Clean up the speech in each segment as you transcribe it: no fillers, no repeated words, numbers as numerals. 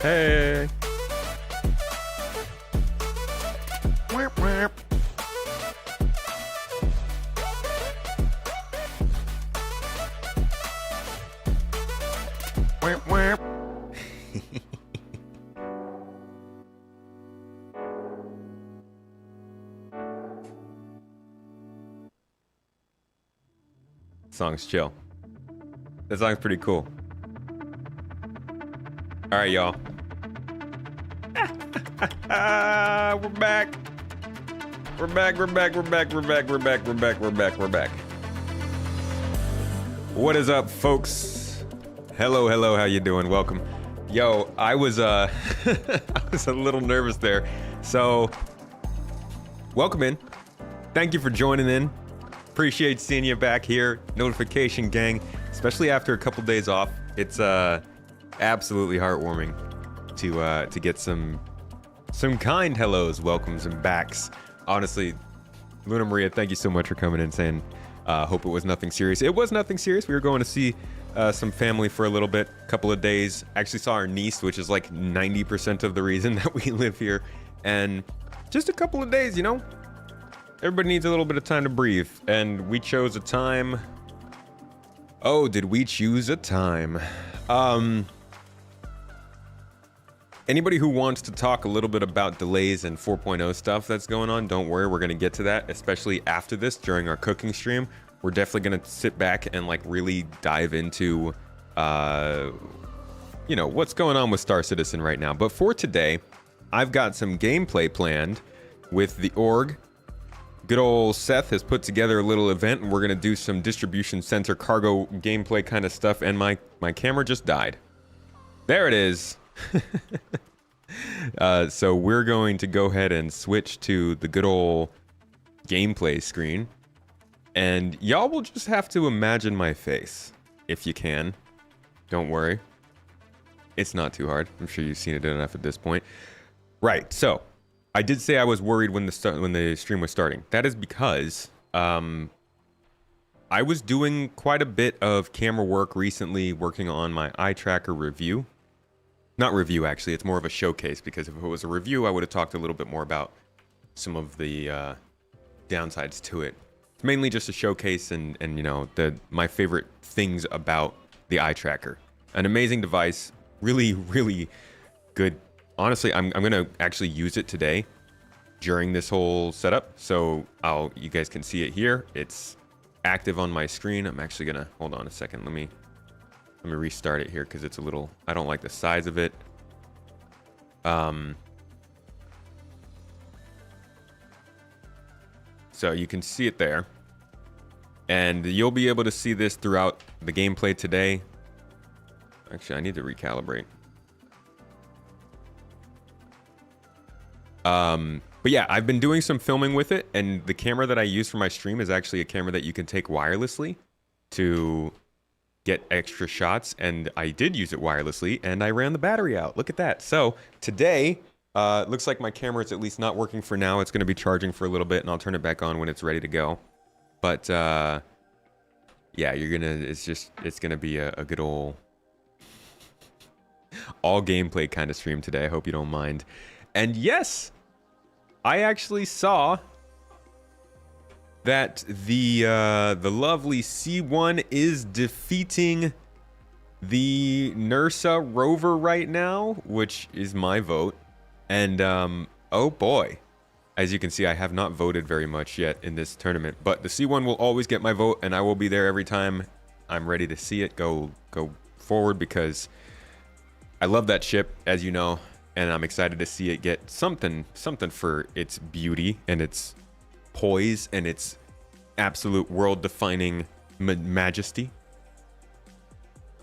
Hey. Song's chill. That song's pretty cool. All right, y'all. We're back. We're back. What is up, folks? Hello. How you doing? Welcome. Yo, I was I was a little nervous there. So, welcome in. Thank you for joining in. Appreciate seeing you back here, notification gang, especially after a couple days off. It's absolutely heartwarming to get some kind hellos, welcomes, and backs. Honestly, Luna Maria, thank you so much for coming in saying, hope it was nothing serious. It was nothing serious. We were going to see some family for a little bit, couple of days. Actually saw our niece, which is like 90% of the reason that we live here. And just a couple of days, you know? Everybody needs a little bit of time to breathe, and we chose a time. Oh, did we choose a time? Anybody who wants to talk a little bit about delays and 4.0 stuff that's going on, don't worry, we're gonna get to that, especially after this, during our cooking stream. We're definitely gonna sit back and like really dive into, you know, what's going on with Star Citizen right now. But for today, I've got some gameplay planned with the org. Good old Seth has put together a little event, and we're gonna do some distribution center cargo gameplay kind of stuff. And my camera just died. There it is. So we're going to go ahead and switch to the good old gameplay screen, and y'all will just have to imagine my face if you can. Don't worry, it's not too hard. I'm sure you've seen it enough at this point. Right. So. I did say I was worried when the stream was starting. That is because I was doing quite a bit of camera work recently, working on my eye tracker review. Not review, actually. It's more of a showcase, because if it was a review, I would have talked a little bit more about some of the downsides to it. It's mainly just a showcase and you know, my favorite things about the eye tracker. An amazing device, really, really good. Honestly, I'm gonna actually use it today during this whole setup, so you guys can see it here. It's active on my screen. I'm actually gonna hold on a second. Let me restart it here because it's a little. I don't like the size of it. So you can see it there, and you'll be able to see this throughout the gameplay today. Actually, I need to recalibrate. But yeah, I've been doing some filming with it, and the camera that I use for my stream is actually a camera that you can take wirelessly to get extra shots, and I did use it wirelessly, and I ran the battery out. Look at that. So today, it looks like my camera is at least not working for now. It's going to be charging for a little bit, and I'll turn it back on when it's ready to go. But yeah, it's gonna be a good old all gameplay kind of stream today. I hope you don't mind. And yes, I actually saw that the lovely C1 is defeating the NERSA rover right now, which is my vote. And oh boy, as you can see, I have not voted very much yet in this tournament, but the C1 will always get my vote, and I will be there every time I'm ready to see it go forward, because I love that ship, as you know. And I'm excited to see it get something for its beauty and its poise and its absolute world-defining majesty.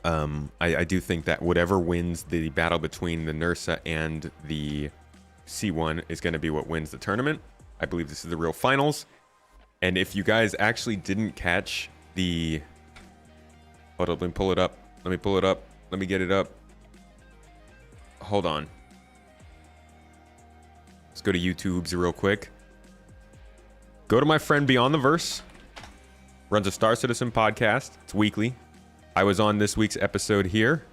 I do think that whatever wins the battle between the NERSA and the C1 is going to be what wins the tournament. I believe this is the real finals. And if you guys actually didn't catch the... Hold up, let me pull it up. Let me get it up. Hold on. Let's go to YouTube's real quick. Go to my friend Beyond the Verse. Runs a Star Citizen podcast. It's weekly. I was on this week's episode here.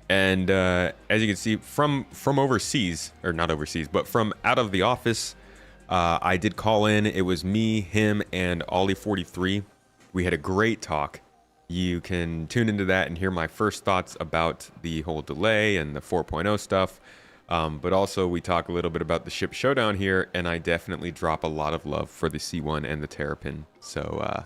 And as you can see from overseas, or not overseas, but from out of the office, I did call in. It was me, him, and Ollie43. We had a great talk. You can tune into that and hear my first thoughts about the whole delay and the 4.0 stuff. But also we talk a little bit about the ship showdown here, and I definitely drop a lot of love for the C1 and the Terrapin. So,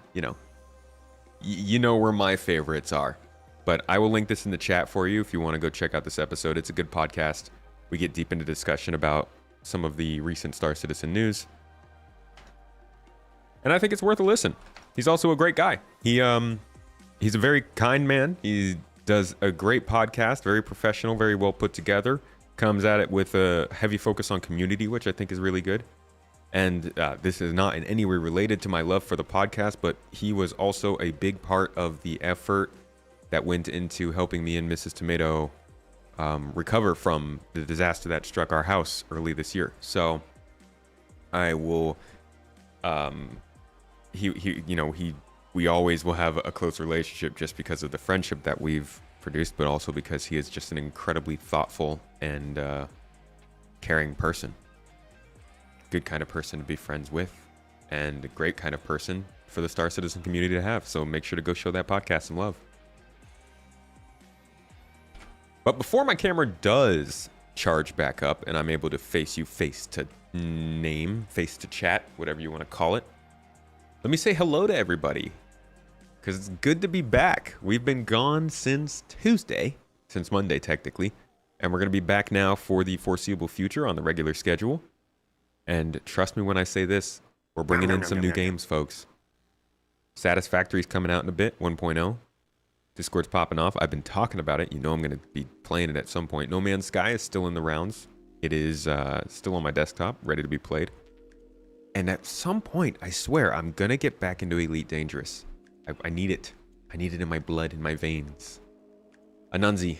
you know where my favorites are. But I will link this in the chat for you if you want to go check out this episode. It's a good podcast. We get deep into discussion about some of the recent Star Citizen news. And I think it's worth a listen. He's also a great guy. He's a very kind man. He does a great podcast, very professional, very well put together. Comes at it with a heavy focus on community, which I think is really good. And this is not in any way related to my love for the podcast, but he was also a big part of the effort that went into helping me and Mrs. Tomato recover from the disaster that struck our house early this year. So I will, we always will have a close relationship just because of the friendship that we've produced, but also because he is just an incredibly thoughtful and caring person. Good kind of person to be friends with, and a great kind of person for the Star Citizen community to have. So make sure to go show that podcast some love. But before my camera does charge back up and I'm able to face you face to name, face to chat, whatever you want to call it, let me say hello to everybody, because it's good to be back. We've been gone since Tuesday, since Monday technically, and we're going to be back now for the foreseeable future on the regular schedule. And trust me when I say this, we're bringing in some new games, folks. Satisfactory's coming out in a bit, 1.0. Discord's popping off. I've been talking about it. You know I'm going to be playing it at some point. No Man's Sky is still in the rounds. It is still on my desktop, ready to be played. And at some point, I swear, I'm going to get back into Elite Dangerous. I need it. I need it in my blood, in my veins. Ananzi,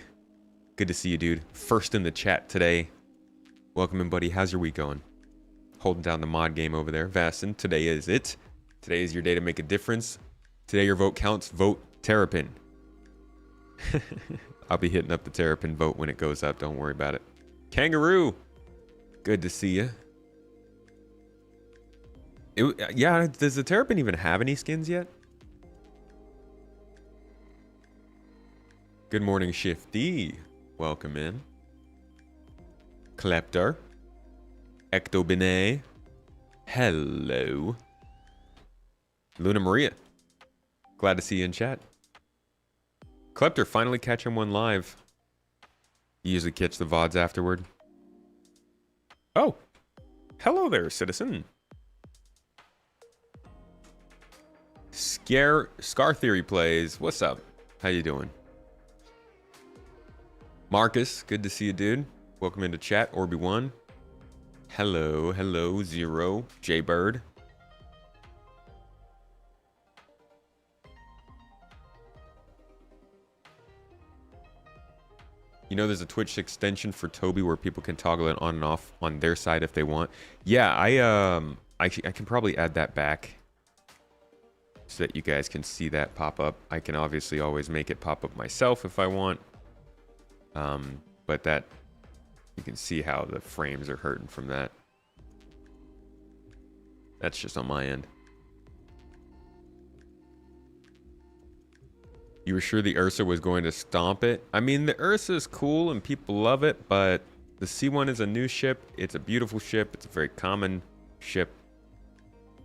good to see you, dude. First in the chat today. Welcome in, buddy. How's your week going? Holding down the mod game over there. Vastin, today is it. Today is your day to make a difference. Today your vote counts. Vote Terrapin. I'll be hitting up the Terrapin vote when it goes up. Don't worry about it. Kangaroo, good to see you. Yeah, does the Terrapin even have any skins yet? Good morning, Shifty. Welcome in. Kleptar. Ectobine. Hello. Luna Maria. Glad to see you in chat. Kleptar, finally catching one live. You usually catch the VODs afterward. Oh. Hello there, citizen. Scar Theory plays. What's up? How you doing? Marcus, good to see you, dude. Welcome into chat. Orby1. Hello, hello, Zero. Jaybird. You know, there's a Twitch extension for Toby where people can toggle it on and off on their side if they want. Yeah, I can probably add that back so that you guys can see that pop up. I can obviously always make it pop up myself if I want. But that, you can see how the frames are hurting from that. That's just on my end. You were sure the Ursa was going to stomp it? I mean, the Ursa is cool and people love it, but the C1 is a new ship. It's a beautiful ship. It's a very common ship.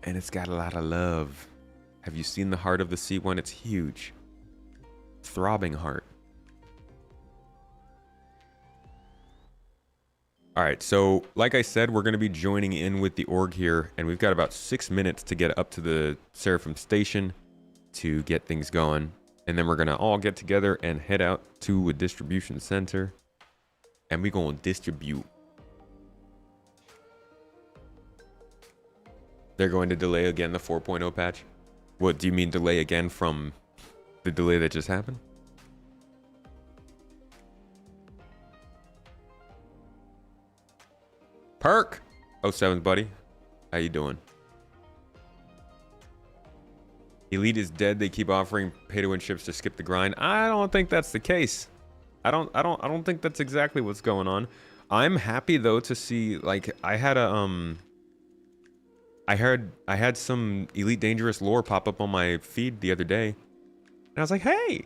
And it's got a lot of love. Have you seen the heart of the C1? It's huge. Throbbing heart. All right, so like I said, we're going to be joining in with the org here, and we've got about 6 minutes to get up to the Seraphim station to get things going. And then we're going to all get together and head out to a distribution center, and we're going to distribute. They're going to delay again the 4.0 patch. What, do you mean delay again from the delay that just happened? Perk 07's buddy, how you doing? Elite is dead. They keep offering pay-to-win ships to skip the grind. I don't think that's the case. I don't think that's exactly what's going on. I'm happy though to see, like, I had some Elite Dangerous lore pop up on my feed the other day. And I was like, hey,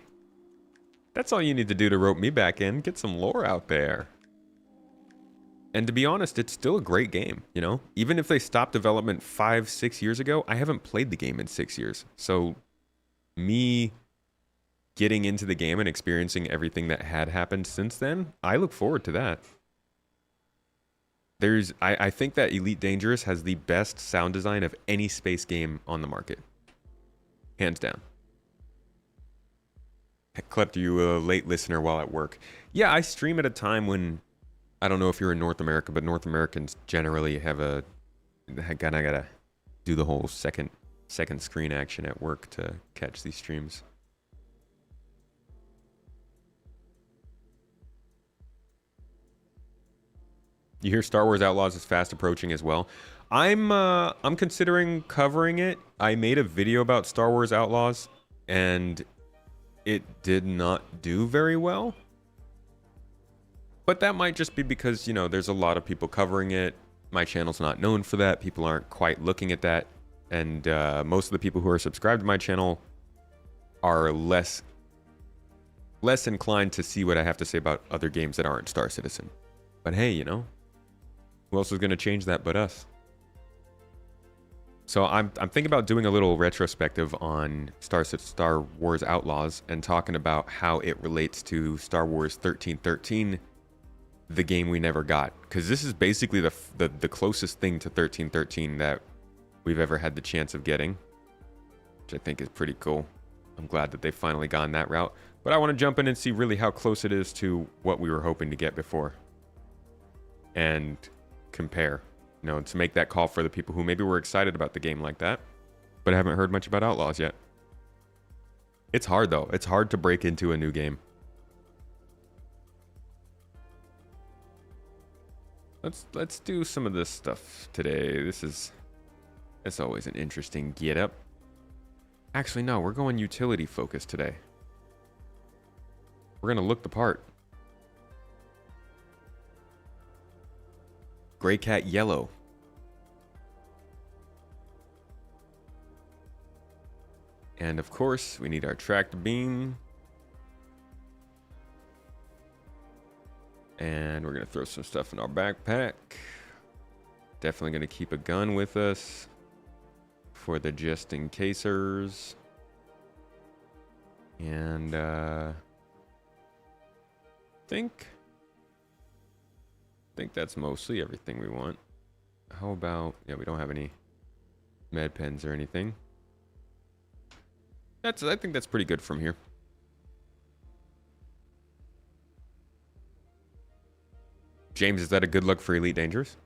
that's all you need to do to rope me back in. Get some lore out there. And to be honest, it's still a great game, you know? Even if they stopped development 5-6 years ago, I haven't played the game in 6 years. So me getting into the game and experiencing everything that had happened since then, I look forward to that. I think that Elite Dangerous has the best sound design of any space game on the market. Hands down. Klept, you a late listener while at work. Yeah, I stream at a time when, I don't know if you're in North America, but North Americans generally have a, gotta do the whole second screen action at work to catch these streams. You hear Star Wars Outlaws is fast approaching as well. I'm considering covering it. I made a video about Star Wars Outlaws, and it did not do very well. But that might just be because, you know, there's a lot of people covering it. My channel's not known for that. People aren't quite looking at that. And most of the people who are subscribed to my channel are less inclined to see what I have to say about other games that aren't Star Citizen. But hey, you know, who else is going to change that but us? So I'm thinking about doing a little retrospective on Star Wars Outlaws and talking about how it relates to Star Wars 1313, the game we never got. Because this is basically the closest thing to 1313 that we've ever had the chance of getting, which I think is pretty cool. I'm glad that they've finally gone that route. But I want to jump in and see really how close it is to what we were hoping to get before. And compare, you know, to make that call for the people who maybe were excited about the game like that, but haven't heard much about Outlaws yet. It's hard though. It's hard to break into a new game. Let's do some of this stuff today. It's always an interesting get up. Actually, no, we're going utility focused today. We're gonna look the part. Gray cat yellow. And of course, we need our tracked beam. And we're going to throw some stuff in our backpack. Definitely going to keep a gun with us for the just in casers. And I think that's mostly everything we want. How about, yeah, we don't have any med pens or anything. I think that's pretty good from here. James, is that a good look for Elite Dangerous?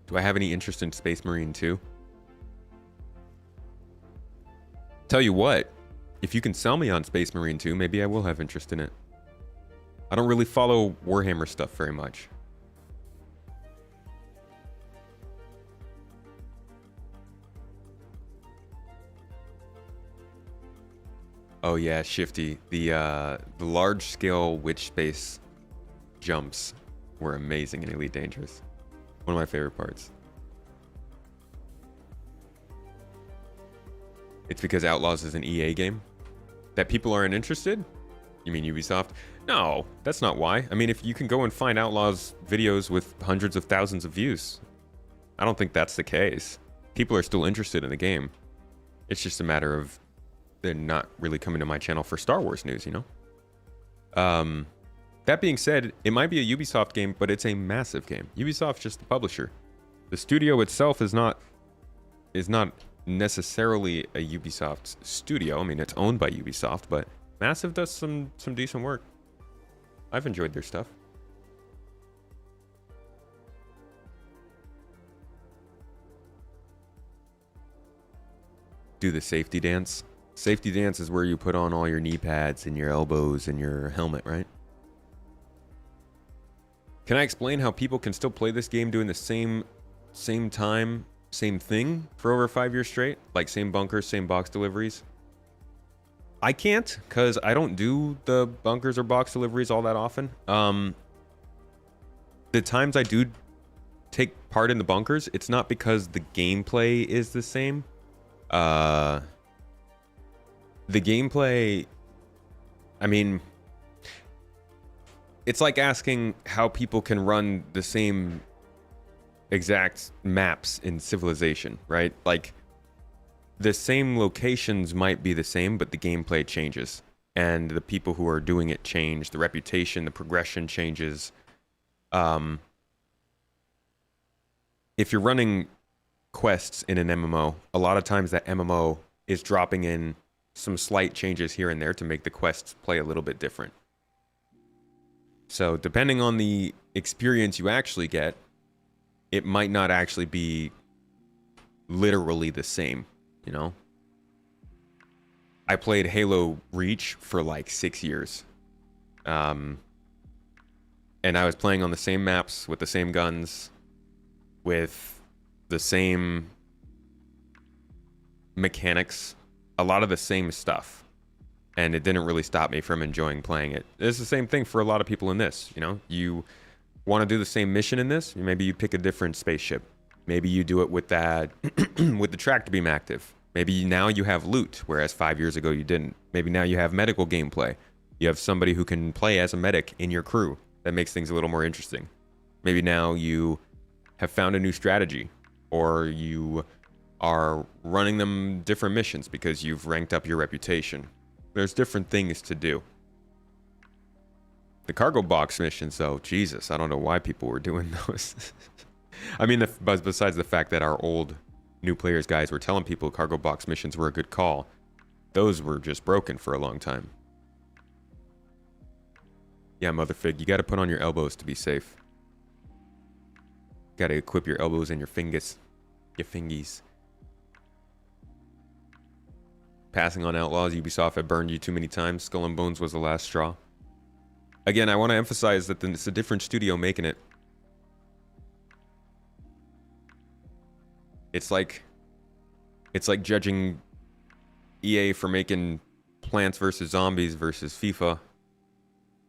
Do I have any interest in Space Marine 2? Tell you what, if you can sell me on Space Marine 2, maybe I will have interest in it. I don't really follow Warhammer stuff very much. Oh yeah, Shifty. The large-scale witch space jumps were amazing in Elite Dangerous. One of my favorite parts. It's because Outlaws is an EA game? That people aren't interested? You mean Ubisoft? No, that's not why. I mean, if you can go and find Outlaws videos with hundreds of thousands of views, I don't think that's the case. People are still interested in the game. It's just a matter of they're not really coming to my channel for Star Wars news, you know? That being said, it might be a Ubisoft game, but it's a massive game. Ubisoft's just the publisher. The studio itself is not necessarily a Ubisoft studio. I mean, it's owned by Ubisoft, but Massive does some decent work. I've enjoyed their stuff. Do the safety dance. Safety dance is where you put on all your knee pads and your elbows and your helmet, right? Can I explain how people can still play this game doing the same time same thing for over 5 years straight, like same bunkers, same box deliveries. I can't, because I don't do the bunkers or box deliveries all that often. The times I do take part in the bunkers, it's not because the gameplay is the same. The gameplay, I mean, it's like asking how people can run the same exact maps in Civilization, right? Like, the same locations might be the same, but the gameplay changes. And the people who are doing it change. The reputation, the progression changes. If you're running quests in an MMO, a lot of times that MMO is dropping in some slight changes here and there to make the quests play a little bit different. So depending on the experience you actually get, it might not actually be literally the same, you know? I played Halo Reach for like 6 years. And I was playing on the same maps with the same guns, with the same mechanics, a lot of the same stuff. And it didn't really stop me from enjoying playing it. It's the same thing for a lot of people in this, you know? You want to do the same mission in this, maybe you pick a different spaceship. Maybe you do it with that with the tractor beam active. Maybe now you have loot, whereas 5 years ago you didn't. Maybe now you have medical gameplay. You have somebody who can play as a medic in your crew. That makes things a little more interesting. Maybe now you have found a new strategy, or you are running them different missions because you've ranked up your reputation. There's different things to do. The cargo box missions, though, Jesus, I don't know why people were doing those. I mean, besides the fact that our old new players guys were telling people cargo box missions were a good call, those were just broken for a long time. Yeah, Motherfig, you gotta put on your elbows to be safe. Gotta equip your elbows and your fingers. Your fingies. Passing on Outlaws, Ubisoft had burned you too many times. Skull and Bones was the last straw. Again, I want to emphasize that it's a different studio making it. It's like judging EA for making Plants vs. Zombies versus FIFA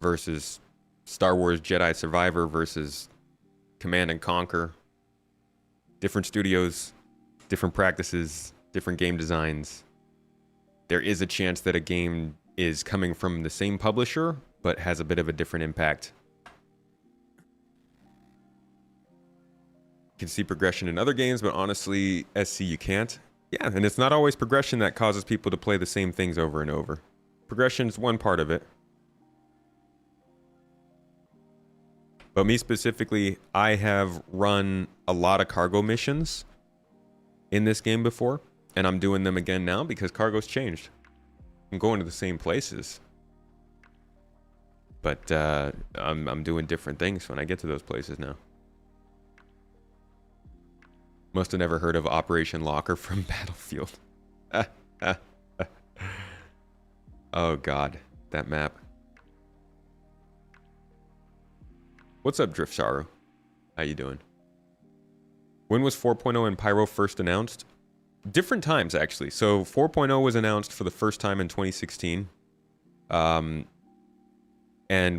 versus Star Wars Jedi Survivor versus Command and Conquer. Different studios, different practices, different game designs. There is a chance that a game is coming from the same publisher, but has a bit of a different impact. You can see progression in other games, but honestly, SC you can't. Yeah, and it's not always progression that causes people to play the same things over and over. Progression is one part of it. But me specifically, I have run a lot of cargo missions in this game before, and I'm doing them again now because cargo's changed. I'm going to the same places, but I'm doing different things when I get to those places now. Must have never heard of Operation Locker from Battlefield. Oh god, that map. What's up, Drift Sharu? How you doing? When was 4.0 and Pyro first announced? Different times, actually. So 4.0 was announced for the first time in 2016. And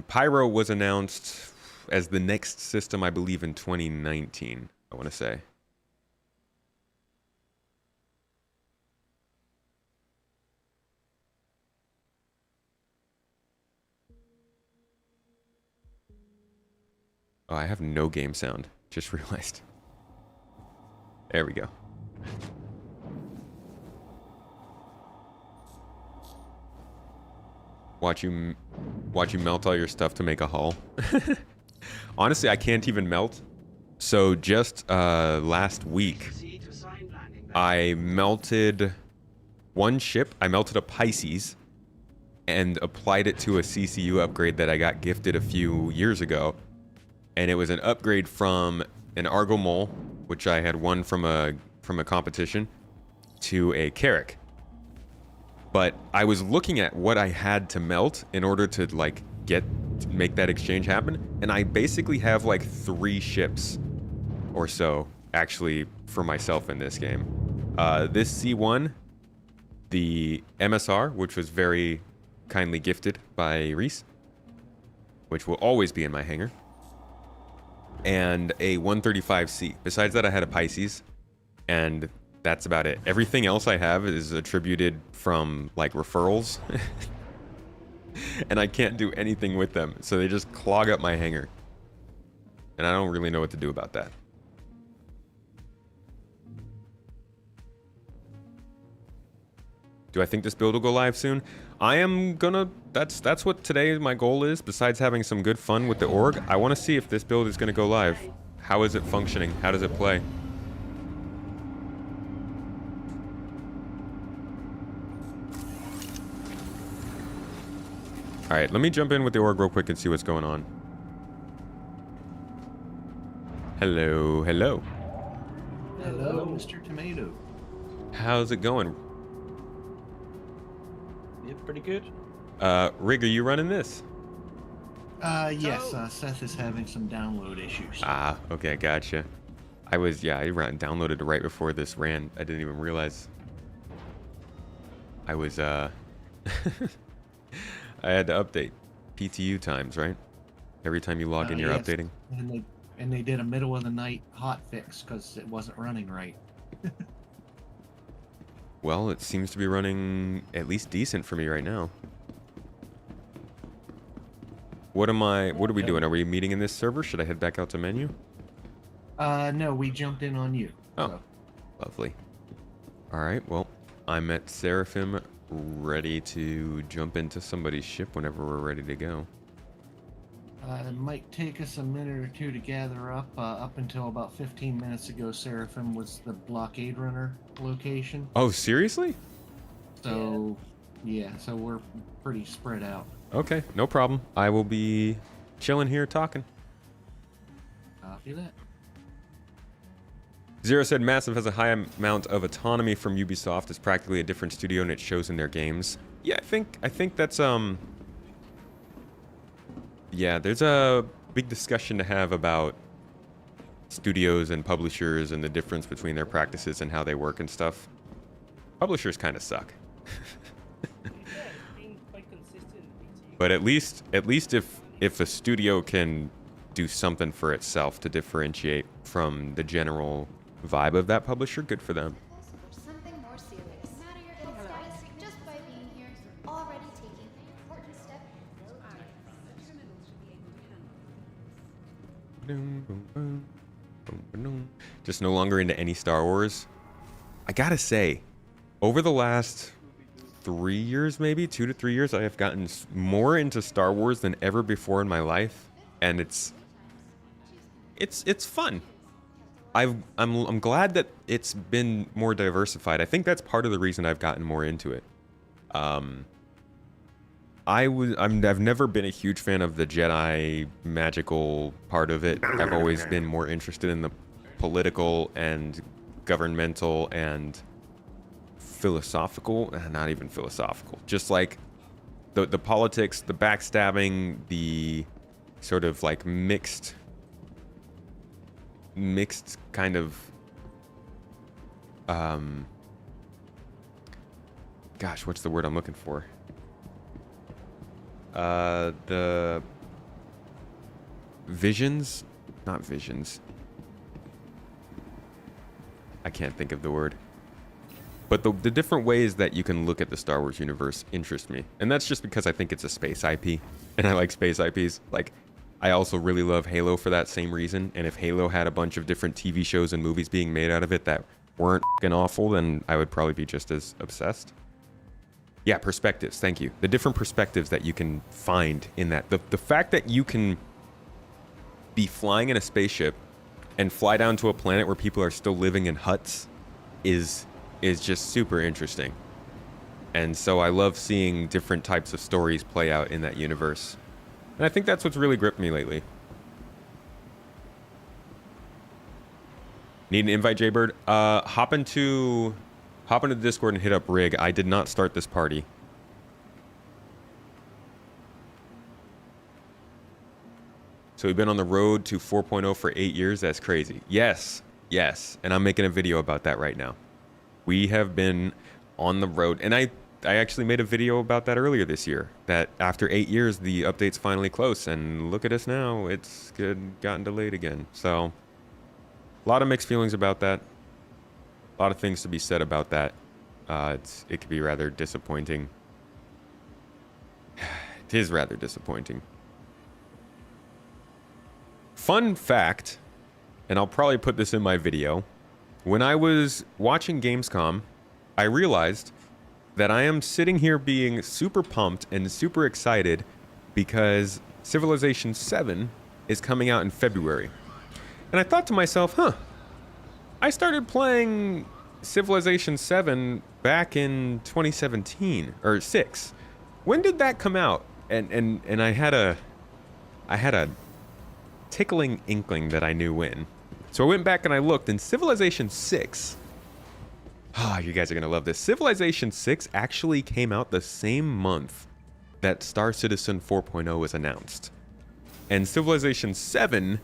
Pyro was announced as the next system, I believe, in 2019, I want to say. Oh, I have no game sound. Just realized. There we go. Watch you melt all your stuff to make a hull. Honestly, I can't even melt. So just last week, I melted one ship. I melted a Pisces and applied it to a CCU upgrade that I got gifted a few years ago. And it was an upgrade from an Argo Mole, which I had won from a competition, to a Carrack. But I was looking at what I had to melt in order to like make that exchange happen, and I basically have like 3 ships or so actually for myself in this game. This C1, the MSR, which was very kindly gifted by Reese, which will always be in my hangar, and a 135C. Besides that, I had a Pisces, and that's about it. Everything else I have is attributed from like referrals, and I can't do anything with them, so they just clog up my hangar, and I don't really know what to do about that. Do I think this build will go live soon? I am gonna, that's what today my goal is. Besides having some good fun with the org, I want to see if this build is gonna go live. How is it functioning? How does it play? All right, let me jump in with the org real quick and see what's going on. Hello, hello. Hello, Mr. Tomato. How's it going? Yeah, pretty good. Rig, are you running this? Yes, Seth is having some download issues. Ah, okay, gotcha. I downloaded it right before this ran. I didn't even realize. I was, I had to update PTU times, right? Every time you log in, you're yes. updating. And they did a middle of the night hot fix because it wasn't running right. Well, it seems to be running at least decent for me right now. What are we doing? Are we meeting in this server? Should I head back out to menu? No, we jumped in on you. Oh, so. Lovely. All right, well, I'm at Seraphim, ready to jump into somebody's ship whenever we're ready to go. It might take us a minute or two to gather up. Up until about 15 minutes ago, Seraphim was the blockade runner location. Oh, seriously? So, yeah, so we're pretty spread out. Okay, no problem. I will be chilling here talking. Copy that. Zero said Massive has a high amount of autonomy from Ubisoft. It's practically a different studio and it shows in their games. Yeah, I think that's yeah, there's a big discussion to have about studios and publishers and the difference between their practices and how they work and stuff. Publishers kind of suck. But at least if a studio can do something for itself to differentiate from the general vibe of that publisher, good for them. Something more serious. Matter your health status just by being here, you're already taking an important step. Just no longer into any Star Wars. I gotta say, over the last 3 years, maybe 2 to 3 years, I have gotten more into Star Wars than ever before in my life, and it's fun. I'm glad that it's been more diversified. I think that's part of the reason I've gotten more into it. I've never been a huge fan of the Jedi magical part of it. I've always been more interested in the political and governmental and philosophical, not even philosophical, just like the politics, the backstabbing, the sort of like mixed kind of gosh, what's the word I'm looking for? The visions, not visions. I can't think of the word. But the different ways that you can look at the Star Wars universe interest me. And that's just because I think it's a space IP. And I like space IPs. Like, I also really love Halo for that same reason. And if Halo had a bunch of different TV shows and movies being made out of it that weren't f***ing awful, then I would probably be just as obsessed. Yeah, perspectives. Thank you. The different perspectives that you can find in that. The fact that you can be flying in a spaceship and fly down to a planet where people are still living in huts is just super interesting. And so I love seeing different types of stories play out in that universe. And I think that's what's really gripped me lately. Need an invite, Jaybird? Hop into Discord and hit up Rig. I did not start this party. So we've been on the road to 4.0 for 8 years. That's crazy. Yes. Yes, and I'm making a video about that right now. We have been on the road, and I actually made a video about that earlier this year, that after 8 years, the update's finally close, and look at us now, it's gotten delayed again. So, a lot of mixed feelings about that. A lot of things to be said about that. It could be rather disappointing. It is rather disappointing. Fun fact, and I'll probably put this in my video, when I was watching Gamescom, I realized that I am sitting here being super pumped and super excited because Civilization 7 is coming out in February. And I thought to myself, I started playing Civilization 7 back in 2017 or 6. When did that come out? And I had a tickling inkling that I knew when. So I went back and I looked, and Civilization 6. You guys are gonna love this. Civilization 6 actually came out the same month that Star Citizen 4.0 was announced. And Civilization 7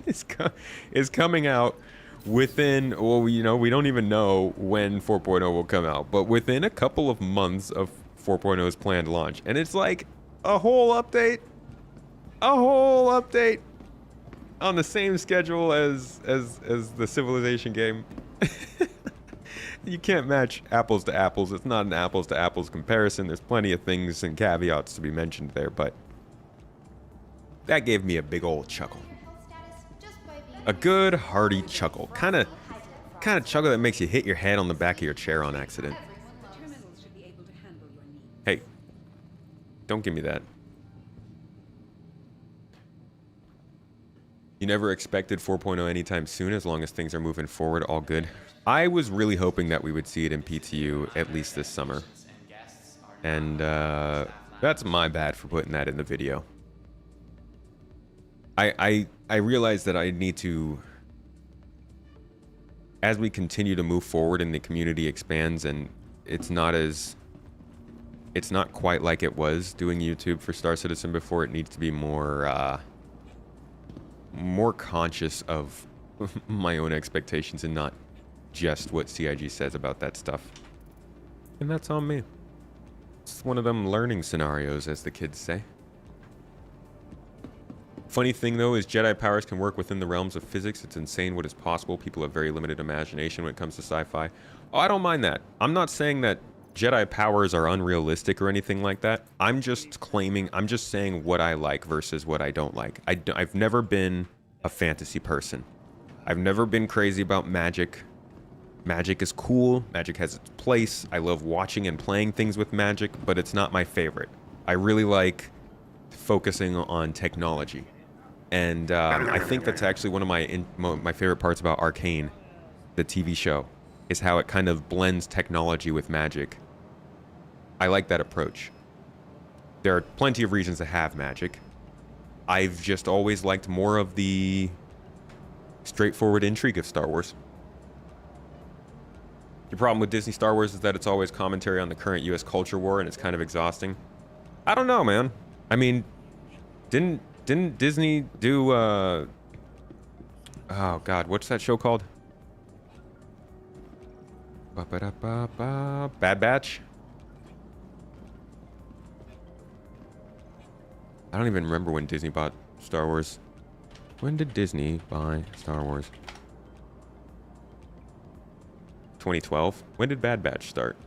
is coming out within, well, you know, we don't even know when 4.0 will come out, but within a couple of months of 4.0's planned launch. And it's like a whole update on the same schedule as the Civilization game. You can't match apples to apples. It's not an apples to apples comparison. There's plenty of things and caveats to be mentioned there, but that gave me a big old chuckle. A good hearty chuckle. Kind of chuckle that makes you hit your head on the back of your chair on accident. Hey, don't give me that. You never expected 4.0 anytime soon, as long as things are moving forward, all good. I was really hoping that we would see it in PTU at least this summer. And that's my bad for putting that in the video. I realize that I need to, as we continue to move forward and the community expands, and it's not quite like it was doing YouTube for Star Citizen before. It needs to be more conscious of my own expectations and not just what CIG says about that stuff. And that's on me. It's one of them learning scenarios, as the kids say. Funny thing, though, is Jedi powers can work within the realms of physics. It's insane what is possible. People have very limited imagination when it comes to sci-fi. Oh, I don't mind that. I'm not saying that Jedi powers are unrealistic or anything like that. I'm just saying what I like versus what I don't like. I've never been a fantasy person. I've never been crazy about magic. Magic is cool. Magic has its place. I love watching and playing things with magic, but it's not my favorite. I really like focusing on technology. And I think that's actually one of my favorite parts about Arcane, the TV show, is how it kind of blends technology with magic. I like that approach. There are plenty of reasons to have magic. I've just always liked more of the straightforward intrigue of Star Wars. Your problem with Disney Star Wars is that it's always commentary on the current US culture war, and it's kind of exhausting. I don't know, man. I mean, didn't Disney do oh god, what's that show called? Bad Batch? I don't even remember when Disney bought Star Wars. When did Disney buy Star Wars? 2012? When did Bad Batch start?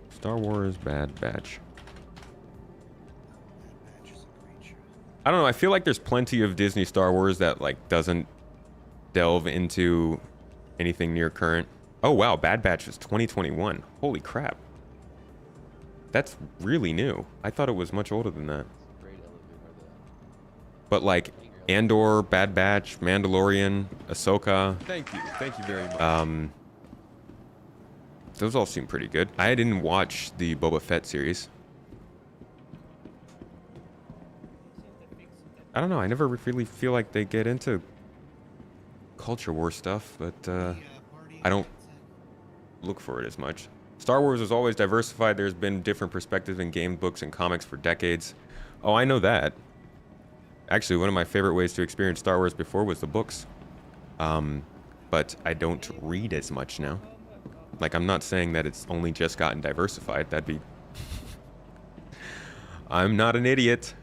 Star Wars Bad Batch. I don't know, I feel like there's plenty of Disney Star Wars that like doesn't delve into anything near current. Oh wow, Bad Batch was 2021. Holy crap. That's really new. I thought it was much older than that. But like Andor, Bad Batch, Mandalorian, Ahsoka. Thank you very much. Those all seem pretty good. I didn't watch the Boba Fett series. I don't know, I never really feel like they get into culture war stuff, but I don't look for it as much. Star Wars is always diversified. There's been different perspectives in game, books, and comics for decades. Oh, I know that. Actually, one of my favorite ways to experience Star Wars before was the books. But I don't read as much now. Like, I'm not saying that it's only just gotten diversified. That'd be... I'm not an idiot.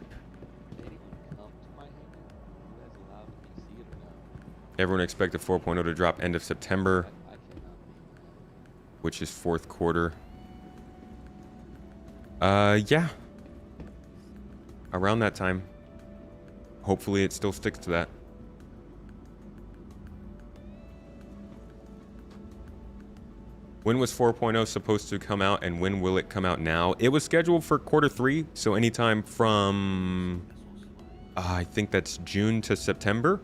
Everyone expected 4.0 to drop end of September, which is fourth quarter. Yeah. Around that time. Hopefully it still sticks to that. When was 4.0 supposed to come out, and when will it come out now? It was scheduled for quarter 3, so anytime from... I think that's June to September.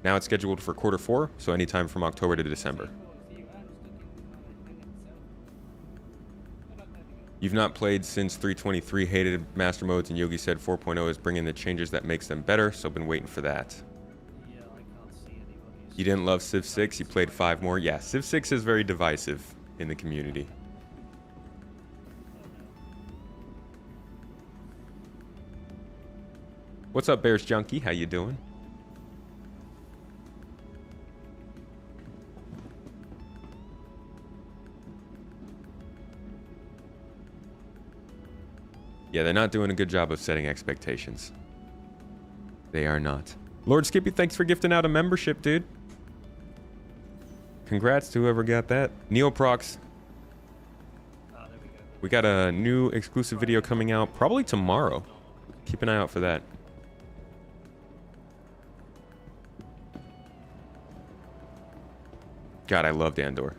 Now it's scheduled for quarter 4, so anytime from October to December. You've not played since 323, hated master modes, and Yogi said 4.0 is bringing the changes that makes them better, so I've been waiting for that. Yeah, I can't see anybody. You didn't love Civ 6, you played 5 more. Yeah, Civ 6 is very divisive in the community. What's up, Bears Junkie? How you doing? Yeah, they're not doing a good job of setting expectations. They are not. Lord Skippy, thanks for gifting out a membership, dude. Congrats to whoever got that. Neoprox. Ah, there we go. We got a new exclusive video coming out probably tomorrow. Keep an eye out for that. God, I loved Andor.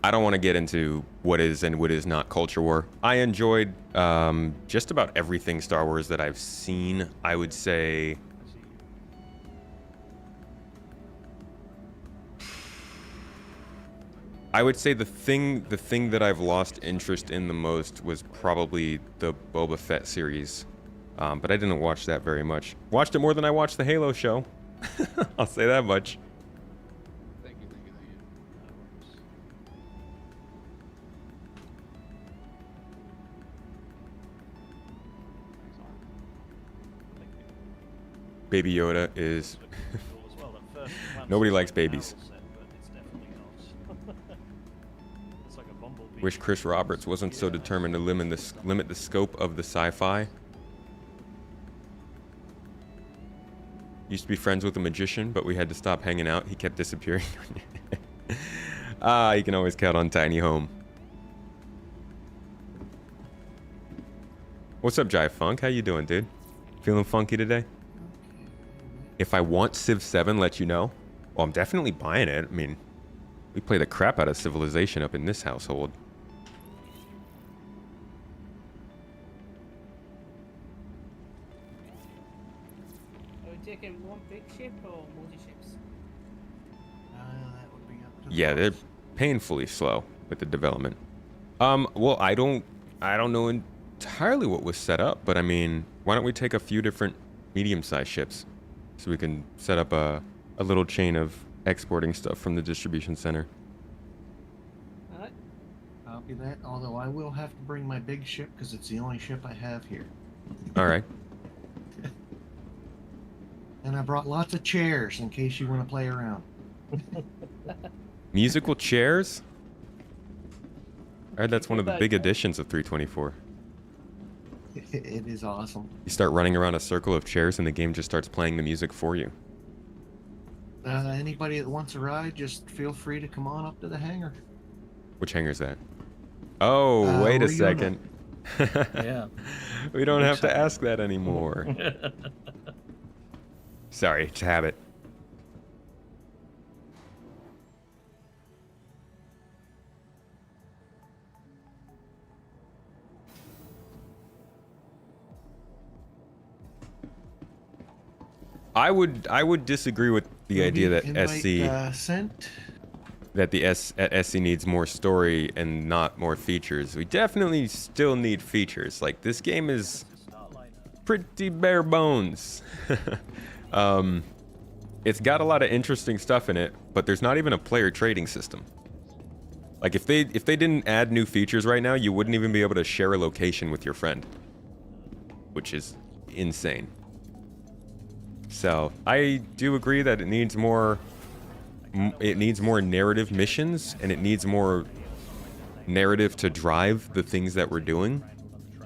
I don't want to get into what is and what is not culture war. I enjoyed just about everything Star Wars that I've seen. I would say the thing that I've lost interest in the most was probably the Boba Fett series. But I didn't watch that very much. Watched it more than I watched the Halo show. I'll say that much. Baby Yoda is... Nobody likes babies. Wish Chris Roberts wasn't so determined to limit the scope of the sci-fi. Used to be friends with a magician, but we had to stop hanging out. He kept disappearing. You can always count on Tiny Home. What's up, Jive Funk? How you doing, dude? Feeling funky today? If I want Civ 7, let you know. Well, I'm definitely buying it. I mean, we play the crap out of Civilization up in this household. Are we taking one big ship or multi-ships? That would be up to the Yeah, they're boss. painfully slow with the development. Well, I don't know entirely what was set up, but I mean, why don't we take a few different medium-sized ships so we can set up a little chain of exporting stuff from the distribution center. Alright. Copy that. Although I will have to bring my big ship because it's the only ship I have here. All right. And I brought lots of chairs in case you want to play around. Musical chairs? I heard that's one of the big additions of 324. It is awesome. You start running around a circle of chairs and the game just starts playing the music for you. Anybody that wants a ride, just feel free to come on up to the hangar. Which hangar's that? Oh, wait a where you gonna- second. Yeah. We don't have to ask that anymore. Sorry, it's habit. I would disagree with the idea that Invite, SC sent. that the SC needs more story and not more features. We definitely still need features. Like, this game is pretty bare bones. It's got a lot of interesting stuff in it, but there's not even a player trading system. Like if they didn't add new features right now, you wouldn't even be able to share a location with your friend, which is insane. So I do agree that it needs more narrative missions, and it needs more narrative to drive the things that we're doing.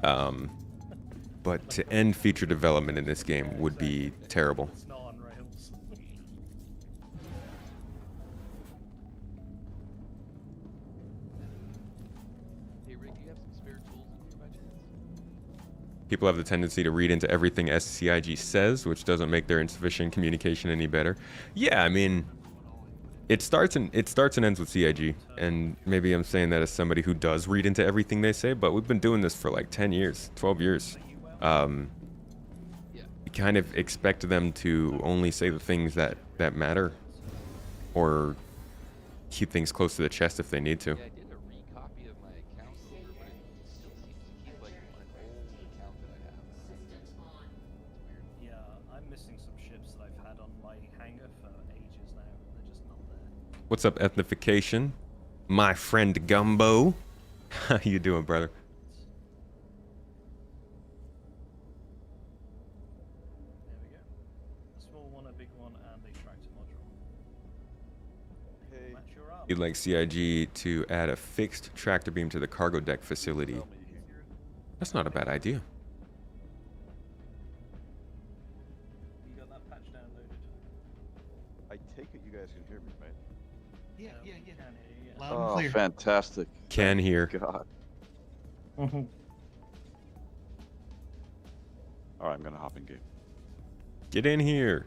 But to end feature development in this game would be terrible. It's not on rails. Hey Rick, do you have some spare tools in here by chance? People have the tendency to read into everything SCIG says, which doesn't make their insufficient communication any better. Yeah, I mean, it starts and ends with CIG, and maybe I'm saying that as somebody who does read into everything they say, but we've been doing this for like 10 years, 12 years. You kind of expect them to only say the things that matter, or keep things close to the chest if they need to. Yeah, I did a recopy of my account over, but it still seems to keep like an old account that I have. Yeah, I'm missing some ships that I've had on my hangar for ages now. They're just not there. What's up, Ethnification? My friend Gumbo. How you doing, brother? There we go. A small one, a big one, and a tractor module. Hey, Match your up. You'd like CIG to add a fixed tractor beam to the cargo deck facility. tell me here. That's not a bad idea. You got that patch downloaded? I take it you guys can hear me, right? Yeah, We yeah, yeah. can hear you, yeah. Loud and Oh, clear. fantastic. Can hear. God. Mhm. All right, I'm gonna hop in game. Get in here.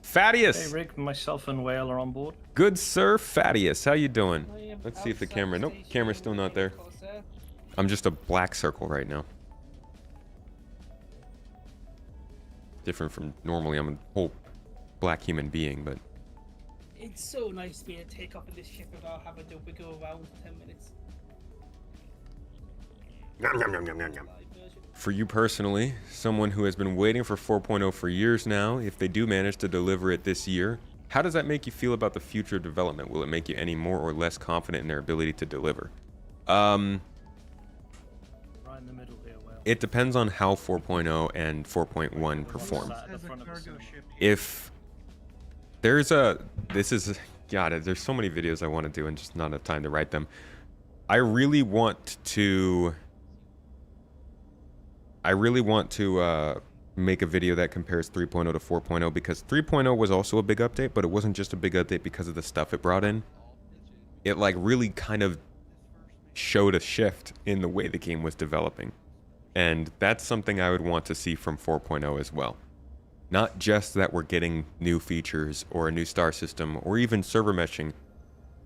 Thaddeus. Hey Rick, myself and Whale are on board. Good sir, Thaddeus. How you doing? I am Let's see if the outside camera. Nope, station camera's still not there. closer. I'm just a black circle right now. Different from normally. I'm a whole black human being, but It's so nice to be able to take off in this ship without having to wiggle around for 10 minutes. Live version. for you personally, someone who has been waiting for 4.0 for years now, if they do manage to deliver it this year, how does that make you feel about the future of development? Will it make you any more or less confident in their ability to deliver? Right in the middle here, Whale. It depends on how 4.0 and 4.1 perform. At the As a front of the cargo cinema. ship. If there's God, there's so many videos I want to do and just not enough time to write them. I really want to make a video that compares 3.0 to 4.0, because 3.0 was also a big update, but it wasn't just a big update because of the stuff it brought in. It like really kind of showed a shift in the way the game was developing. And that's something I would want to see from 4.0 as well. Not just that we're getting new features or a new star system or even server meshing,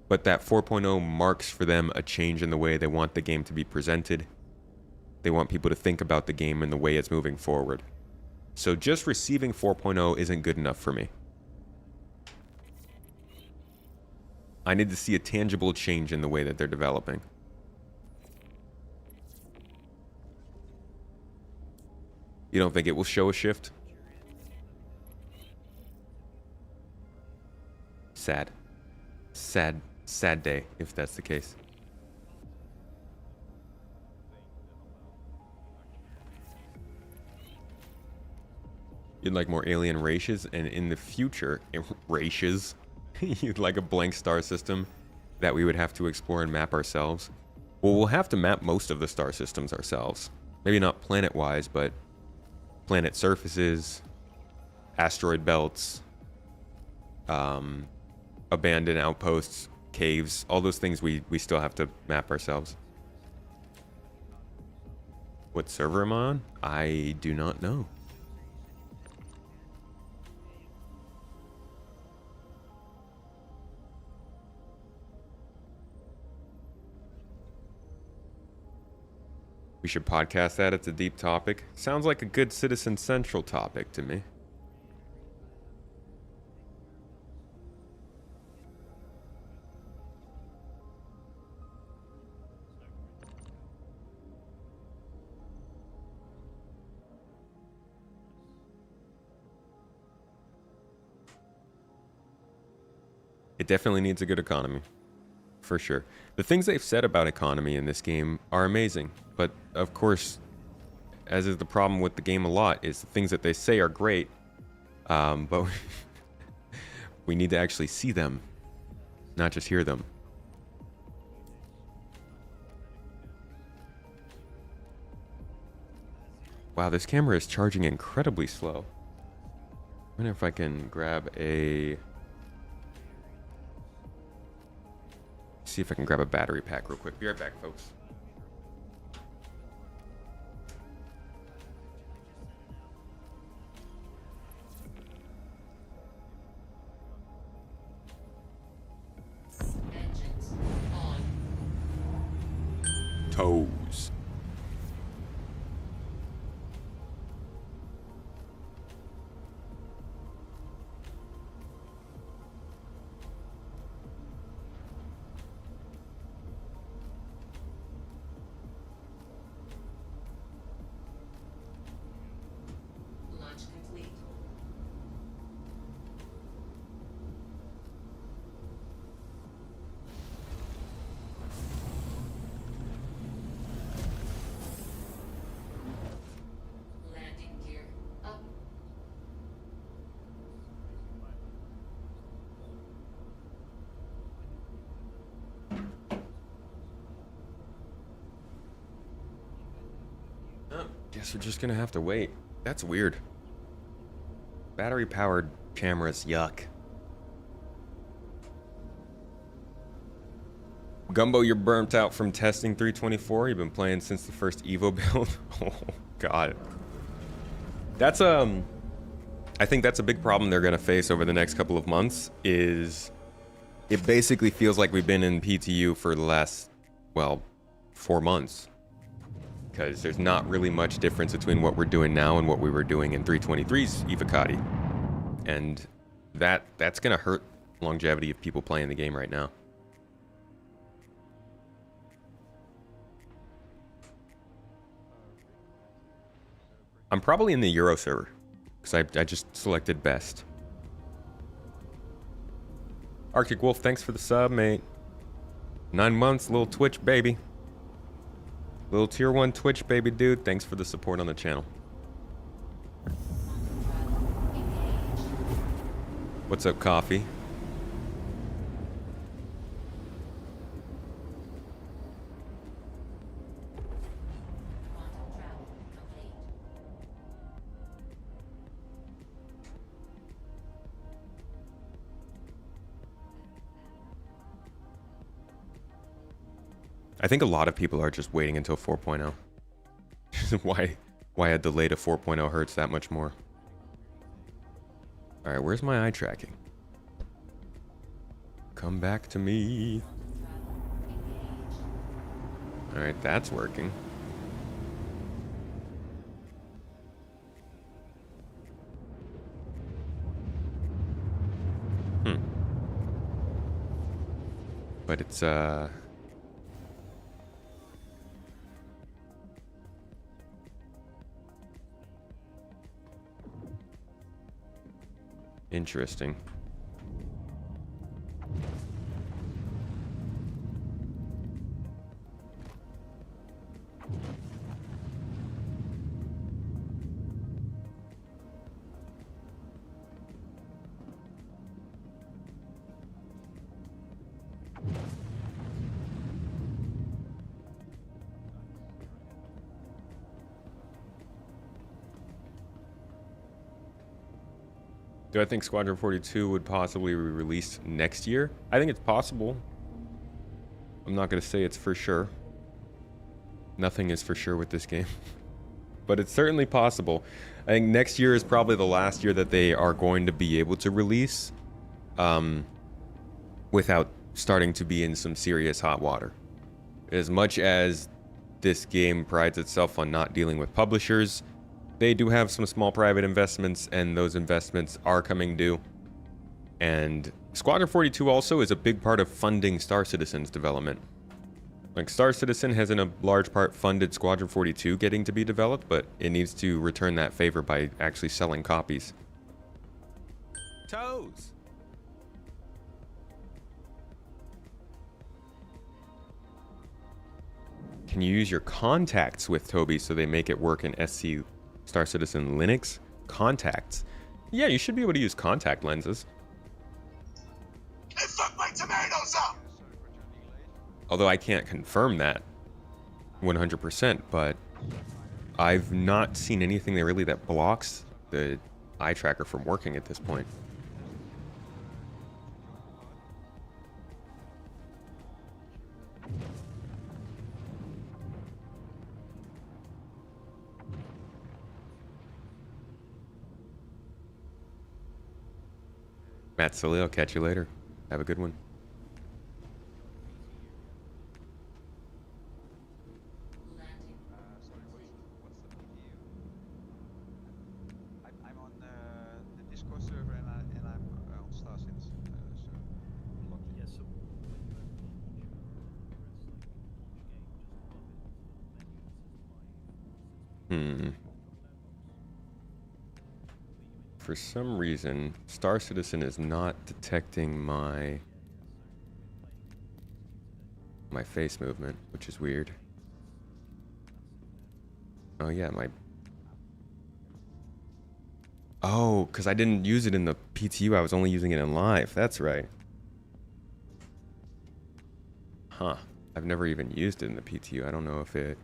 but that 4.0 marks for them a change in the way they want the game to be presented. They want people to think about the game and the way it's moving forward. So just receiving 4.0 isn't good enough for me. I need to see a tangible change in the way that they're developing. You don't think it will show a shift? Sad. Sad day, if that's the case. You'd like more alien races, and in the future, races, you'd like a blank star system that we would have to explore and map ourselves. Well, we'll have to map most of the star systems ourselves. Maybe not planet-wise, but planet surfaces, asteroid belts, abandoned outposts, caves, all those things we still have to map ourselves. What server am I on? I do not know. We should podcast that. It's a deep topic. Sounds like a good Citizen Central topic to me. It definitely needs a good economy. For sure. The things they've said about economy in this game are amazing. But, of course, as is the problem with the game a lot, is the things that they say are great, but we need to actually see them, not just hear them. Wow, this camera is charging incredibly slow. I wonder if I can grab a... See if I can grab a battery pack real quick. Be right back, folks. Engines on. Toes. Launch complete. Landing gear up. Oh, guess we're just gonna have to wait. That's weird. Battery-powered cameras, yuck. Gumbo, you're burnt out from testing 324. You've been playing since the first Evo build. Oh, God. That's, I think that's a big problem they're gonna face over the next couple of months, is it basically feels like we've been in PTU for the last, well, 4 months. Because there's not really much difference between what we're doing now and what we were doing in 323's Evocati. And that's gonna hurt longevity of people playing the game right now. I'm probably in the Euro server, because I just selected best. Arctic Wolf, thanks for the sub, mate. 9 months, little Twitch baby. Little tier 1 Twitch baby dude, thanks for the support on the channel. What's up, Coffee? Quantum travel complete. I think a lot of people are just waiting until 4.0. Why a delay to 4.0 hurts that much more. All right, where's my eye tracking? Come back to me. All right, that's working. But it's interesting. Do I think Squadron 42 would possibly be released next year? I think it's possible. I'm not going to say it's for sure. Nothing is for sure with this game. But it's certainly possible. I think next year is probably the last year that they are going to be able to release without starting to be in some serious hot water. As much as this game prides itself on not dealing with publishers, they do have some small private investments, and those investments are coming due. And Squadron 42 also is a big part of funding Star Citizen's development. Like, Star Citizen has in a large part funded Squadron 42 getting to be developed, but it needs to return that favor by actually selling copies. Toes! Can you use your contacts with Toby so they make it work in SC Star Citizen Linux? Contacts. Yeah, you should be able to use contact lenses. They fucked my tomatoes up! Although I can't confirm that 100%, but I've not seen anything that really that blocks the eye tracker from working at this point. Matt Sully, I'll catch you later. Have a good one. Landing. Sorry, what's the PTU? I'm on the Discord server and I'm on Star Citizen server. Logged in. Yeah, so when you open launch, press like launch game, just above it, there's a little menu that says live. For some reason, Star Citizen is not detecting my face movement, which is weird. Oh yeah, Oh, because I didn't use it in the PTU, I was only using it in live. That's right. Huh. I've never even used it in the PTU. I don't know if it...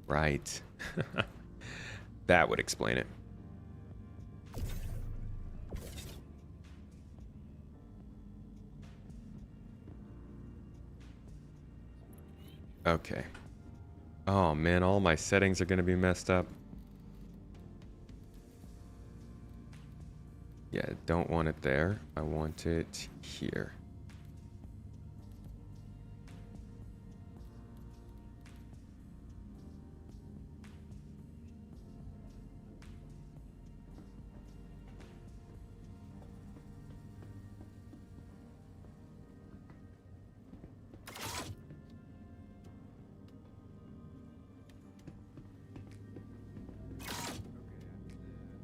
Right. That would explain it. Okay. Oh man, all my settings are gonna be messed up. Yeah, don't want it there. I want it here.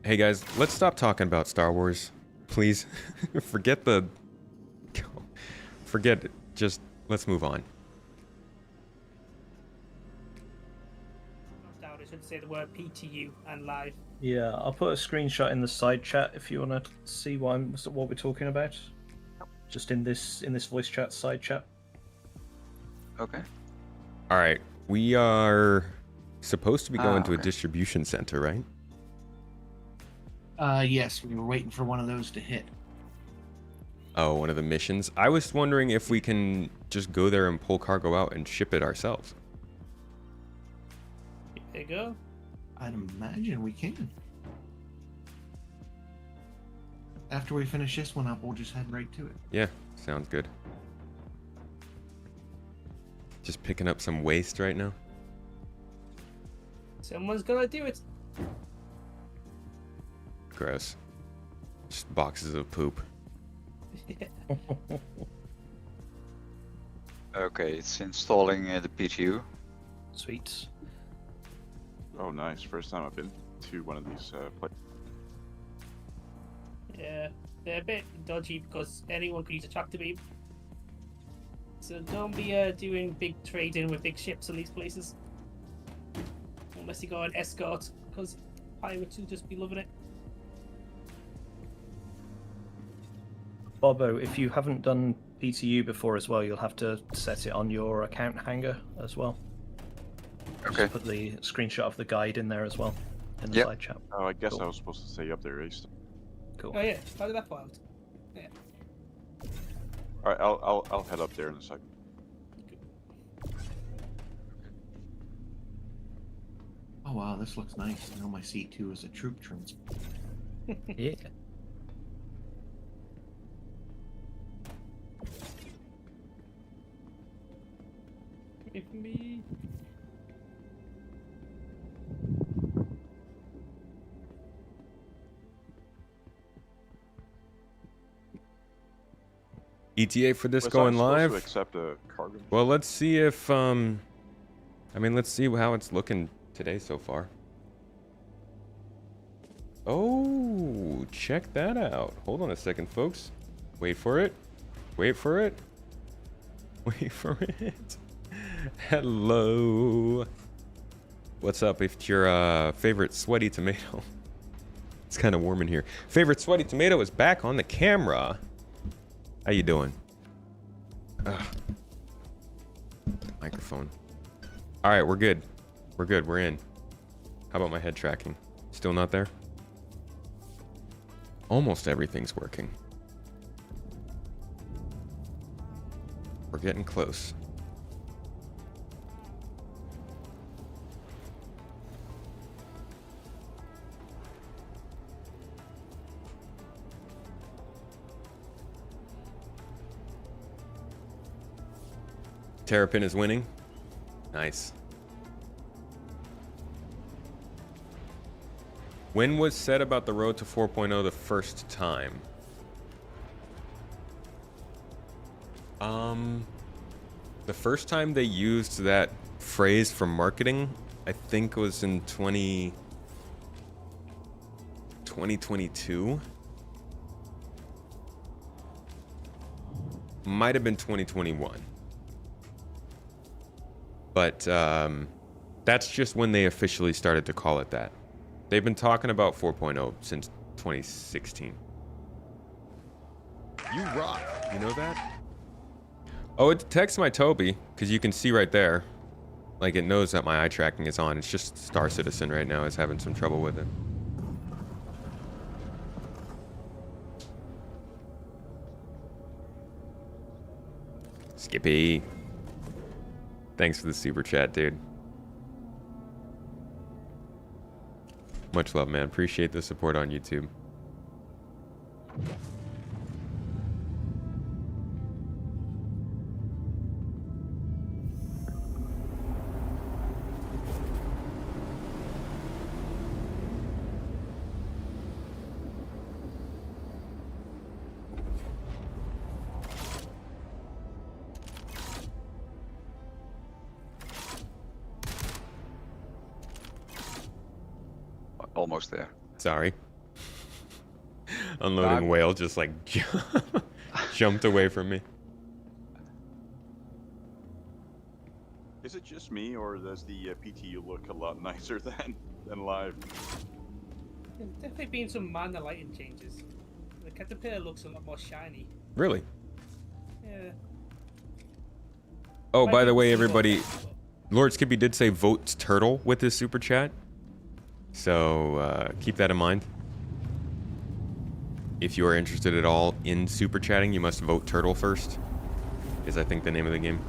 Hey guys, let's stop talking about Star Wars, please. Forget it. Just let's move on. Down, I should say the word PTU and live. Yeah, I'll put a screenshot in the side chat if you want to see what we're talking about. Just in this voice chat side chat. Okay. All right, we are supposed to be going to a okay. distribution center, right? Yes, we were waiting for one of those to hit. Oh, one of the missions. I was wondering if we can just go there and pull cargo out and ship it ourselves. There you go. I'd imagine we can. After we finish this one up, we'll just head right to it. Yeah, sounds good. Just picking up some waste right now. Someone's gonna do it. Gross. Just boxes of poop. Okay, it's installing the PTU. Sweet. Oh, nice. First time I've been to one of these places. Yeah, they're a bit dodgy because anyone could use a tractor beam. So don't be doing big trading with big ships on these places. Unless you go on escort, because pirates will just be loving it. Bobo, if you haven't done PTU before as well, you'll have to set it on your account hanger as well. Okay. Just put the screenshot of the guide in there as well in the Yep. side chat. Oh, I guess Cool. I was supposed to stay up there, East. Cool. Oh yeah, how did that fall out? Yeah. Alright, I'll head up there in a second. Oh wow, this looks nice. Now my C2 is a troop transport. Yeah. Give me. ETA for this Was I going supposed live? to accept a cargo? Well, let's see if I mean, let's see how it's looking today so far. Oh, check that out. Hold on a second, folks. Wait for it. Wait for it. Wait for it. Hello. What's up? If your favorite sweaty tomato. It's kind of warm in here. Favorite sweaty tomato is back on the camera. How you doing? Ugh. Microphone. All right, we're good. We're good. We're in. How about my head tracking? Still not there? Almost everything's working. We're getting close. Terrapin is winning. Nice. When was said about the road to 4.0 the first time? The first time they used that phrase for marketing, I think was in 2022. Might have been 2021. But that's just when they officially started to call it that. They've been talking about 4.0 since 2016. You rock. You know that? Oh, it detects my Toby, because you can see right there. Like, it knows that my eye tracking is on. It's just Star Citizen right now is having some trouble with it. Skippy. Thanks for the super chat, dude. Much love, man. Appreciate the support on YouTube. Almost there. Sorry. Unloading whale just like jumped away from me. Is it just me, or does the PTU look a lot nicer than live? There's definitely been some minor lighting changes. The caterpillar looks a lot more shiny. Really? Yeah. Oh, Might by be the way, single, everybody, but- Lord Skippy did say vote turtle with his super chat. So keep that in mind. If you are interested at all in super chatting, you must vote turtle first. Is I think the name of the game.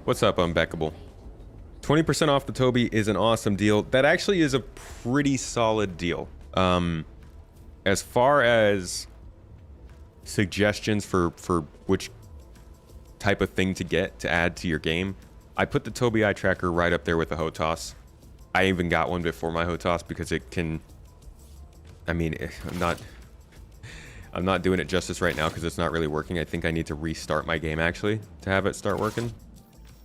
What's up, Unbeckable? 20% off the Toby is an awesome deal. That actually is a pretty solid deal. As far as suggestions for which type of thing to get to add to your game, I put the Toby eye tracker right up there with the HOTAS. I even got one before my HOTAS because it can. I mean, I'm not doing it justice right now because it's not really working. I think I need to restart my game actually to have it start working.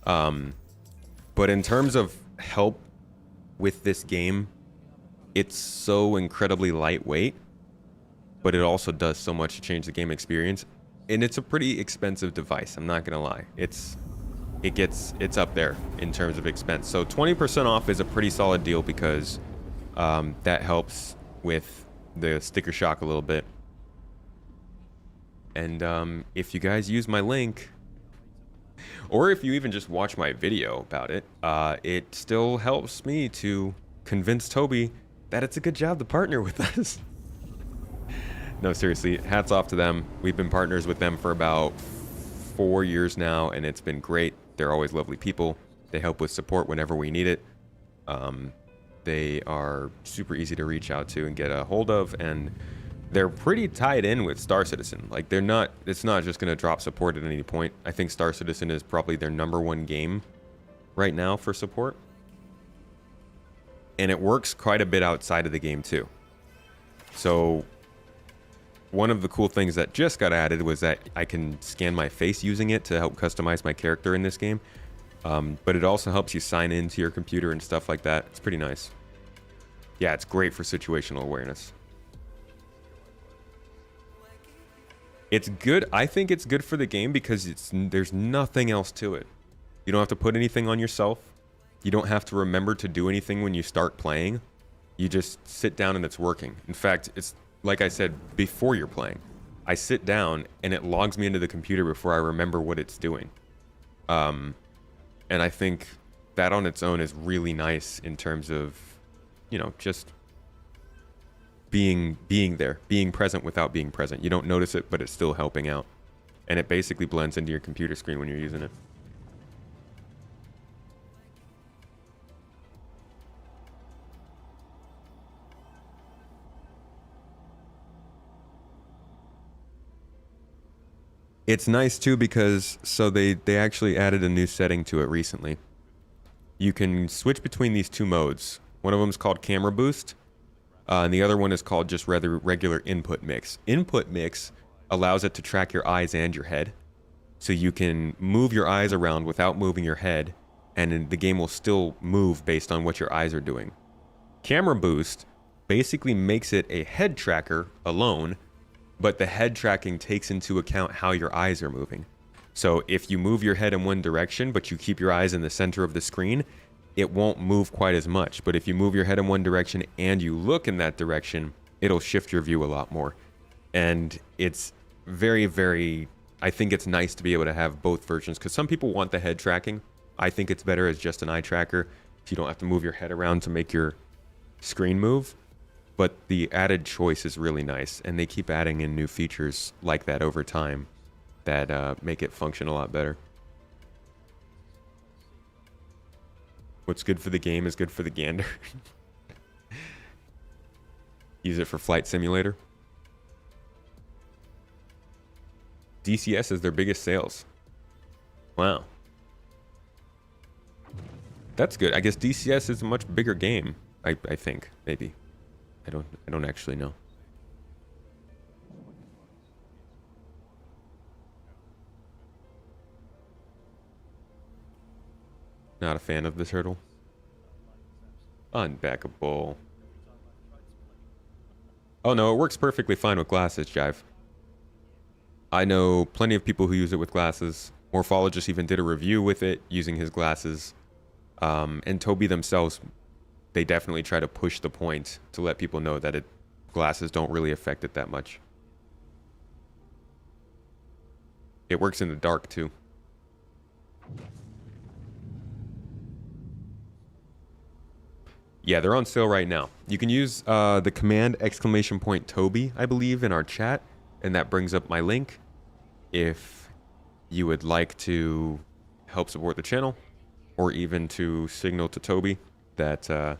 But in terms of help with this game, it's so incredibly lightweight, but it also does so much to change the game experience. And it's a pretty expensive device. I'm not gonna lie. It's up there in terms of expense. So 20% off is a pretty solid deal because that helps with the sticker shock a little bit. And if you guys use my link, or if you even just watch my video about it, it still helps me to convince Toby that it's a good job to partner with us. No, seriously, hats off to them. We've been partners with them for about 4 years now, and it's been great. They're always lovely people. They help with support whenever we need it. They are super easy to reach out to and get a hold of, and they're pretty tied in with Star Citizen. Like, it's not just going to drop support at any point. I think Star Citizen is probably their #1 game right now for support. And it works quite a bit outside of the game too. So one of the cool things that just got added was that I can scan my face using it to help customize my character in this game. But it also helps you sign into your computer and stuff like that. It's pretty nice. Yeah, it's great for situational awareness. It's good. I think it's good for the game because there's nothing else to it. You don't have to put anything on yourself. You don't have to remember to do anything when you start playing. You just sit down and it's working. In fact, it's like I said before you're playing. I sit down and it logs me into the computer before I remember what it's doing. And I think that on its own is really nice in terms of, you know, just being there, being present without being present. You don't notice it, but it's still helping out. And it basically blends into your computer screen when you're using it. It's nice too because they actually added a new setting to it recently. You can switch between these two modes. One of them is called camera boost, and the other one is called just regular input mix. Input mix allows it to track your eyes and your head, so you can move your eyes around without moving your head, and the game will still move based on what your eyes are doing. Camera boost basically makes it a head tracker alone, but the head tracking takes into account how your eyes are moving. So if you move your head in one direction, but you keep your eyes in the center of the screen, it won't move quite as much. But if you move your head in one direction and you look in that direction, it'll shift your view a lot more. And it's very, very, I think it's nice to be able to have both versions because some people want the head tracking. I think it's better as just an eye tracker. So you don't have to move your head around to make your screen move. But the added choice is really nice, and they keep adding in new features like that over time that make it function a lot better. What's good for the game is good for the gander. Use it for Flight Simulator. DCS is their biggest sales. Wow. That's good. I guess DCS is a much bigger game, I think, maybe. I don't actually know. Not a fan of the turtle. Unbackable. Oh no, it works perfectly fine with glasses, Jive. I know plenty of people who use it with glasses. Morphologist even did a review with it using his glasses. And Toby themselves, they definitely try to push the point to let people know that glasses don't really affect it that much. It works in the dark too. Yeah, they're on sale right now. You can use the command !Toby, I believe, in our chat, and that brings up my link if you would like to help support the channel, or even to signal to Toby that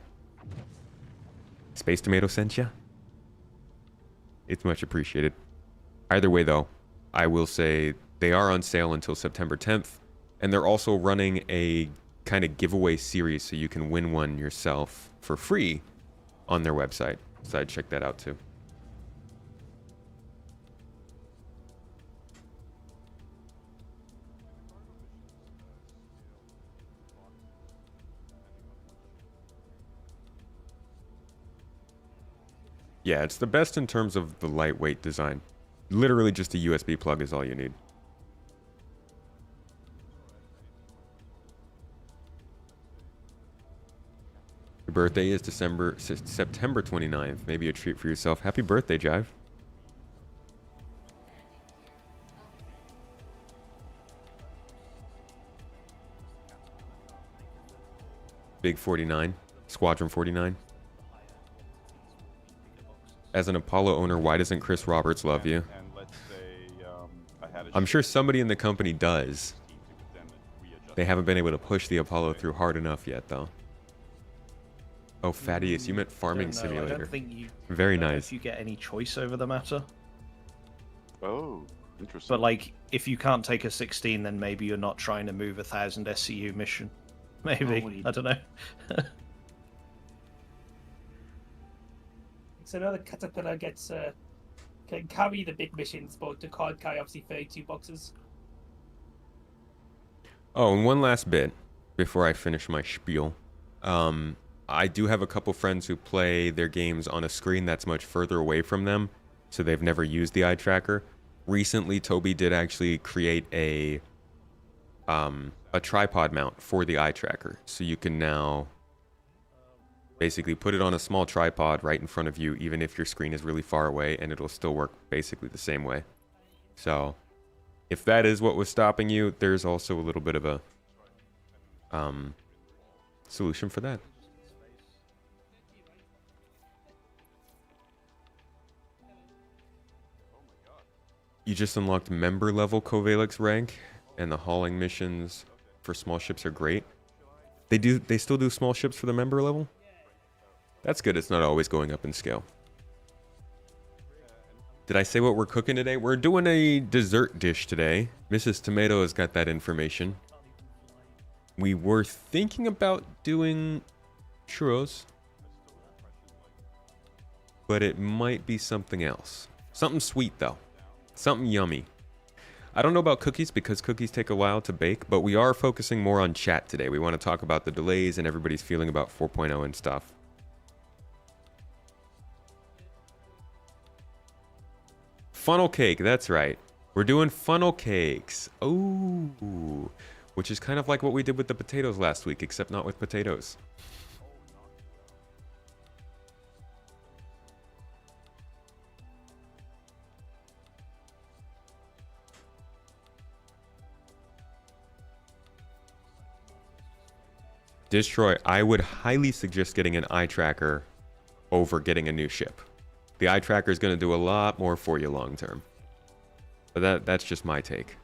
Space Tomato sent ya. It's much appreciated. Either way, though, I will say they are on sale until September 10th, and they're also running a kind of giveaway series so you can win one yourself for free on their website. So I'd check that out too. Yeah, it's the best in terms of the lightweight design. Literally just a USB plug is all you need. Your birthday is September 29th. Maybe a treat for yourself. Happy birthday, Jive. Big 49. Squadron 49. As an Apollo owner, why doesn't Chris Roberts love you? And let's say I'm sure somebody in the company does. They haven't been able to push the Apollo through hard enough yet, though. Oh, Thaddeus, you meant Farming Simulator. I don't think you. Very I don't know nice. If you get any choice over the matter. Oh, interesting. But like, if you can't take a 16, then maybe you're not trying to move 1,000 SCU mission. Maybe. I don't know. So now the Caterpillar can carry the big missions, but the can't carry obviously 32 boxes. Oh, and one last bit before I finish my spiel. I do have a couple friends who play their games on a screen that's much further away from them, so they've never used the eye tracker. recently Toby did actually create a tripod mount for the eye tracker, so you can now basically put it on a small tripod right in front of you, even if your screen is really far away, and it'll still work basically the same way. So if that is what was stopping you, there's also a little bit of a solution for that. You just unlocked member level Covalix rank, and the hauling missions for small ships are great. They still do small ships for the member level? That's good, it's not always going up in scale. Did I say what we're cooking today? We're doing a dessert dish today. Mrs. Tomato has got that information. We were thinking about doing churros, but it might be something else. Something sweet though. Something yummy. I don't know about cookies because cookies take a while to bake, but we are focusing more on chat today. We want to talk about the delays and everybody's feeling about 4.0 and stuff. Funnel cake, that's right. We're doing funnel cakes. Oh, which is kind of like what we did with the potatoes last week, except not with potatoes. Destroy, I would highly suggest getting an eye tracker over getting a new ship. The eye tracker is going to do a lot more for you long term. But that's just my take.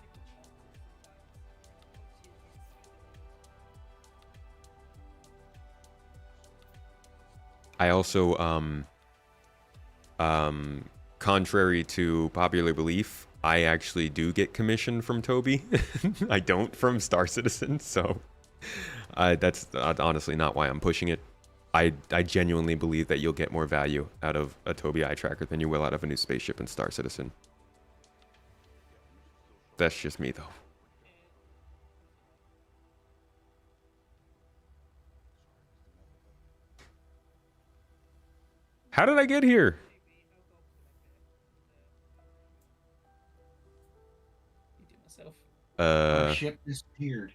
I also, contrary to popular belief, I actually do get commission from Toby. I don't from Star Citizen, so that's honestly not why I'm pushing it. I genuinely believe that you'll get more value out of a Toby eye tracker than you will out of a new spaceship in Star Citizen. That's just me, though. How did I get here? Our ship disappeared.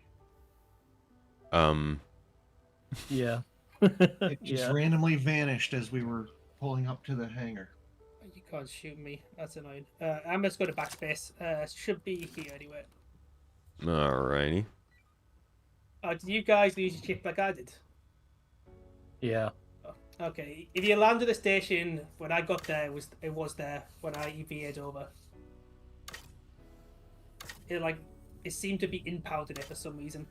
Yeah. It just randomly vanished as we were pulling up to the hangar. You can't shoot me. That's annoying. I'm just going to backspace. Should be here anyway. Alrighty. Did you guys lose your ship like I did? Yeah. Oh, okay. If you landed the station when I got there, it was there when I EVA'd over. It seemed to be impounded it for some reason.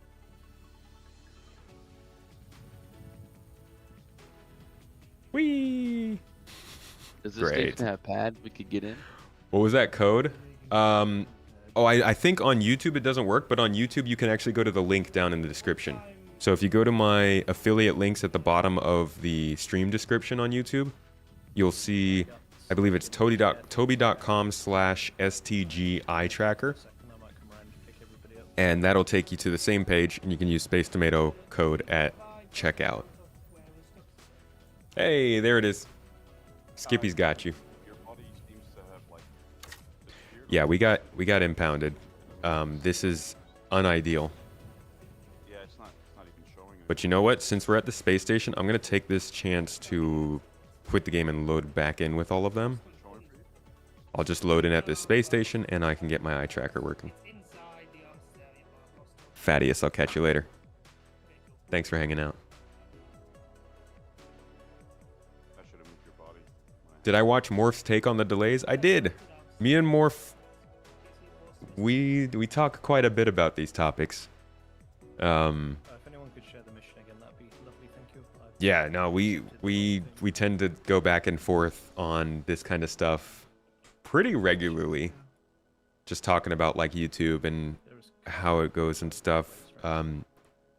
Whee! Does this Great. station have pads we could get in? What was that code? I think on YouTube it doesn't work, but on YouTube you can actually go to the link down in the description. So if you go to my affiliate links at the bottom of the stream description on YouTube, you'll see, I believe it's toby.com/STG eye tracker. And that'll take you to the same page, and you can use Space Tomato code at checkout. Hey, there it is. Skippy's got you. Yeah, we got impounded. This is unideal. Yeah, it's not even showing. But you know what? Since we're at the space station, I'm gonna take this chance to quit the game and load back in with all of them. I'll just load in at this space station, and I can get my eye tracker working. Thaddeus, I'll catch you later. Thanks for hanging out. Did I watch Morph's take on the delays? I did. Me and Morph, we talk quite a bit about these topics. If anyone could share the mission again, that'd be lovely. Thank you. Yeah, no, we tend to go back and forth on this kind of stuff pretty regularly. Just talking about like YouTube and how it goes and stuff.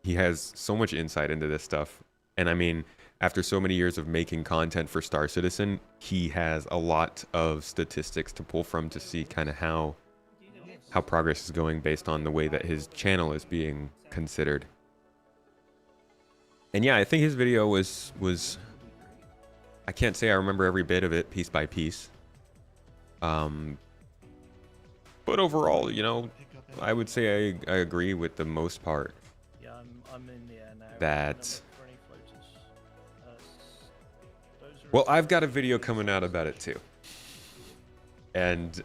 He has so much insight into this stuff, and I mean, after so many years of making content for Star Citizen, he has a lot of statistics to pull from to see kind of how progress is going based on the way that his channel is being considered. And yeah, I think his video was I can't say I remember every bit of it piece by piece. But overall, you know, Pick up I would say I agree with the most part. Yeah, I'm in the air now. That- No look for any floaters. Those are Well, I've got a video coming out about it too. And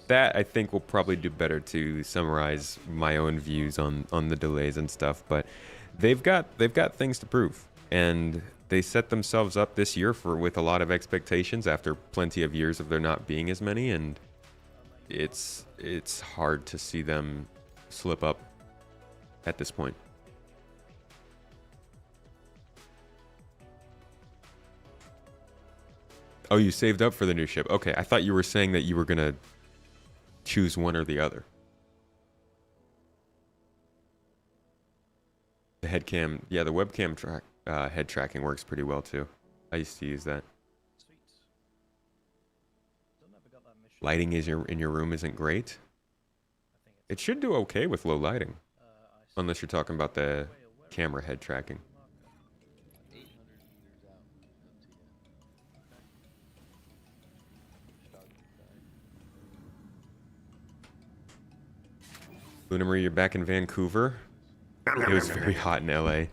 that I think will probably do better to summarize my own views on the delays and stuff, but they've got things to prove, and they set themselves up this year with a lot of expectations after plenty of years of there not being as many, and it's hard to see them slip up at this point. Oh, you saved up for the new ship. Okay, I thought you were saying that you were gonna choose one or the other. The head cam, yeah, the webcam head tracking works pretty well too. I used to use that. sweet. Still never got that mission. Lighting in your room isn't great. I think It should do okay with low lighting, I see. unless you're talking about the camera head tracking. 800 meters out. Up to you. Shot inside. Culinary, you're back in Vancouver. It was very hot in LA.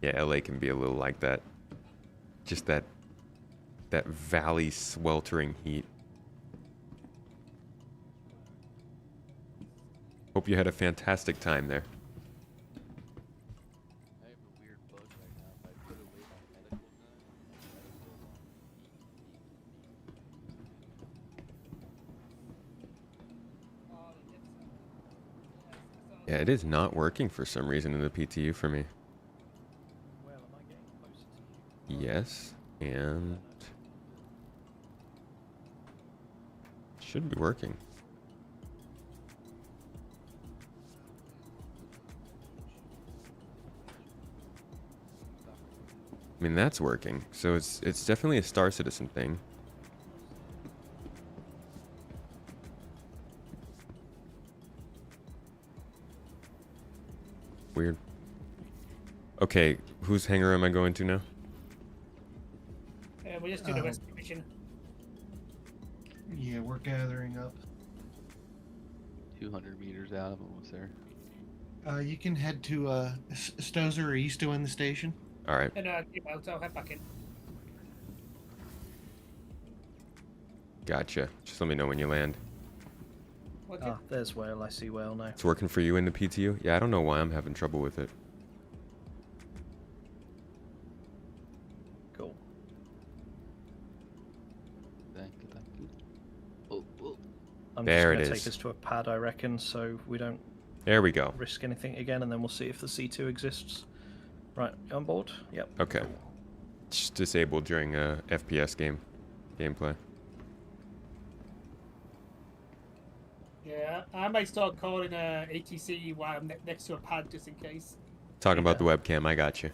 Yeah, LA can be a little like that. Just that valley sweltering heat. Hope you had a fantastic time there. I have a weird bug right now. If I put away my medical gun, Yeah, it is not working for some reason in the PTU for me. Well, am I getting closer to you? Yes, and should be working. I mean, that's working. So it's definitely a Star Citizen thing. Weird. Okay, whose hangar am I going to now? We'll just do the rescue mission. Yeah, we're gathering up. 200 meters out of almost there. You can head to Stozer. Are you still in the station? All right. And I'll head back in. Gotcha. Just let me know when you land. What's Ah, there's Whale. I see Whale now. It's working for you in the PTU? Yeah, I don't know why I'm having trouble with it. Cool. Thank you. Oh, oh. I'm There just it going to is. take us to a pad, I reckon, so we don't There we go. risk anything again, and then we'll see if the C2 exists. Right, you on board? Yep. Okay. Just disabled during a FPS gameplay. Yeah, I might start calling ATC while I'm next to a pad just in case. Talking about the webcam, I got you.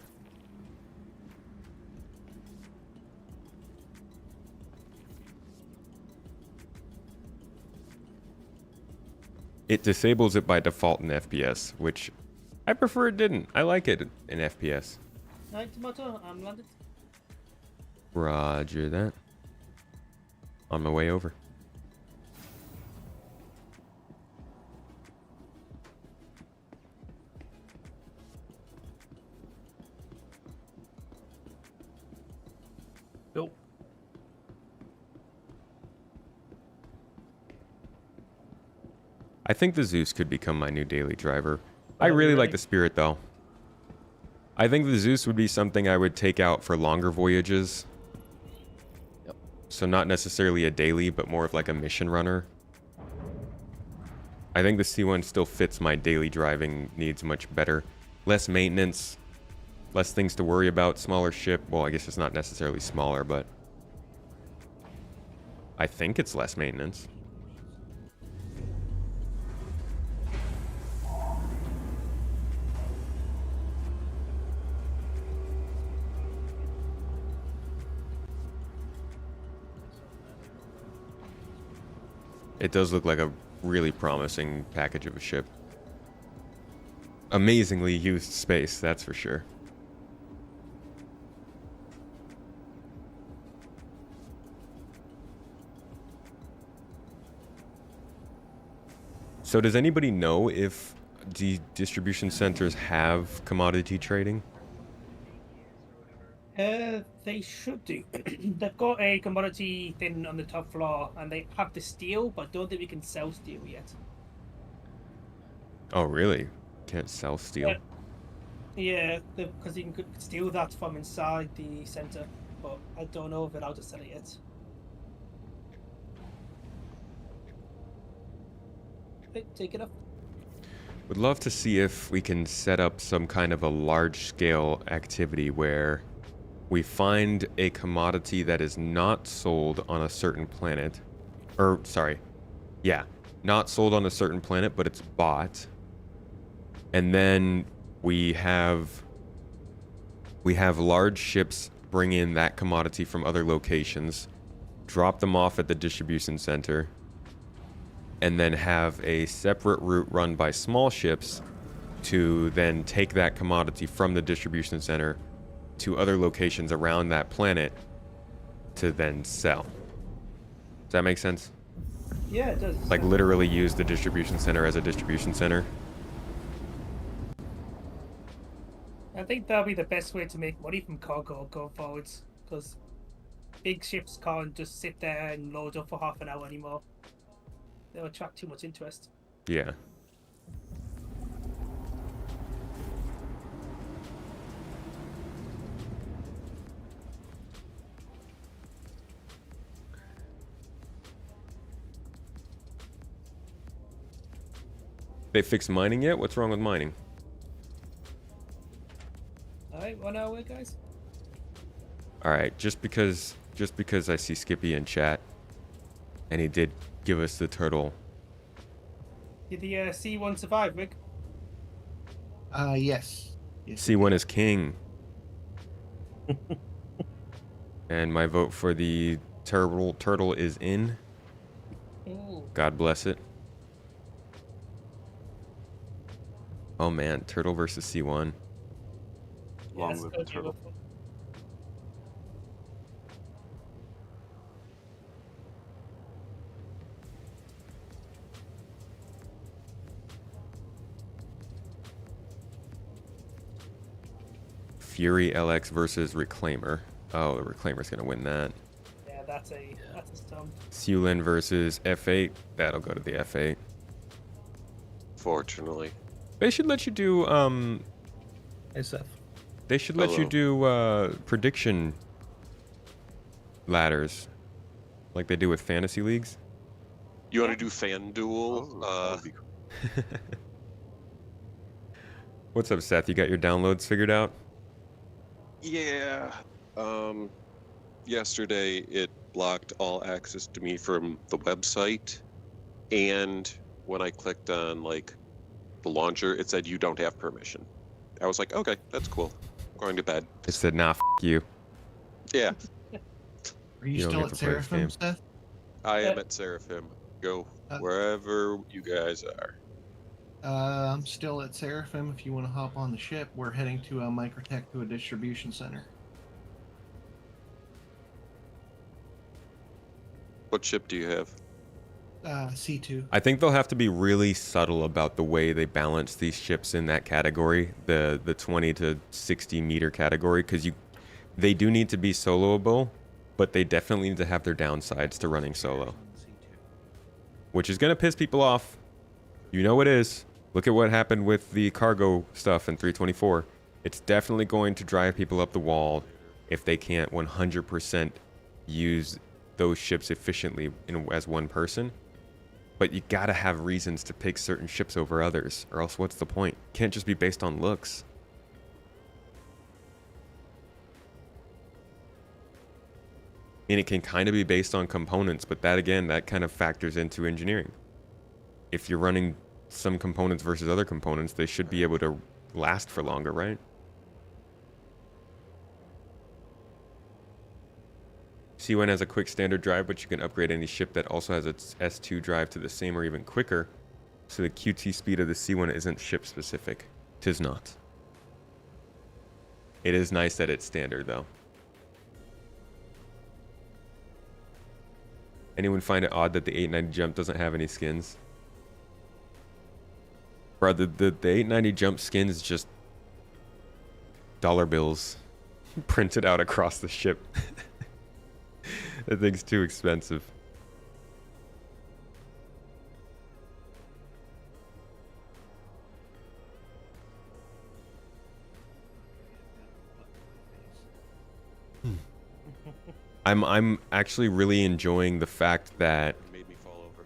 It disables it by default in FPS, which I prefer it didn't. I like it in FPS. Right, Tomato, I'm landed. Roger that. On my way over. Cool. I think the Zeus could become my new daily driver. I Oh, really like really? the Spirit though. I think the Zeus would be something I would take out for longer voyages. Yep. So not necessarily a daily, but more of like a mission runner. I think the C1 still fits my daily driving needs much better. Less maintenance, less things to worry about, smaller ship. Well, I guess it's not necessarily smaller, but I think it's less maintenance. It does look like a really promising package of a ship. Amazingly used space, that's for sure. So does anybody know if the distribution centers have commodity trading? They should do. They've got a commodity thing on the top floor, and they have the steel, but I don't think we can sell steel yet. Oh, really? Can't sell steel? Yeah, because you can steal that from inside the center, but I don't know if they're allowed to sell it yet. Okay, take it up. Would love to see if we can set up some kind of a large-scale activity where we find a commodity that is not sold on a certain planet. Or, sorry. Yeah, not sold on a certain planet, but it's bought. And then we have large ships bring in that commodity from other locations, drop them off at the distribution center, and then have a separate route run by small ships to then take that commodity from the distribution center to other locations around that planet to then sell. Does that make sense? Yeah, it does. Like literally use the distribution center as a distribution center? I think that'll be the best way to make money from cargo going forwards, because big ships can't just sit there and load up for half an hour anymore. They'll attract too much interest. Yeah. They fixed mining yet? What's wrong with mining? Alright, 1 hour, guys. Alright, just because I see Skippy in chat, and he did give us the turtle. Did the C1 survive, Rick? Yes. C1 is king. And my vote for the turtle is in. Ooh. God bless it. Oh man, turtle versus C1. Long Yes, live go the do turtle. it. Fury LX versus Reclaimer. Oh, the Reclaimer's gonna win that. Yeah, that's a stump. Seulin versus F8. That'll go to the F8. Fortunately. They should let you do SF. they should let you do prediction ladders like they do with fantasy leagues. You want to do FanDuel? Oh, that'd be cool. What's up, Seth? You got your downloads figured out? Yeah. Yesterday it blocked all access to me from the website, and when I clicked on like the launcher, it said you don't have permission. I was like, okay, that's cool. I'm going to bed. It said, nah, you. Yeah, Are you You don't still get at to play this game. Seraphim, Seth? I am at Seraphim. Go wherever you guys are. I'm still at Seraphim. If you want to hop on the ship, we're heading to Microtech to a distribution center. What ship do you have? C2. I think they'll have to be really subtle about the way they balance these ships in that category, the 20 to 60 meter category, because they do need to be soloable, but they definitely need to have their downsides to running solo, which is going to piss people off. You know it is. Look at what happened with the cargo stuff in 324. It's definitely going to drive people up the wall if they can't 100% use those ships efficiently as one person. But you gotta have reasons to pick certain ships over others, or else what's the point? Can't just be based on looks. And it can kind of be based on components, but that again, that kind of factors into engineering. If you're running some components versus other components, they should be able to last for longer, right? C1 has a quick standard drive, but you can upgrade any ship that also has its S2 drive to the same or even quicker. So the QT speed of the C1 isn't ship specific. 'Tis not. It is nice that it's standard though. Anyone find it odd that the 890 jump doesn't have any skins? Bro, the 890 jump skin is just dollar bills printed out across the ship. That thing's too expensive. I'm actually really enjoying the fact that Made me fall over.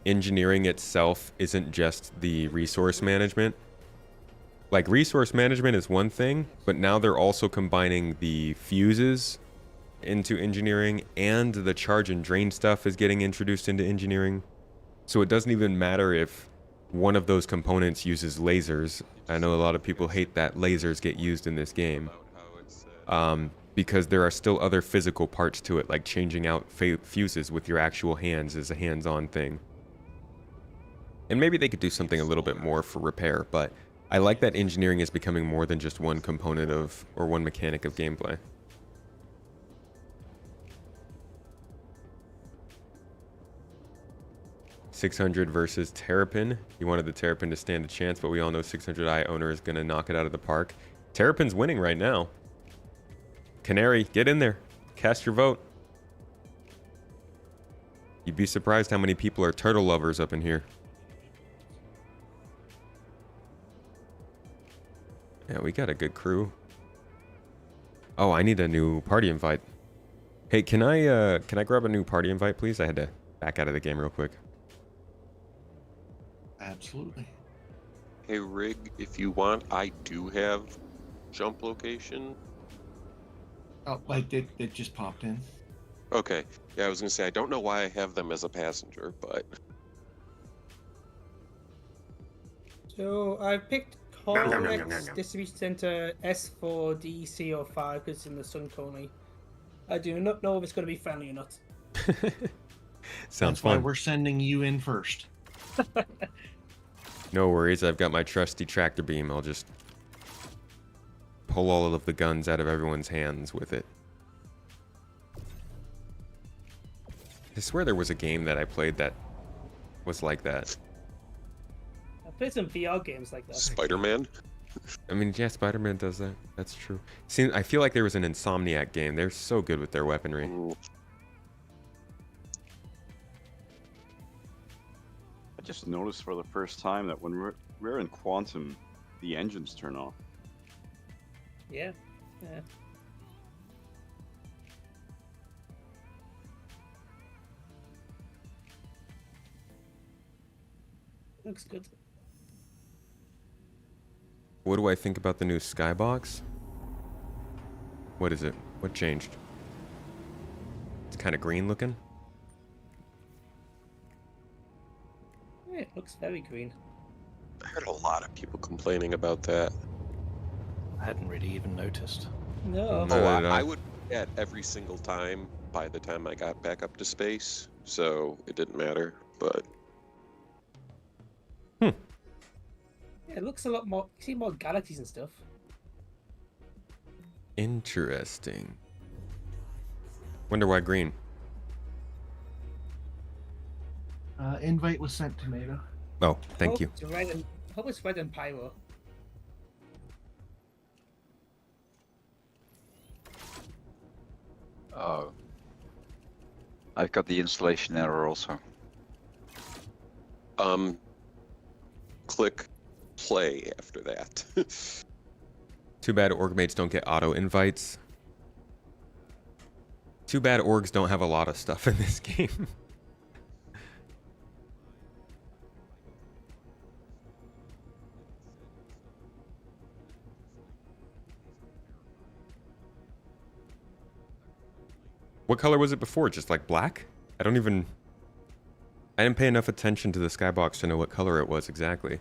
engineering itself isn't just the resource management. Like, resource management is one thing, but now they're also combining the fuses into engineering, and the charge and drain stuff is getting introduced into engineering. So it doesn't even matter if one of those components uses lasers. I know a lot of people hate that lasers get used in this game. About how it's Because there are still other physical parts to it, like changing out fuses with your actual hands is a hands-on thing. And maybe they could do something a little bit more for repair, but I like that engineering is becoming more than just one component of, or one mechanic of gameplay. .600 versus Terrapin. He wanted the Terrapin to stand a chance, but we all know 600i owner is going to knock it out of the park. Terrapin's winning right now. Canary, get in there. Cast your vote. You'd be surprised how many people are turtle lovers up in here. Yeah, we got a good crew. Oh, I need a new party invite. Hey, can I grab a new party invite, please? I had to back out of the game real quick. Absolutely. Hey Rig, if you want, I do have jump location. Oh, like it just popped in. Okay. Yeah, I was gonna say I don't know why I have them as a passenger, but So I picked Cornex Distribution Center S4 DC05 because it's in the Sun Colony. I do not know if it's going to be friendly or not. Sounds That's why fun. we're sending you in first. No worries, I've got my trusty tractor beam. I'll just pull all of the guns out of everyone's hands with it. I swear there was a game that I played that was like that. I played some VR games like that. Spider-Man. I mean, yeah, Spider-Man does that. That's true. See, I feel like there was an Insomniac game. They're so good with their weaponry. Ooh. I just noticed for the first time that when we're in Quantum, the engines turn off. Yeah. Yeah. Looks good. What do I think about the new skybox? What is it? What changed? It's kind of green looking. Yeah, it looks very green. I heard a lot of people complaining about that. I hadn't really even noticed. No. No, Oh, no. I would at every single time by the time I got back up to space, so it didn't matter, but Yeah, it looks a lot more. You see more galaxies and stuff. Interesting. Wonder why green? Invite was sent, Tomato. Oh, thank you. It's red and, I hope it's red and pyro. Oh. I've got the installation error also. click play after that. Too bad org mates don't get auto invites. Too bad orgs don't have a lot of stuff in this game. What color was it before? Just like black? I didn't pay enough attention to the skybox to know what color it was exactly.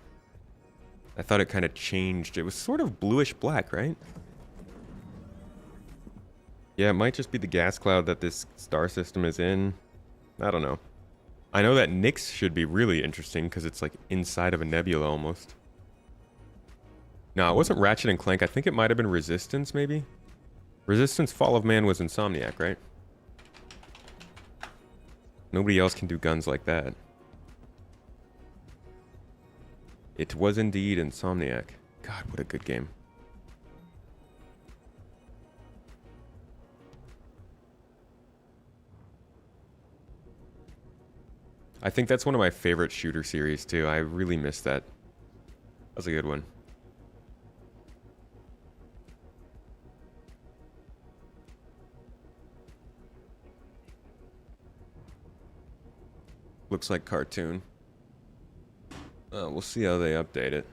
I thought it kind of changed. It was sort of bluish black, right? Yeah, it might just be the gas cloud that this star system is in. I don't know. I know that Nyx should be really interesting because it's like inside of a nebula almost. No, it wasn't Ratchet and Clank. I think it might have been Resistance, maybe? Resistance Fall of Man was Insomniac, right? Nobody else can do guns like that. It was indeed Insomniac. God, what a good game. I think that's one of my favorite shooter series too. I really missed that. That was a good one. Looks like cartoon. We'll see how they update it.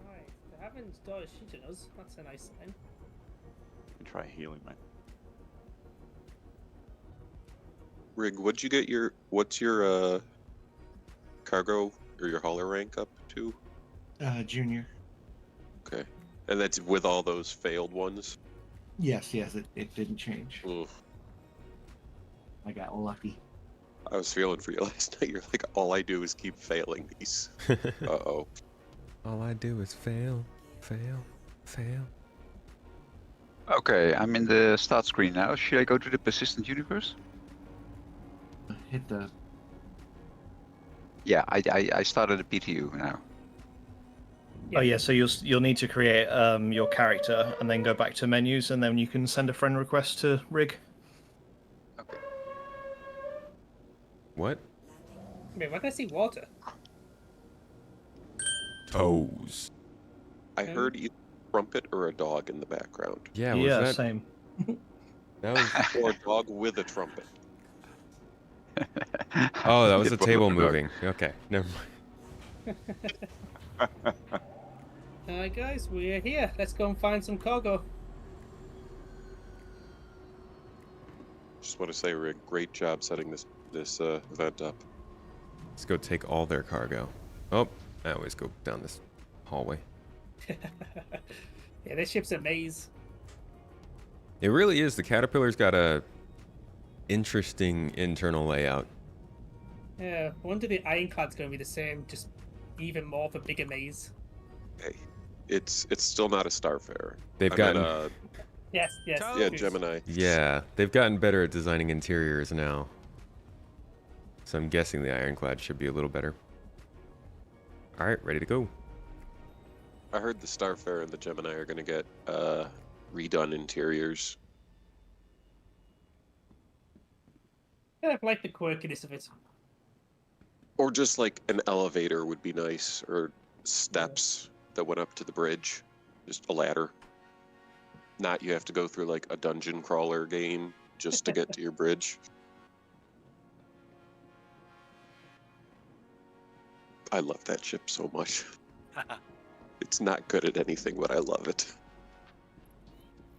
Alright, they haven't started shooting us. That's a nice sign. And try healing, man. Rig, what'd you get your? What's your cargo or your hauler rank up to? Junior. Okay, and that's with all those failed ones. Yes, it didn't change. Oof. I got lucky. I was feeling for you last night. You're like, all I do is keep failing these. Uh-oh. All I do is fail, fail, fail. Okay, I'm in the start screen now. Should I go to the persistent universe? Hit the. Yeah, I started a PTU now. Oh yeah, so you'll need to create your character and then go back to menus, and then you can send a friend request to Rig. What? Wait, why can I see water? Toes. I heard either a trumpet or a dog in the background. Yeah, was that... same. That was... Or a dog with a trumpet. Oh, that was the Get table one of the dog. moving. Okay, never mind. Alright guys, we're here. Let's go and find some cargo. Just want to say, Rick, great job setting this event up. Let's go take all their cargo. Oh, I always go down this hallway. Yeah, this ship's a maze. It really is. The Caterpillar's got a interesting internal layout. Yeah, I wonder the Ironclad's going to be the same, just even more of a bigger maze. Hey, it's still not a Starfarer. They've gotten... Yes. Yeah, Gemini. Yeah, they've gotten better at designing interiors now. So I'm guessing the Ironclad should be a little better. Alright, ready to go. I heard the Starfarer and the Gemini are going to get redone interiors. Yeah, I like the quirkiness of it. Or just like an elevator would be nice, or steps that went up to the bridge. Just a ladder. Not you have to go through like a dungeon crawler game just to get to your bridge. I love that ship so much. It's not good at anything, but I love it.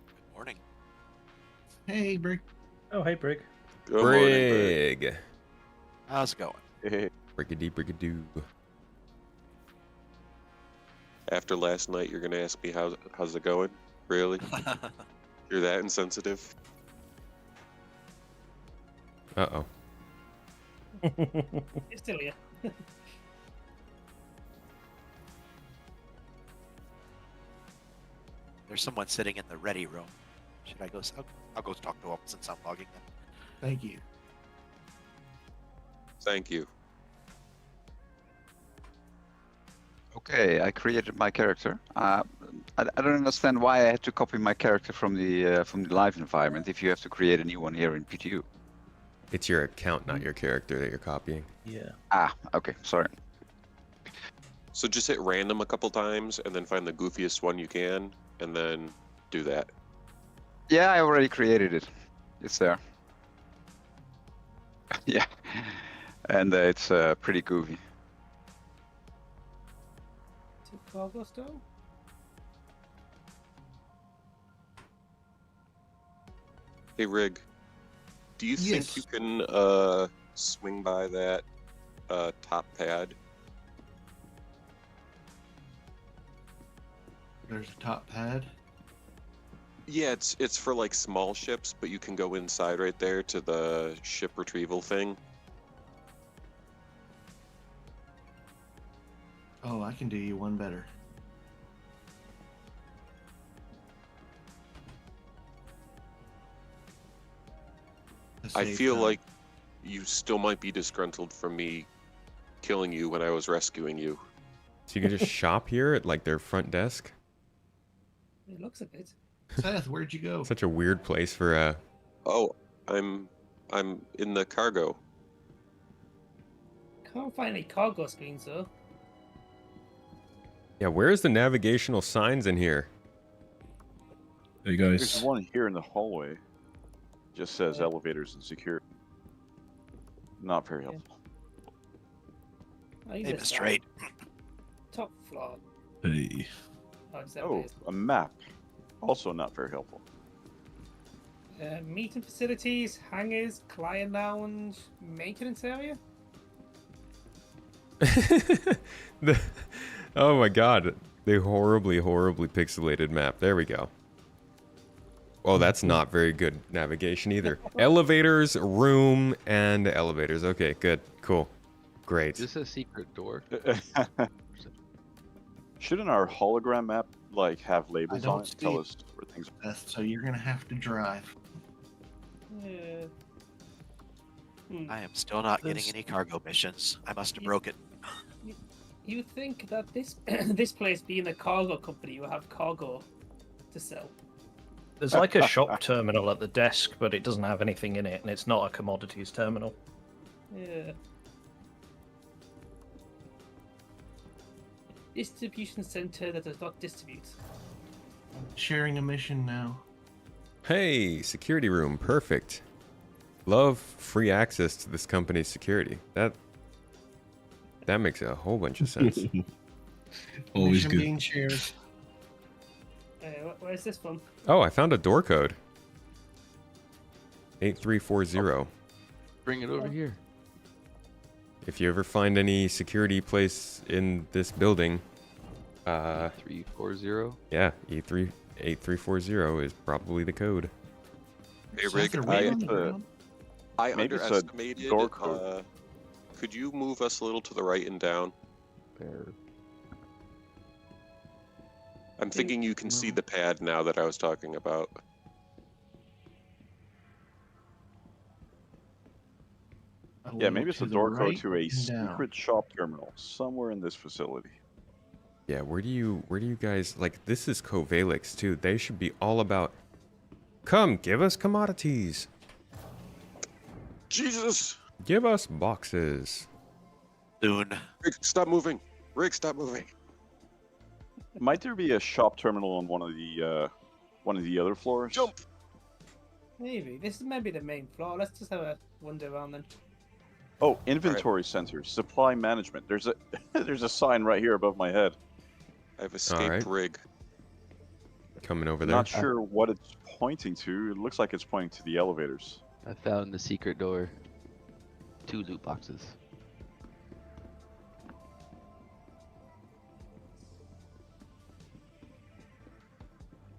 Good morning. Hey, Brig. Oh, hey, Brig. Good morning, Brig. Brig. How's it going? Brigadee. After last night, you're gonna ask me how's it going? Really? You're that insensitive? Uh-oh. You're still here. There's someone sitting in the ready room. Should I go? I'll go talk to him since I'm logging in. Thank you. Thank you. Okay, I created my character. I don't understand why I had to copy my character from the live environment if you have to create a new one here in PTU. It's your account, not your character that you're copying. Yeah. Ah, okay, sorry. So just hit random a couple times and then find the goofiest one you can and then do that. Yeah, I already created it. It's there. Yeah, and it's pretty goofy. Is it cargo still? Hey Rig, do you Yes. think you can swing by that top pad? There's a top pad. Yeah, it's for like small ships, but you can go inside right there to the ship retrieval thing. Oh, I can do you one better. to I save feel time. like you still might be disgruntled from me killing you when I was rescuing you. So you can just shop here at like their front desk? It looks a bit. Seth, where'd you go? Such a weird place for Oh, I'm in the cargo. Can't find any cargo screens though. Yeah, where's the navigational signs in here? Hey There's guys. one here in the hallway. Just says elevators and security. Not very helpful. Oh, he's Hey, a Mr. star. 8. Top floor. Hey. Oh, is that Oh, it? a map. Also not very helpful. Meeting facilities, hangars, client lounge, maintenance area. Oh my god. The horribly pixelated map. There we go. Oh, that's not very good navigation either. Elevators, room, and elevators. Okay, good. Cool. Great. Is this a secret door? Shouldn't our hologram map like have labels don't on it to see tell it. us where things are? Seth, so you're gonna have to drive. Yeah. I am still not getting There's- any cargo missions. I must have broke it. You think that this this place being a cargo company will have cargo to sell? There's like a shop terminal at the desk, but it doesn't have anything in it, and it's not a commodities terminal. Yeah. Distribution center that does not distribute. Sharing a mission now. Hey, security room. Perfect. Love free access to this company's security. That makes a whole bunch of sense. Always mission good. being shared. Where's this from? Oh, I found a door code. 8340. Bring it over here. If you ever find any security place in this building, 340. yeah, E8340 is probably the code. Hey, Seth, Rick, are we on the ground? I Maybe it's a underestimated. door code. Could you move us a little to the right and down? There. I'm thinking you can see the pad now that I was talking about. Yeah, maybe it's To a the door right code to a and down. secret shop terminal somewhere in this facility. Yeah, where do you guys, like, this is Covalix too. They should be all about, come, give us commodities. Jesus! Give us boxes. Soon. Rick, stop moving! Rick, stop moving! Might there be a shop terminal on one of the other floors? Jump! Maybe. This might be the main floor. Let's just have a wander around then. Oh, inventory center, supply management. There's a there's a sign right here above my head. I've escaped Alright. rig. Coming over there. Not sure what it's pointing to. It looks like it's pointing to the elevators. I found the secret door. 2 loot boxes.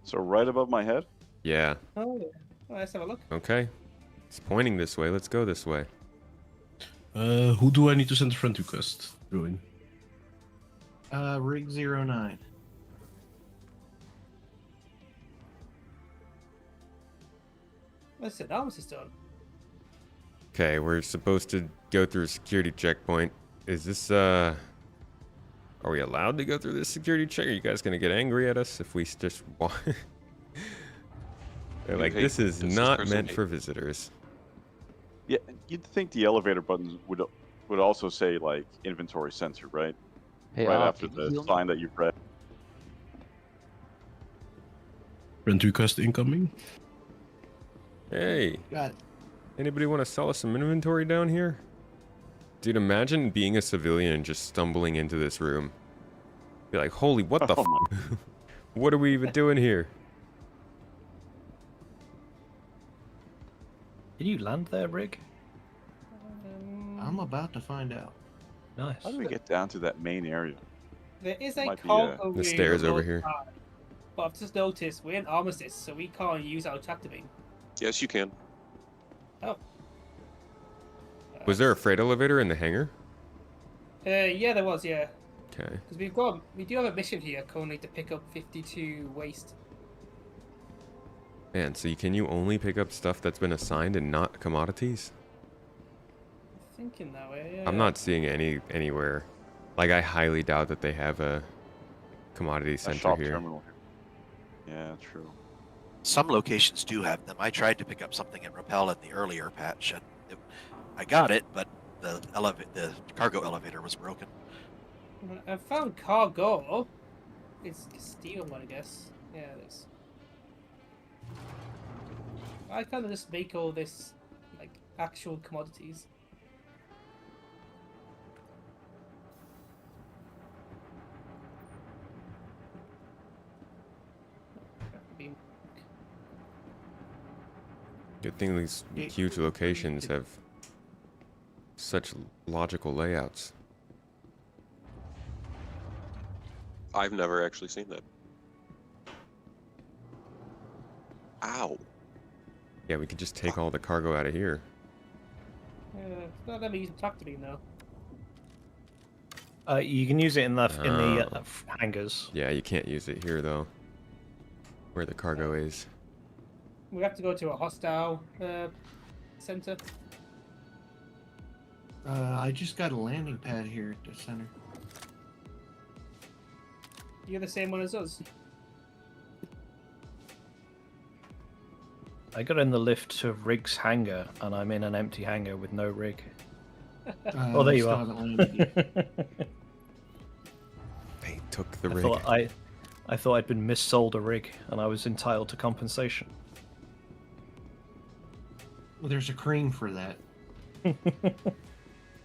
So right above my head? Yeah. Oh, yeah. Well, let's have a look. Okay. It's pointing this way. Let's go this way. Who do I need to send a friend request? Join. Rig 09. What's the analysis done? Okay, we're supposed to go through a security checkpoint. Is this, are we allowed to go through this security check? Are you guys gonna get angry at us if we just walk? They're like, Hey, this is does this not person meant hate- for visitors. Yeah, you'd think the elevator buttons would also say like inventory center, right? Hey, right Op, after can you the heal me? sign that you've read. Friend request incoming. Hey, Got it. anybody want to sell us some inventory down here? Dude, imagine being a civilian and just stumbling into this room. Be like, holy, what the Oh f***? What are we even doing here? Did you land there, Rig? I'm about to find out. Nice. How do we get down to that main area? There is a Might be, cargo The room stairs over above here. that, But I've just noticed we're in armistice, so we can't use our tractor beam. Yes, you can. Oh. Was there a freight elevator in the hangar? Yeah, there was, yeah. Okay. Because we do have a mission here currently to pick up 52 waste. Man, so can you only pick up stuff that's been assigned and not commodities? Thinking that way. Yeah. I'm not seeing anywhere. Like, I highly doubt that they have a commodity A center shop here. terminal. Yeah, true. Some locations do have them. I tried to pick up something at Rappel in the earlier patch, and I got it, but the cargo elevator was broken. I found cargo. It's Castile one, I guess. Yeah, it is. I kind of just make all this like actual commodities. Good thing these huge locations have such logical layouts. I've never actually seen that. Ow. Yeah, we could just take all the cargo out of here. It's not letting me use the tractor beam though. You can use it in the hangars. Yeah, you can't use it here though. Where the cargo is. We have to go to a hostile center. I just got a landing pad here at the center. You're the same one as us. I got in the lift to Rig's hangar, and I'm in an empty hangar with no rig. Oh, there you are. They took the I rig. thought I thought I'd been missold a rig, and I was entitled to compensation. Well, there's a crane for that.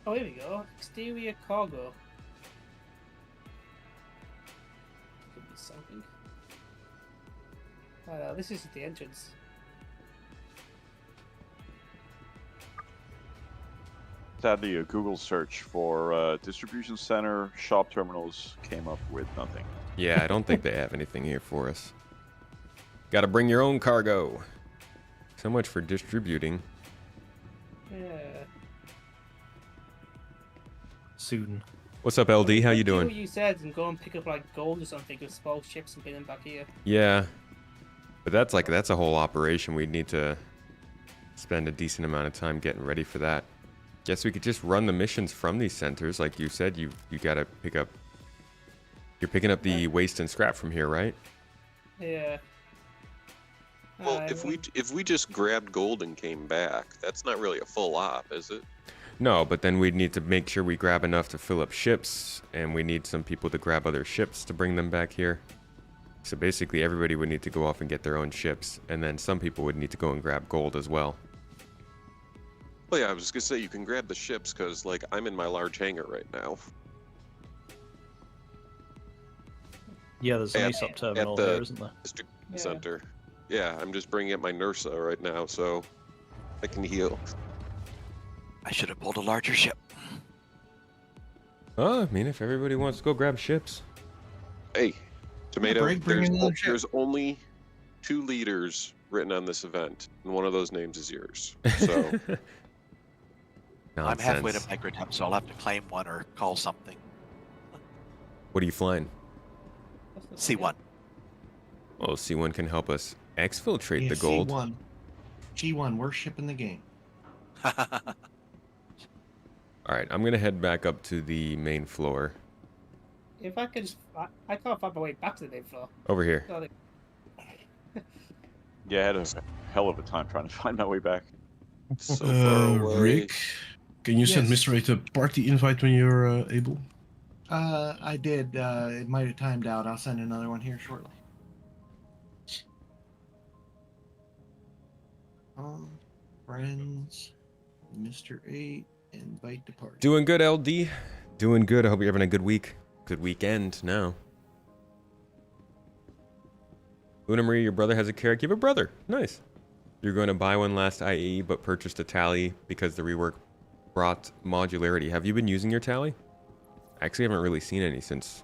Oh, here we go. Exterior cargo. Could be something. Oh, no, this isn't the entrance. Sadly, a Google search for distribution center shop terminals came up with nothing. Yeah, I don't think they have anything here for us. Gotta bring your own cargo. So much for distributing. Yeah. Soon. What's up, LD? How you Do doing? what you said and go and pick up like gold or something with small ships and bring them back here. Yeah, but that's a whole operation. We'd need to spend a decent amount of time getting ready for that. Guess we could just run the missions from these centers, like you said. You gotta pick up. You're picking up the waste and scrap from here, right? Yeah. Well, if we just grabbed gold and came back, that's not really a full op, is it? No, but then we'd need to make sure we grab enough to fill up ships, and we need some people to grab other ships to bring them back here. So basically, everybody would need to go off and get their own ships, and then some people would need to go and grab gold as well. Well, yeah, I was just gonna say you can grab the ships because, like, I'm in my large hangar right now. Yeah, there's an ASOP terminal there, isn't there? Distribution center. Yeah, I'm just bringing up my Nursa right now, so I can heal. I should have pulled a larger ship. Oh, I mean, if everybody wants to go grab ships. Hey, Tomato, Break, bring in another ship. there's only 2 leaders written on this event, and one of those names is yours. So I'm halfway to Microtep, so I'll have to claim one or call something. What are you flying? C1. Oh, C1 can help us exfiltrate Yeah, the gold. C1. G1, we're shipping the game. All right, I'm gonna head back up to the main floor. If I could just, I can't find my way back to the main floor. Over here. Sorry. Yeah, I had a hell of a time trying to find my way back. So far away. Rick, can you send Yes. Mr. Ray a party invite when you're able? I did. It might have timed out. I'll send another one here shortly. Friends, Mr. 8, invite to party. Doing good, LD. Doing good. I hope you're having a good week. Good weekend now. Una Marie, your brother has a carrot. You have a brother. Nice. You're going to buy one last IE, but purchased a tally because the rework brought modularity. Have you been using your tally? I actually haven't really seen any since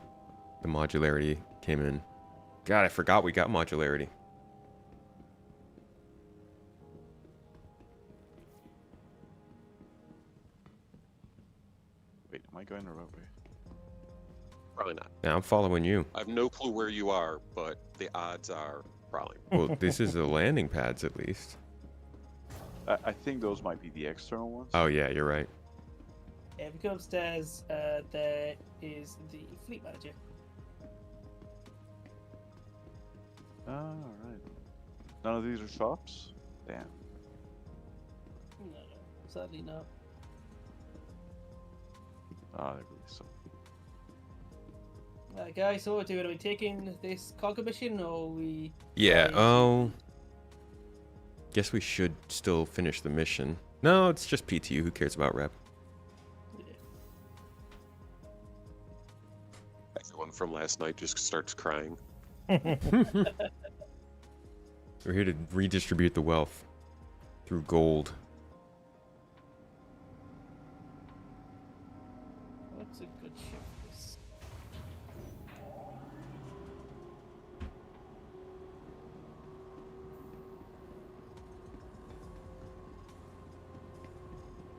the modularity came in. God, I forgot we got modularity. Wait, am I going the right way? Probably not. Yeah, I'm following you. I have no clue where you are, but the odds are crawling. Well, this is the landing pads at least. I think those might be the external ones. Oh yeah, you're right. Yeah, if you go upstairs, there is the fleet manager. Ah, right. None of these are shops? Damn. No, sadly not. Ah, they're really so. Guys, so what are we doing? Are we taking this cargo mission, or are we... Yeah, oh... Guess we should still finish the mission. No, it's just PTU. Who cares about rep? Everyone from last night just starts crying. We're here to redistribute the wealth through gold. What's a good ship? This?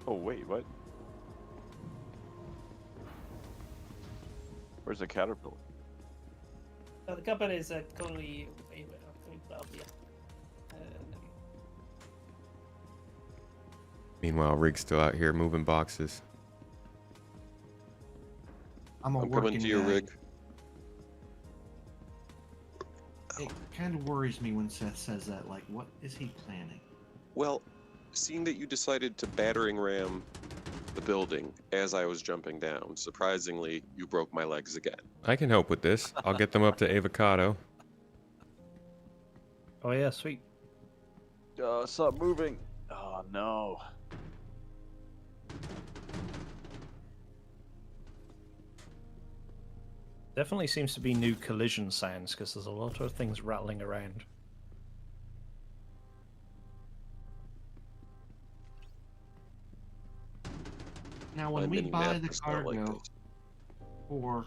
Oh, wait, what? Where's the caterpillar? The company is currently... Meanwhile, Rig's still out here moving boxes. I'm coming to your rig. It kind of worries me when Seth says that. Like, what is he planning? Well, seeing that you decided to battering ram the building as I was jumping down, surprisingly, you broke my legs again. I can help with this. I'll get them up to avocado. Oh yeah, sweet. Stop moving. Oh no. Definitely seems to be new collision sounds because there's a lot of things rattling around. Now, when we buy the cargo, or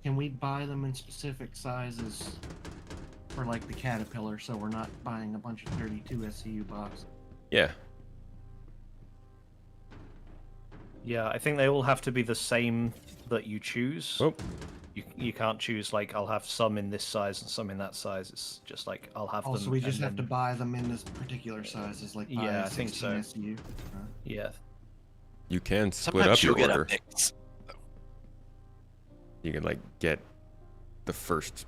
can we buy them in specific sizes for like the Caterpillar, so we're not buying a bunch of 32 SCU boxes? Yeah. Yeah, I think they all have to be the same that you choose. Oh. You can't choose like I'll have some in this size and some in that size. It's just like I'll have them. So we just have to buy them in this particular sizes, like yeah, I think so. SCU. Yeah. You can split up your order. You can like get the first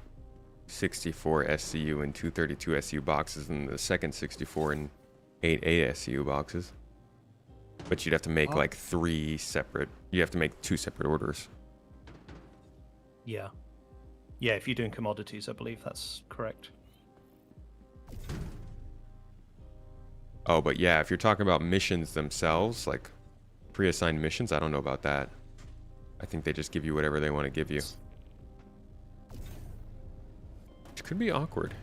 64 SCU and 232 SCU boxes and the second 64 and 8 SCU boxes. But you'd have to make like 3 separate. You have to make 2 separate orders. Yeah. Yeah, if you're doing commodities, I believe that's correct. Oh, but yeah, if you're talking about missions themselves, like pre-assigned missions, I don't know about that. I think they just give you whatever they want to give you. Which could be awkward.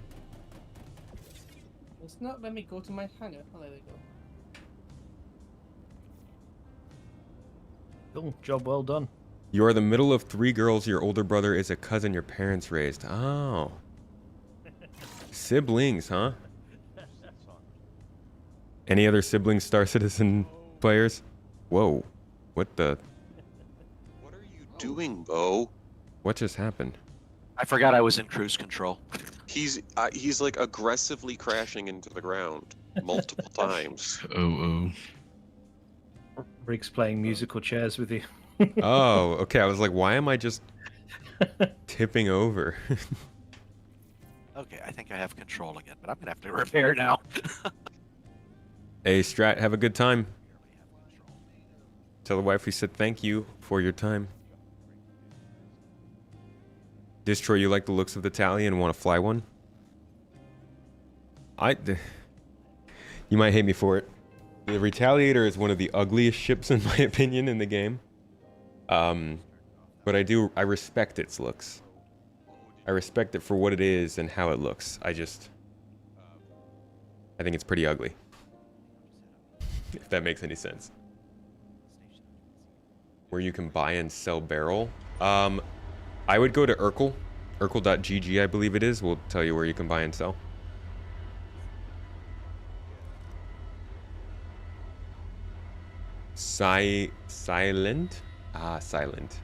It's not let me go to my hangar. Oh, there we go. Cool. Job well done. You are the middle of 3 girls. Your older brother is a cousin your parents raised. Oh. Siblings, huh? Any other siblings Star Citizen players? Whoa. What the? What are you doing, Bo? What just happened? I forgot I was in cruise control. He's like aggressively crashing into the ground multiple times. Oh. Rig's playing musical chairs with you. Oh, okay. I was like, why am I just tipping over? Okay, I think I have control again, but I'm gonna have to repair now. Hey, Strat, have a good time. Tell the wife we said thank you for your time. Distro, you like the looks of the Tally and want to fly one? You might hate me for it. The Retaliator is one of the ugliest ships in my opinion in the game. But I respect its looks. I respect it for what it is and how it looks. I think it's pretty ugly. If that makes any sense. Where you can buy and sell barrel. I would go to Urkel. Urkel.gg, I believe it is. Will tell you where you can buy and sell. Silent? Ah, silent.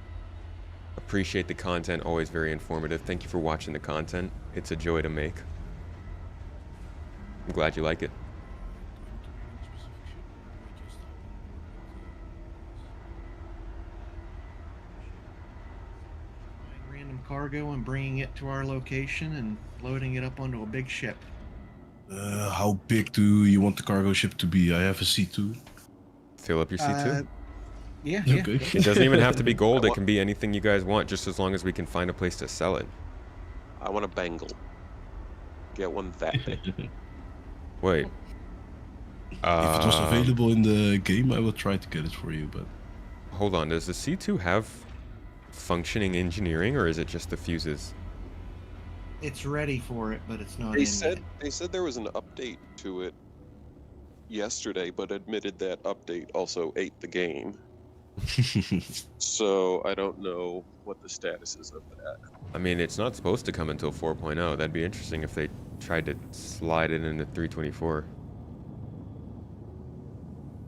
Appreciate the content, always very informative. Thank you for watching the content. It's a joy to make. I'm glad you like it. Buying random cargo and bringing it to our location and loading it up onto a big ship. How big do you want the cargo ship to be? I have a C2. Fill up your C2. Yeah. Okay. It doesn't even have to be gold. It can be anything you guys want, just as long as we can find a place to sell it. I want a bangle. Get one that big. Wait. If it was available in the game, I would try to get it for you, but... Hold on, does the C2 have functioning engineering, or is it just the fuses? It's ready for it, but it's not They in said yet. they said there was an update to it yesterday, but admitted that update also ate the game. So I don't know what the status is of that. I mean, it's not supposed to come until 4.0. That'd be interesting if they tried to slide it into 324.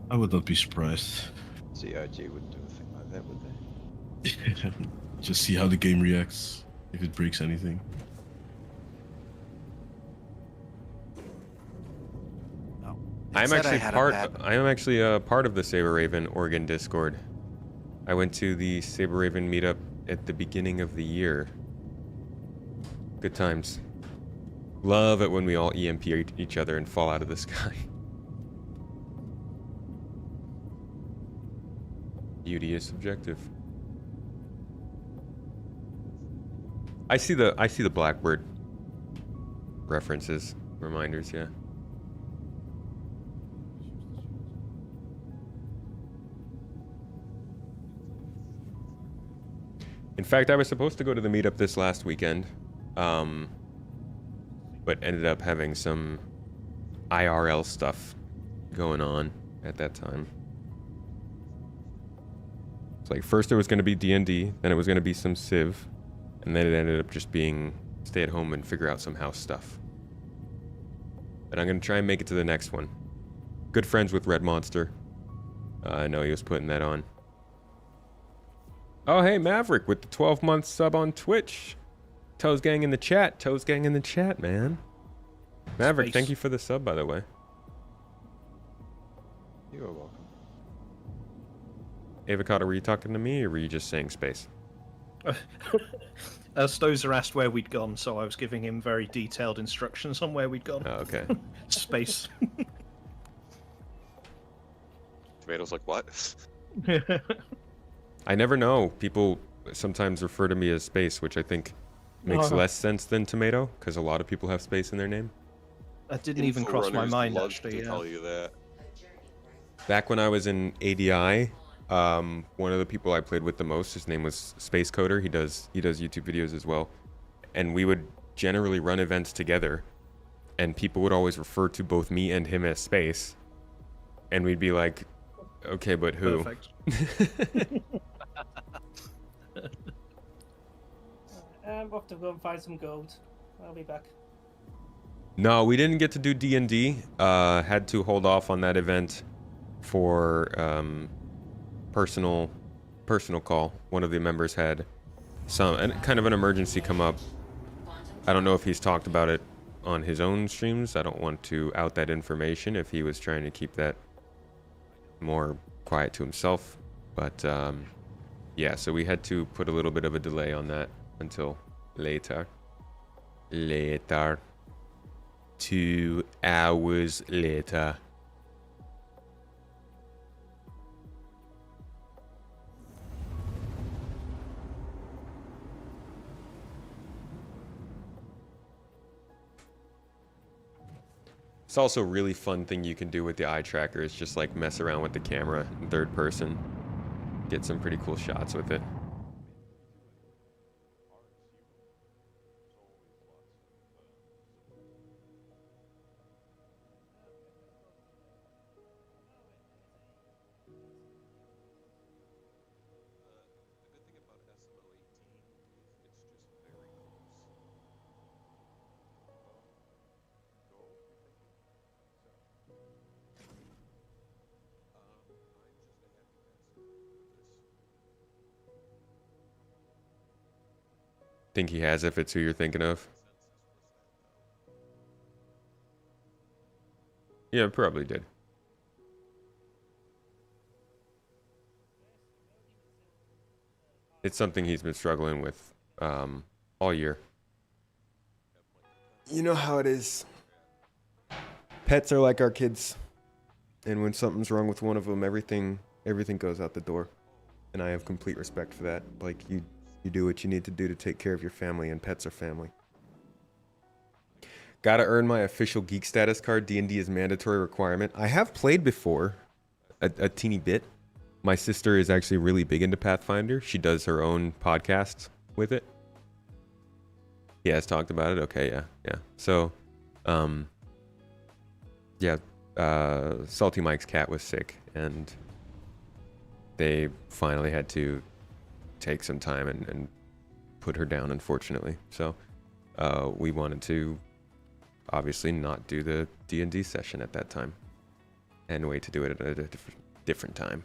I would not be surprised. CRG wouldn't do a thing like that, would they? Just see how the game reacts, if it breaks anything. I am actually part of the Saber Raven Oregon Discord. I went to the Saber Raven meetup at the beginning of the year. Good times. Love it when we all EMP each other and fall out of the sky. Beauty is subjective. I see the Blackbird references, reminders, yeah. In fact, I was supposed to go to the meetup this last weekend, but ended up having some IRL stuff going on at that time. It's like first it was going to be D&D, then it was going to be some Civ, and then it ended up just being stay at home and figure out some house stuff. But I'm going to try and make it to the next one. Good friends with Red Monster. I know he was putting that on. Oh, hey, Maverick with the 12-month sub on Twitch. Toes Gang in the chat. Toes Gang in the chat, man. Maverick, thank you for the sub, by the way. You're welcome. Avocado, were you talking to me, or were you just saying space? Stozer asked where we'd gone, so I was giving him very detailed instructions on where we'd gone. Oh, okay. Space. Tomato's like, what? I never know. People sometimes refer to me as space, which I think makes less sense than tomato, because a lot of people have space in their name. That didn't even cross my mind, actually. To tell you that. Back when I was in ADI, one of the people I played with the most, his name was Space Coder. He does YouTube videos as well, and we would generally run events together, and people would always refer to both me and him as Space, and we'd be like, okay, but who? Perfect. I'm off to go and find some gold. I'll be back. No, we didn't get to do D&D. Had to hold off on that event for personal call. One of the members had kind of an emergency come up. I don't know if he's talked about it on his own streams. I don't want to out that information if he was trying to keep that more quiet to himself. But yeah, so we had to put a little bit of a delay on that until later. 2 hours later. It's also a really fun thing you can do with the eye tracker is just like mess around with the camera in third person. Get some pretty cool shots with it. Think he has if it's who you're thinking of. Yeah, probably did. It's something he's been struggling with all year. You know how it is. Pets are like our kids. And when something's wrong with one of them, everything goes out the door. And I have complete respect for that. Like, you do what you need to do to take care of your family, and pets are family. Gotta earn my official geek status card. D&D is mandatory requirement. I have played before, a teeny bit. My sister is actually really big into Pathfinder. She does her own podcast with it. He has talked about it. Okay, yeah. So, Salty Mike's cat was sick, and they finally had to take some time and put her down, unfortunately. So, we wanted to obviously not do the D&D session at that time and wait to do it at a different time.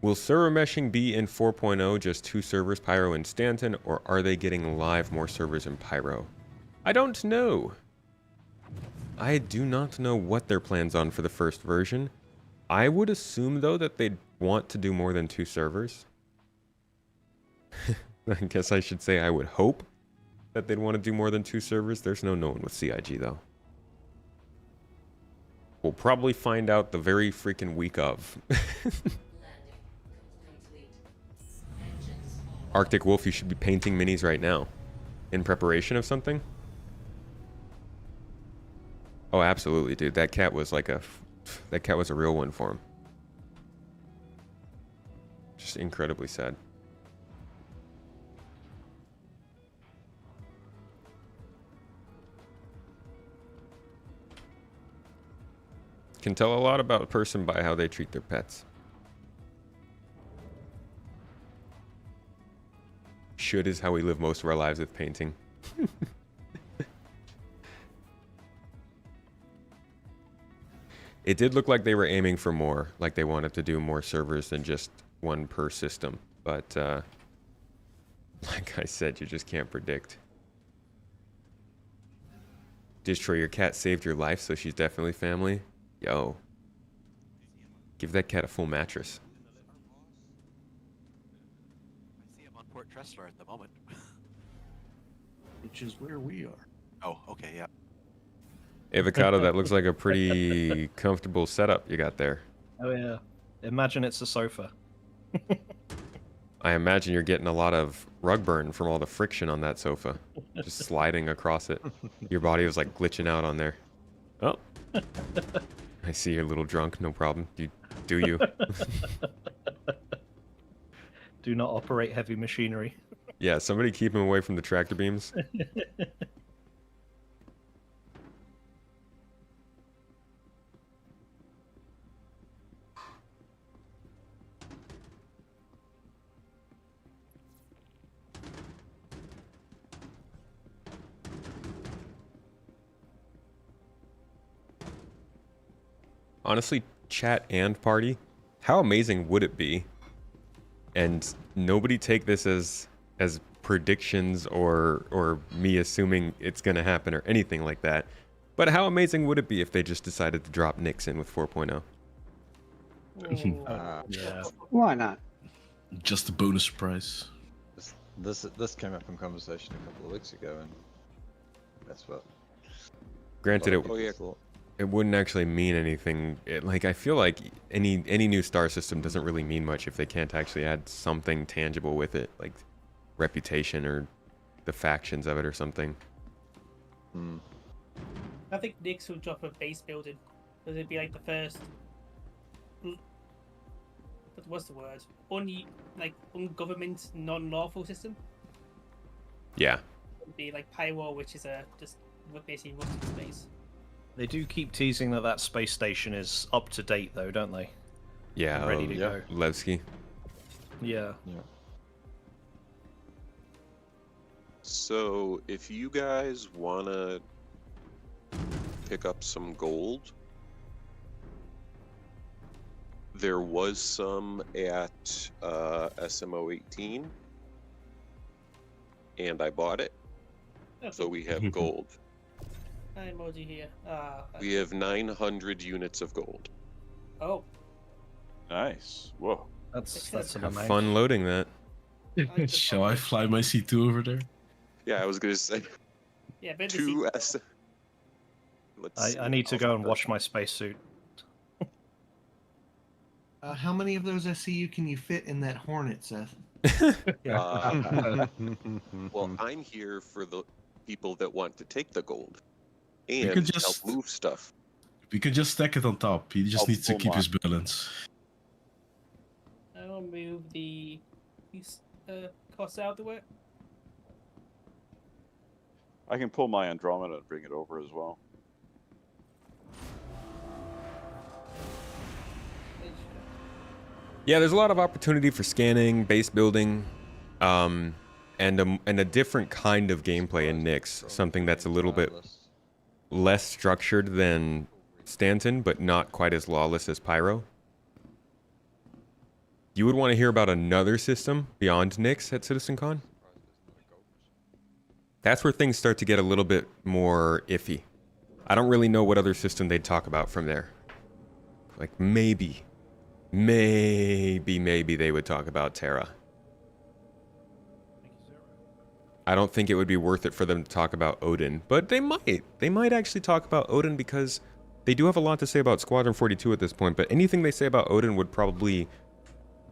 Will server meshing be in 4.0 just 2 servers, Pyro and Stanton, or are they getting live more servers in Pyro? I don't know. I do not know what their plans on for the first version. I would assume, though, that they'd want to do more than 2 servers. I guess I should say I would hope that they'd want to do more than 2 servers. There's no knowing with CIG, though. We'll probably find out the very freaking week of. Arctic Wolf, you should be painting minis right now. In preparation of something? Oh, absolutely, dude. That cat was like that cat was a real one for him. Just incredibly sad. Can tell a lot about a person by how they treat their pets. Should is how we live most of our lives with painting. It did look like they were aiming for more, like they wanted to do more servers than just 1 per system. But, like I said, you just can't predict. Distro, your cat saved your life, so she's definitely family. Yo. Give that cat a full mattress. I see him on Port Tressler at the moment. Which is where we are. Oh, okay, yeah. Avocado, that looks like a pretty comfortable setup you got there. Oh yeah. Imagine it's a sofa. I imagine you're getting a lot of rug burn from all the friction on that sofa. Just sliding across it. Your body was like glitching out on there. Oh. I see you're a little drunk, no problem. Do you? Do not operate heavy machinery. Yeah, somebody keep him away from the tractor beams. Honestly, chat and party, how amazing would it be? And nobody take this as predictions or me assuming it's going to happen or anything like that. But how amazing would it be if they just decided to drop Nyx in with 4.0? Yeah. Why not? Just a bonus prize. This came up in conversation a couple of weeks ago, and that's what. Granted, Cool. it wouldn't actually mean anything. I feel like any new star system doesn't really mean much if they can't actually add something tangible with it, like reputation or the factions of it or something. I think Nyx will drop a base building, because it'd be like the first. What's the word? Ungovernment, non-lawful system. Yeah. It'd be like Pyro, which is just basically rusted space. They do keep teasing that space station is up to date, though, don't they? Yeah, ready to go. Levski. Yeah. So, if you guys want to pick up some gold, there was some at SMO 18, and I bought it. So we have gold. emoji here. We have 900 units of gold. Oh. Nice. Whoa. That's an Have amount. fun loading that. Shall I fly my C2 over there? Yeah, I was gonna say. Yeah, but Two S. I need to go and wash my spacesuit. How many of those SCU can you fit in that Hornet, Seth? Well, I'm here for the people that want to take the gold We and could just- help move stuff. We could just stack it on top. He just needs to full keep his mark. balance. I'll move these costs out of the way. I can pull my Andromeda and bring it over as well. Yeah, there's a lot of opportunity for scanning, base building, and a different kind of gameplay in Nyx. Something that's a little bit less structured than Stanton, but not quite as lawless as Pyro. You would want to hear about another system beyond Nyx at CitizenCon? That's where things start to get a little bit more iffy. I don't really know what other system they'd talk about from there. Like maybe they would talk about Terra. I don't think it would be worth it for them to talk about Odin, but they might. They might actually talk about Odin because they do have a lot to say about Squadron 42 at this point, but anything they say about Odin would probably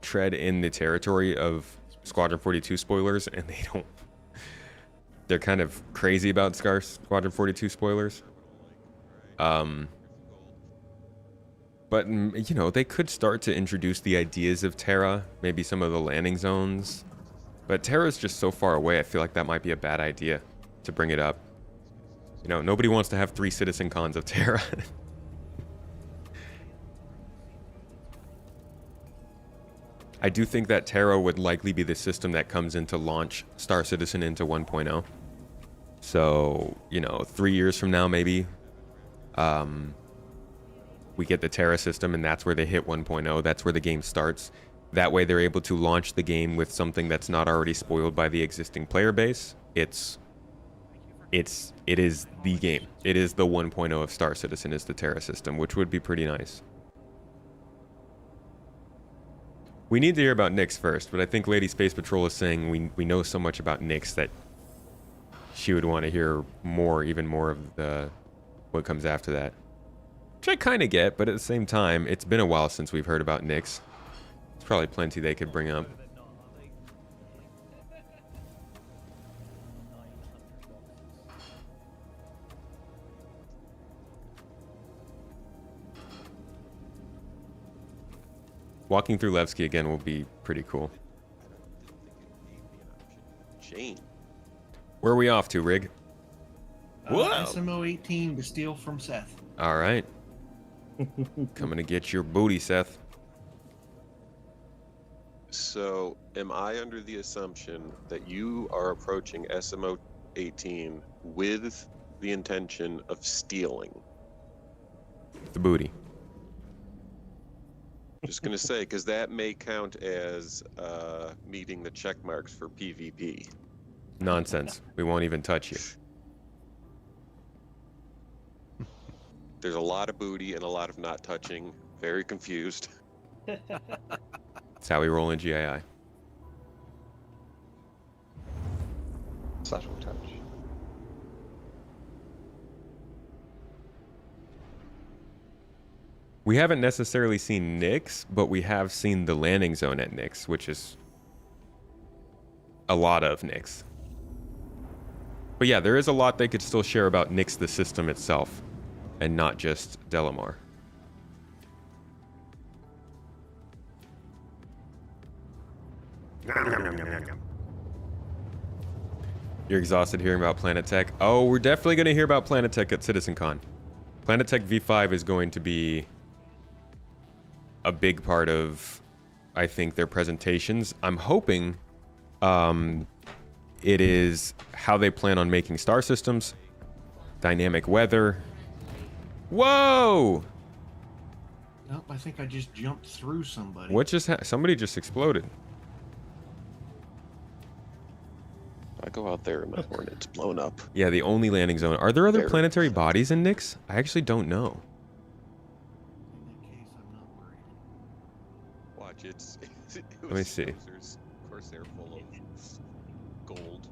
tread in the territory of Squadron 42 spoilers, and they don't. They're kind of crazy about Squadron 42 spoilers. But, you know, they could start to introduce the ideas of Terra, maybe some of the landing zones. But Terra's just so far away, I feel like that might be a bad idea to bring it up. You know, nobody wants to have 3 citizen cons of Terra. I do think that Terra would likely be the system that comes in to launch Star Citizen into 1.0. So, you know, 3 years from now, maybe, we get the Terra system, and that's where they hit 1.0. That's where the game starts. That way they're able to launch the game with something that's not already spoiled by the existing player base. It is the game. It is the 1.0 of Star Citizen is the Terra system, which would be pretty nice. We need to hear about Nyx first, but I think Lady Space Patrol is saying we know so much about Nyx that she would want to hear more, even more of the what comes after that. Which I kind of get, but at the same time, it's been a while since we've heard about Nyx. There's probably plenty they could bring up. Walking through Levski again will be pretty cool. Jane. Where are we off to, Rig? SMO 18 to steal from Seth. All right. Coming to get your booty, Seth. So, am I under the assumption that you are approaching SMO 18 with the intention of stealing? The booty. Just gonna say, because that may count as meeting the check marks for PvP. Nonsense. We won't even touch you. There's a lot of booty and a lot of not touching. Very confused. That's how we roll in GII. Subtle touch. We haven't necessarily seen Nyx, but we have seen the landing zone at Nyx, which is a lot of Nyx. But yeah, there is a lot they could still share about Nyx, the system itself, and not just Delamar. You're exhausted hearing about Planet Tech? Oh, we're definitely going to hear about Planet Tech at CitizenCon. Planet Tech V5 is going to be a big part of, I think, their presentations. I'm hoping it is how they plan on making star systems, dynamic weather. Whoa! Nope, I think I just jumped through somebody. What just somebody just exploded. go out there and my Hornet's blown up. Yeah, the only landing zone. Are there other Very planetary upset. bodies in Nyx? I actually don't know. In that case, I'm not worried. Watch, it Let me see. Of course, they're full of gold.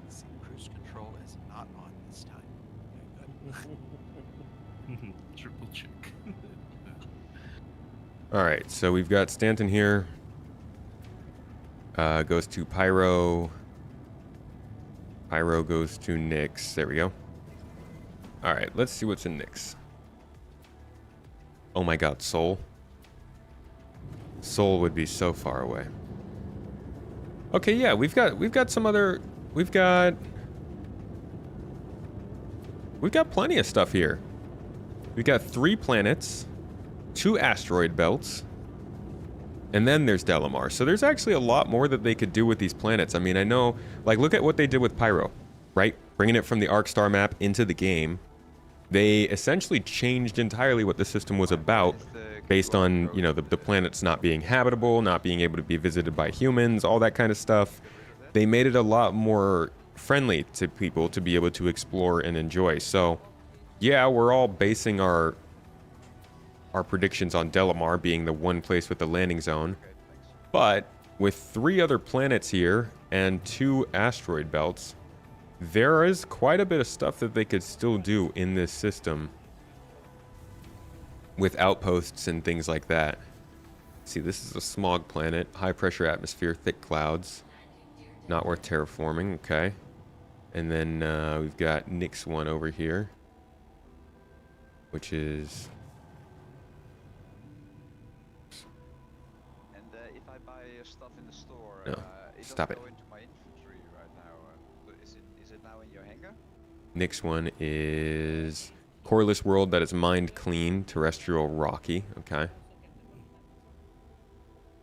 See, cruise control is not on this time. Okay, good. Triple check. All right, so we've got Stanton here. Goes to Pyro. Pyro goes to Nyx. There we go. All right, let's see what's in Nyx. Oh my God, Soul. Soul would be so far away. Okay, yeah, we've got some other. We've got plenty of stuff here. We've got 3 planets, 2 asteroid belts, and then there's Delamar. So there's actually a lot more that they could do with these planets. I mean, I know, like, look at what they did with Pyro, right? Bringing it from the Arc Star map into the game. They essentially changed entirely what the system was about based on, you know, the planets not being habitable, not being able to be visited by humans, all that kind of stuff. They made it a lot more friendly to people to be able to explore and enjoy. So, yeah, we're all basing our predictions on Delamar being the one place with the landing zone. But with 3 other planets here and 2 asteroid belts, there is quite a bit of stuff that they could still do in this system with outposts and things like that. See, this is a smog planet, high pressure atmosphere, thick clouds. Not worth terraforming, okay. And then we've got Nyx 1 over here, which is... And if I buy stuff in the store, No, it stop doesn't it. go into my inventory right now. Is it now in your hangar? Nyx 1 is coreless world that is mined clean, terrestrial rocky, okay.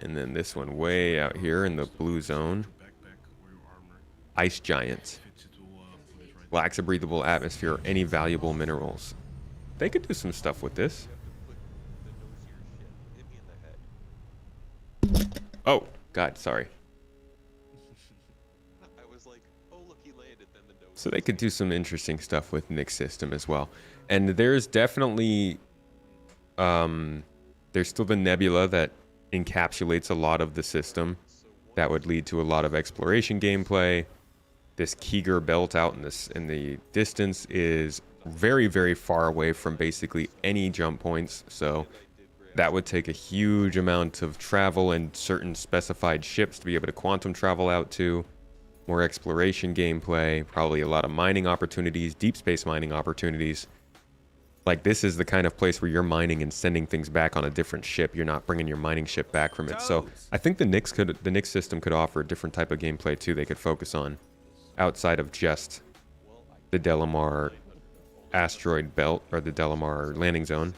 And then this one way out here in the blue zone, ice giant. Lacks a breathable atmosphere or any valuable minerals. They could do some stuff with this. Oh, God, sorry. I was like, oh look, he landed. Then the nose. So they could do some interesting stuff with Nyx system as well. And there's definitely, there's still the nebula that encapsulates a lot of the system. That would lead to a lot of exploration gameplay. This Keeger belt out in the distance is very, very far away from basically any jump points. So that would take a huge amount of travel and certain specified ships to be able to quantum travel out to. More exploration gameplay, probably a lot of mining opportunities, deep space mining opportunities. Like, this is the kind of place where you're mining and sending things back on a different ship. You're not bringing your mining ship back from it. So I think the Nyx system could offer a different type of gameplay too. They could focus on outside of just the Delamar asteroid belt or the Delamar landing zone.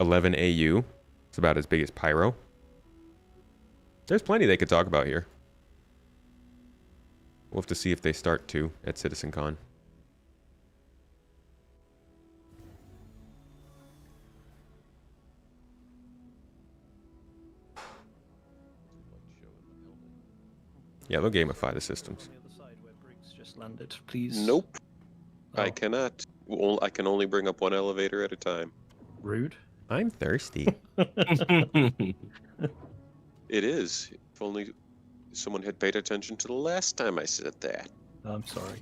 11 AU. It's about as big as Pyro. There's plenty they could talk about here. We'll have to see if they start to at CitizenCon. Yeah, they'll gamify the systems. On the other side where Briggs just landed, please. Nope. Oh. I cannot. Well, I can only bring up 1 elevator at a time. Rude. I'm thirsty. It is. If only someone had paid attention to the last time I said that. I'm sorry.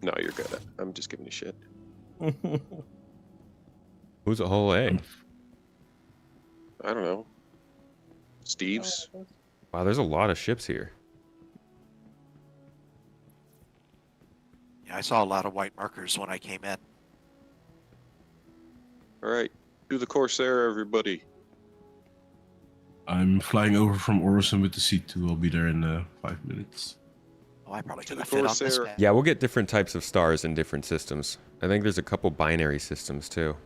No, you're good. I'm just giving you shit. Who's a whole A? I don't know. Steve's? Wow, there's a lot of ships here. Yeah, I saw a lot of white markers when I came in. Alright. Do the Corsair, everybody. I'm flying over from Orison with the C2. I'll be there in 5 minutes. Oh, I probably To could the have fit on this Corsair. map. Yeah, we'll get different types of stars in different systems. I think there's a couple binary systems too.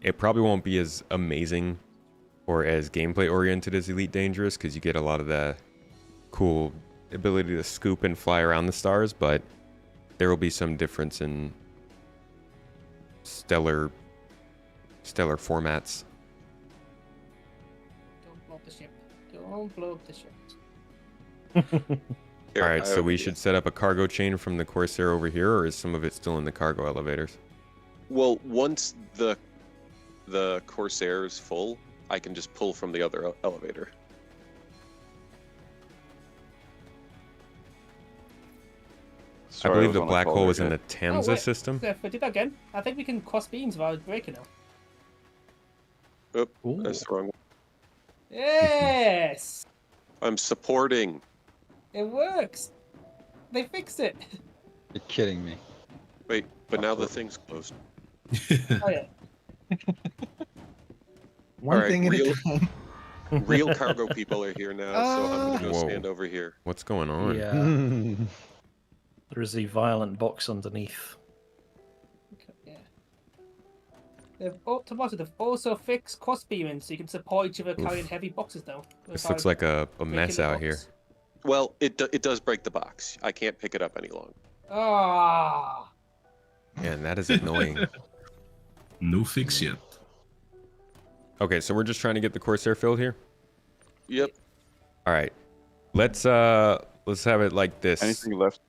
It probably won't be as amazing or as gameplay oriented as Elite Dangerous because you get a lot of the cool ability to scoop and fly around the stars, but there will be some difference in stellar formats. Don't blow up the ship. Don't blow up the ship. All right, so we should set up a cargo chain from the Corsair over here, or is some of it still in the cargo elevators? Well, once the Corsair is full, I can just pull from the other elevator. I believe the black hole was in the Tamsa system. If we did that again, I think we can cross beams without breaking now. Oh, that's the wrong one. Yes! I'm supporting. It works! They fixed it! You're kidding me. Wait, but now the thing's closed. Oh yeah. One Alright, thing at a time. Real cargo people are here now, so I'm gonna go Whoa. stand over here. What's going on? Yeah. There is a violent box underneath. Yeah. They've also fixed cross beaming, so you can support each other carrying heavy boxes now. This looks like a mess the out box. here. Well, it does break the box. I can't pick it up any longer. Ah. Man, that is annoying. No fix yet. Okay, so we're just trying to get the Corsair filled here. Yep. All right, let's have it like this. Anything left?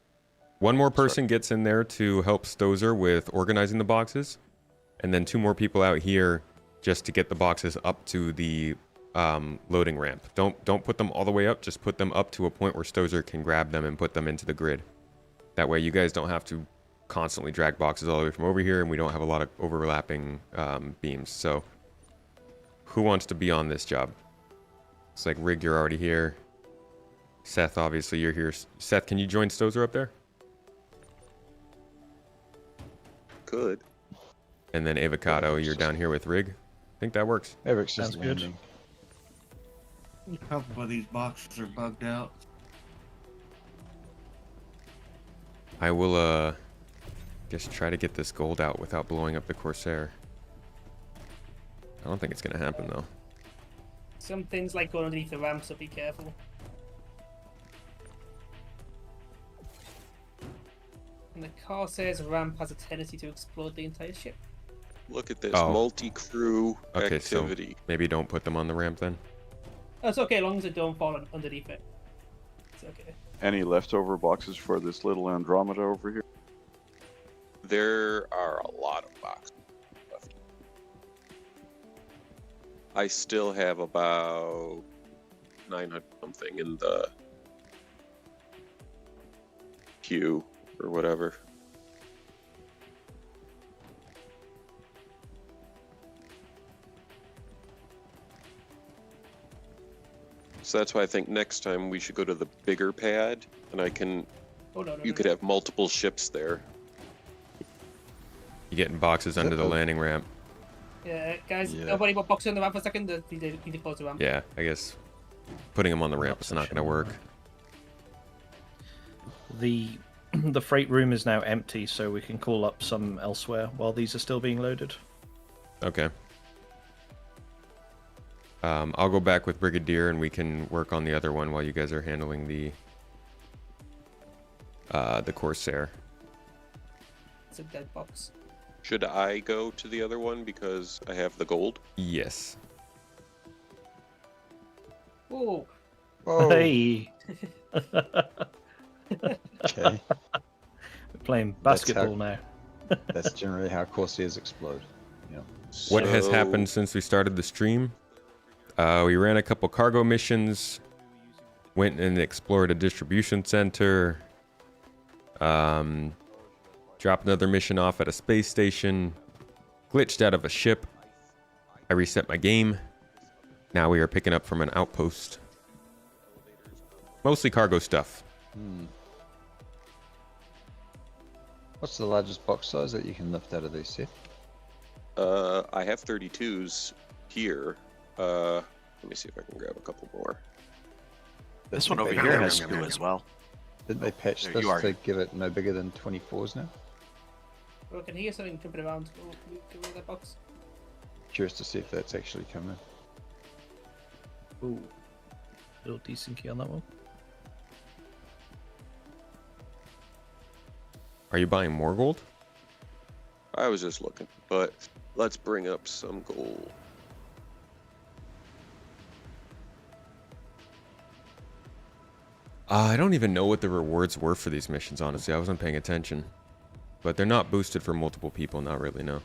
One more person gets in there to help Stozer with organizing the boxes, and then 2 more people out here just to get the boxes up to the loading ramp. Don't put them all the way up. Just put them up to a point where Stozer can grab them and put them into the grid. That way, you guys don't have to constantly drag boxes all the way from over here, and we don't have a lot of overlapping beams. So, who wants to be on this job? It's like Rig, you're already here. Seth, obviously you're here. Seth, can you join Stozer up there? Good. And then Avocado, you're down here with Rig. I think that works. Eric's just Sounds good. landing. A couple of these boxes are bugged out. I will, just try to get this gold out without blowing up the Corsair. I don't think it's gonna happen, though. Some things like going underneath the ramp, so be careful. And the Corsair's ramp has a tendency to explode the entire ship. Look at this Oh. multi-crew Okay, activity. so maybe don't put them on the ramp then. Oh, it's okay, as long as it don't fall underneath it. It's okay. Any leftover boxes for this little Andromeda over here? There are a lot of boxes left. I still have about 900 something in the queue or whatever. So that's why I think next time we should go to the bigger pad, and I can. Oh, no, you could have multiple ships there. You getting boxes under the landing ramp. Yeah, guys, nobody put boxes on the ramp for a second. Need to close the ramp. Yeah, I guess putting them on the ramp is not gonna work. The freight room is now empty, so we can call up some elsewhere while these are still being loaded. Okay. I'll go back with Brigadier and we can work on the other one while you guys are handling the Corsair. It's a dead box. Should I go to the other one because I have the gold? Yes. Whoa. Whoa. Hey. Okay. We're playing basketball now. That's generally how Corsairs explode. Yeah. What has happened since we started the stream? We ran a couple cargo missions, went and explored a distribution center, dropped another mission off at a space station, glitched out of a ship. I reset my game. Now we are picking up from an outpost. Mostly cargo stuff. What's the largest box size that you can lift out of these, Seth? I have 32s here. Let me see if I can grab a couple more. This one over here has screw as well. Didn't they patch There this you are. to give it no bigger than 24s now? Oh, I can hear something jumping around. Oh, can you get rid of that box? Curious to see if that's actually coming. Ooh. Little decent key on that one. Are you buying more gold? I was just looking, but let's bring up some gold. I don't even know what the rewards were for these missions, honestly. I wasn't paying attention. But they're not boosted for multiple people, not really, no.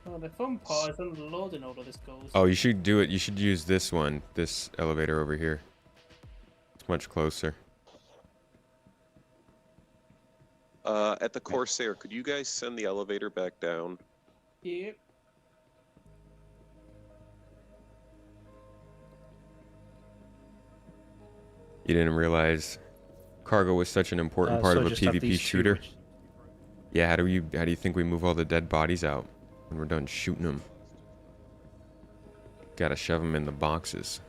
Oh, the fun part is unloading all of this gold. Oh, you should do it. You should use this one, this elevator over here. It's much closer. At the Corsair, could you guys send the elevator back down? Yep. You didn't realize cargo was such an important part so of a just have PvP these shooter? two. Yeah, how do you think we move all the dead bodies out when we're done shooting them? Gotta shove them in the boxes.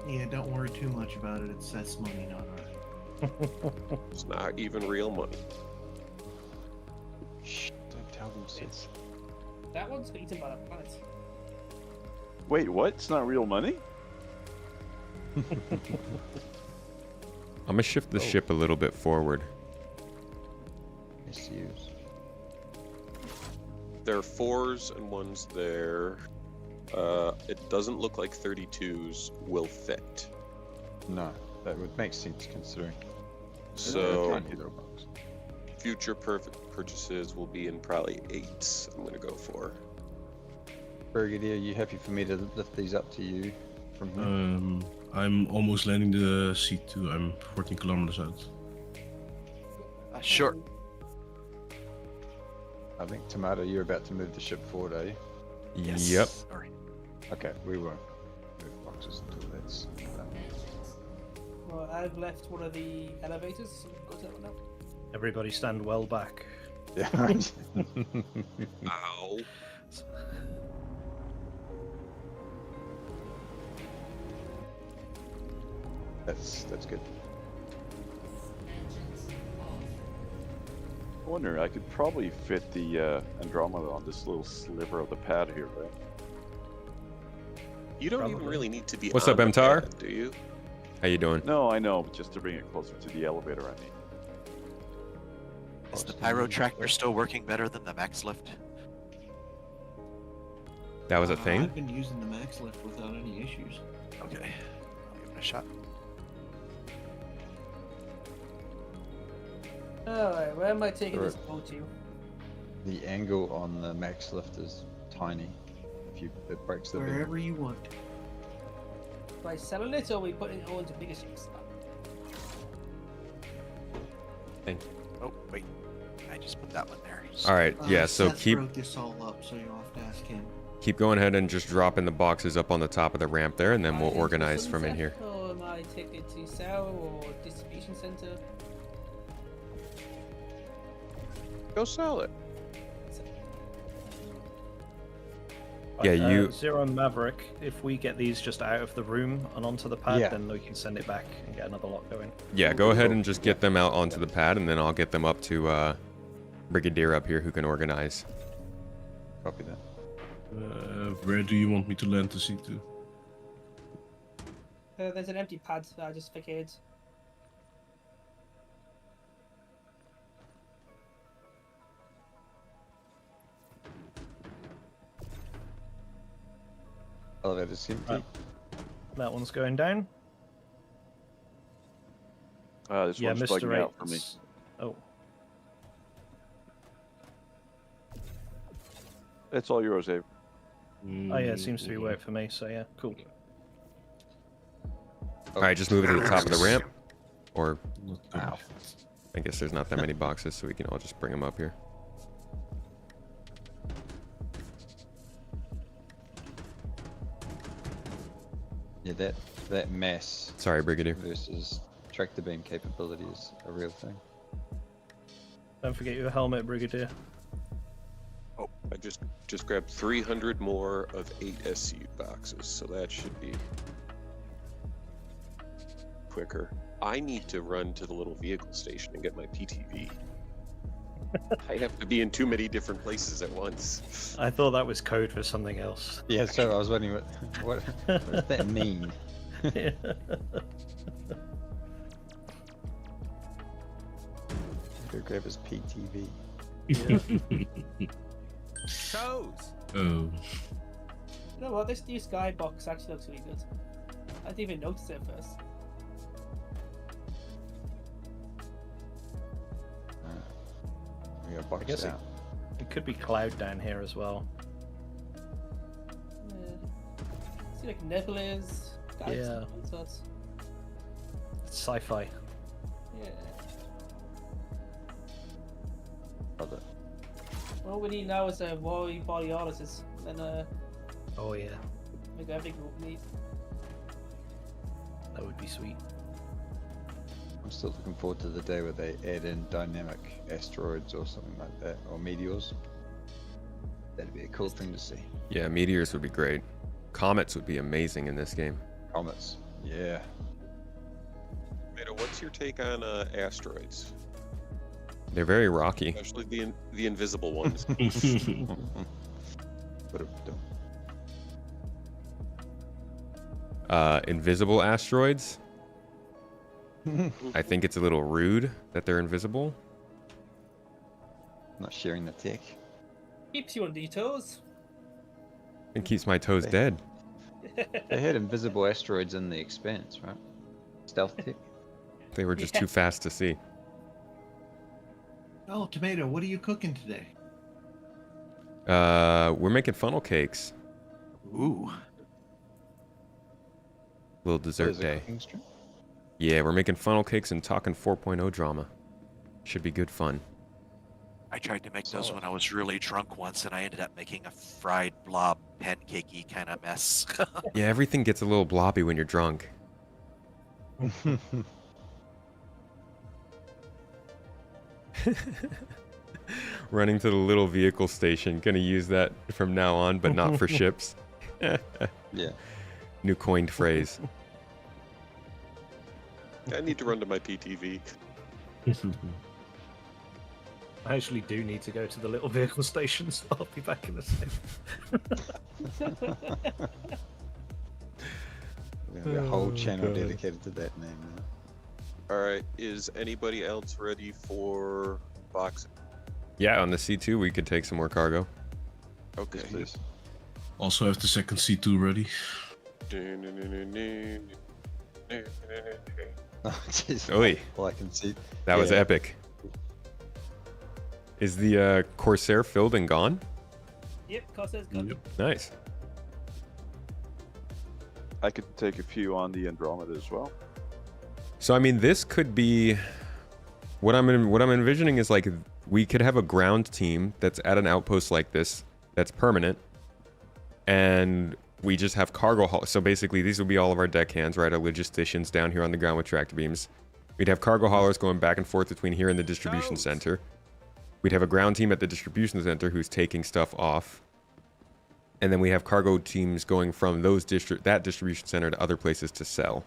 Yeah, don't worry too much about it. It's Seth's money, not ours. It's not even real money. Shh, don't tell them, sis. That one's got eaten by the planet. Wait, what? It's not real money? I'm gonna shift the ship a little bit forward. Misuse. There are 4s and 1s there. It doesn't look like 32s will fit. No, that would make sense considering. So, future perfect purchases will be in probably 8s. I'm gonna go for. Brigadier, you happy for me to lift these up to you from here? I'm almost landing the C2. I'm 14 kilometers out. Sure. I think, Tomato, you're about to move the ship forward, are you? Yes. Yep. Sorry. Okay, we won't move boxes until that's done. Well, I've left one of the elevators. So go to that one now. Everybody stand well back. Yeah. Ow. That's good. I wonder, I could probably fit the Andromeda on this little sliver of the pad here, right? You don't even really need to be. What's on up, the MTAR? pad, do you? How you doing? No, I know, but just to bring it closer to the elevator, I mean. Is the pyro tractor still working better than the max lift? That was a thing? I've been using the max lift without any issues. Okay, I'll give it a shot. Alright, where am I taking this boat to? The angle on the max lift is tiny. If you, it breaks the beam. Wherever you want. By selling it, or are we putting it all into bigger ships? Thank you. Oh, wait. I just put that one there. Alright, yeah, so Seth keep wrote this all up, so you'll have to ask him. keep going ahead and just dropping the boxes up on the top of the ramp there, and then we'll organize from in here. Or am I taking it to sell or distribution center? Go sell it. Yeah, you. Zero and Maverick, if we get these just out of the room and onto the pad, Yeah. then we can send it back and get another lot going. Yeah, go ahead and just get them out onto the pad, and then I'll get them up to Brigadier up here who can organize. Copy that. Where do you want me to land the C2? There's an empty pad that I just vacated. Elevator's empty. Right. That one's going down. This Yeah, one's Mr. bugging out for me. Eight's- Oh, It's all yours, Abe. oh yeah, it seems to be work for me. So yeah, cool. Alright, just move it to the top of the ramp. Or, Ow. I guess there's not that many boxes, so we can all just bring them up here. Yeah, that mass Sorry, Brigadier. versus tractor beam capability is a real thing. Don't forget your helmet, Brigadier. Oh, I just grabbed 300 more of 8 SU boxes, so that should be quicker. I need to run to the little vehicle station and get my PTV. I have to be in too many different places at once. I thought that was code for something else. Yeah, so I was wondering what does that mean? Go grab his PTV. Toes. Oh. You know what? This new skybox actually looks really good. I didn't even notice it at first. We got box I guess out. it could be cloud down here as well. See like nebulas, galaxies, Yeah. and such. It's sci-fi. Yeah. Love it. All we need now is a Roy Borealis, and then Oh yeah, make every group meet. that would be sweet. I'm still looking forward to the day where they add in dynamic asteroids or something like that, or meteors. That'd be a cool thing to see. Yeah, meteors would be great. Comets would be amazing in this game. Comets, yeah. Tomato, what's your take on asteroids? They're very rocky. Especially the invisible ones. Invisible asteroids? I think it's a little rude that they're invisible. Not sharing the tech. Keeps you on your toes. It keeps my toes dead. They had invisible asteroids in the Expanse, right? Stealth tech. They were just too fast to see. Oh, Tomato, what are you cooking today? We're making funnel cakes. Ooh. Little dessert day. Yeah, we're making funnel cakes and talking 4.0 drama. Should be good fun. I tried to make those when I was really drunk once, and I ended up making a fried blob pancakey kind of mess. Yeah, everything gets a little blobby when you're drunk. Running to the little vehicle station. Gonna use that from now on, but not for ships. Yeah. New coined phrase. I need to run to my PTV. I actually do need to go to the little vehicle station, so I'll be back in a second. We have a whole channel dedicated to that name now. Alright, is anybody else ready for boxing? Yeah, on the C2 we could take some more cargo. Okay. Yes, please. Also have the second C2 ready. Oh, jeez. Oi. Well, I can see. That was epic. Is the Corsair filled and gone? Yep, Corsair's gone. Nice. I could take a few on the Andromeda as well. So I mean, this could be what I'm envisioning is like we could have a ground team that's at an outpost like this that's permanent, and we just have cargo haul. So basically, these would be all of our deckhands, right? Our logisticians down here on the ground with tractor beams. We'd have cargo haulers going back and forth between here and the distribution center. We'd have a ground team at the distribution center who's taking stuff off. And then we have cargo teams going from that distribution center to other places to sell.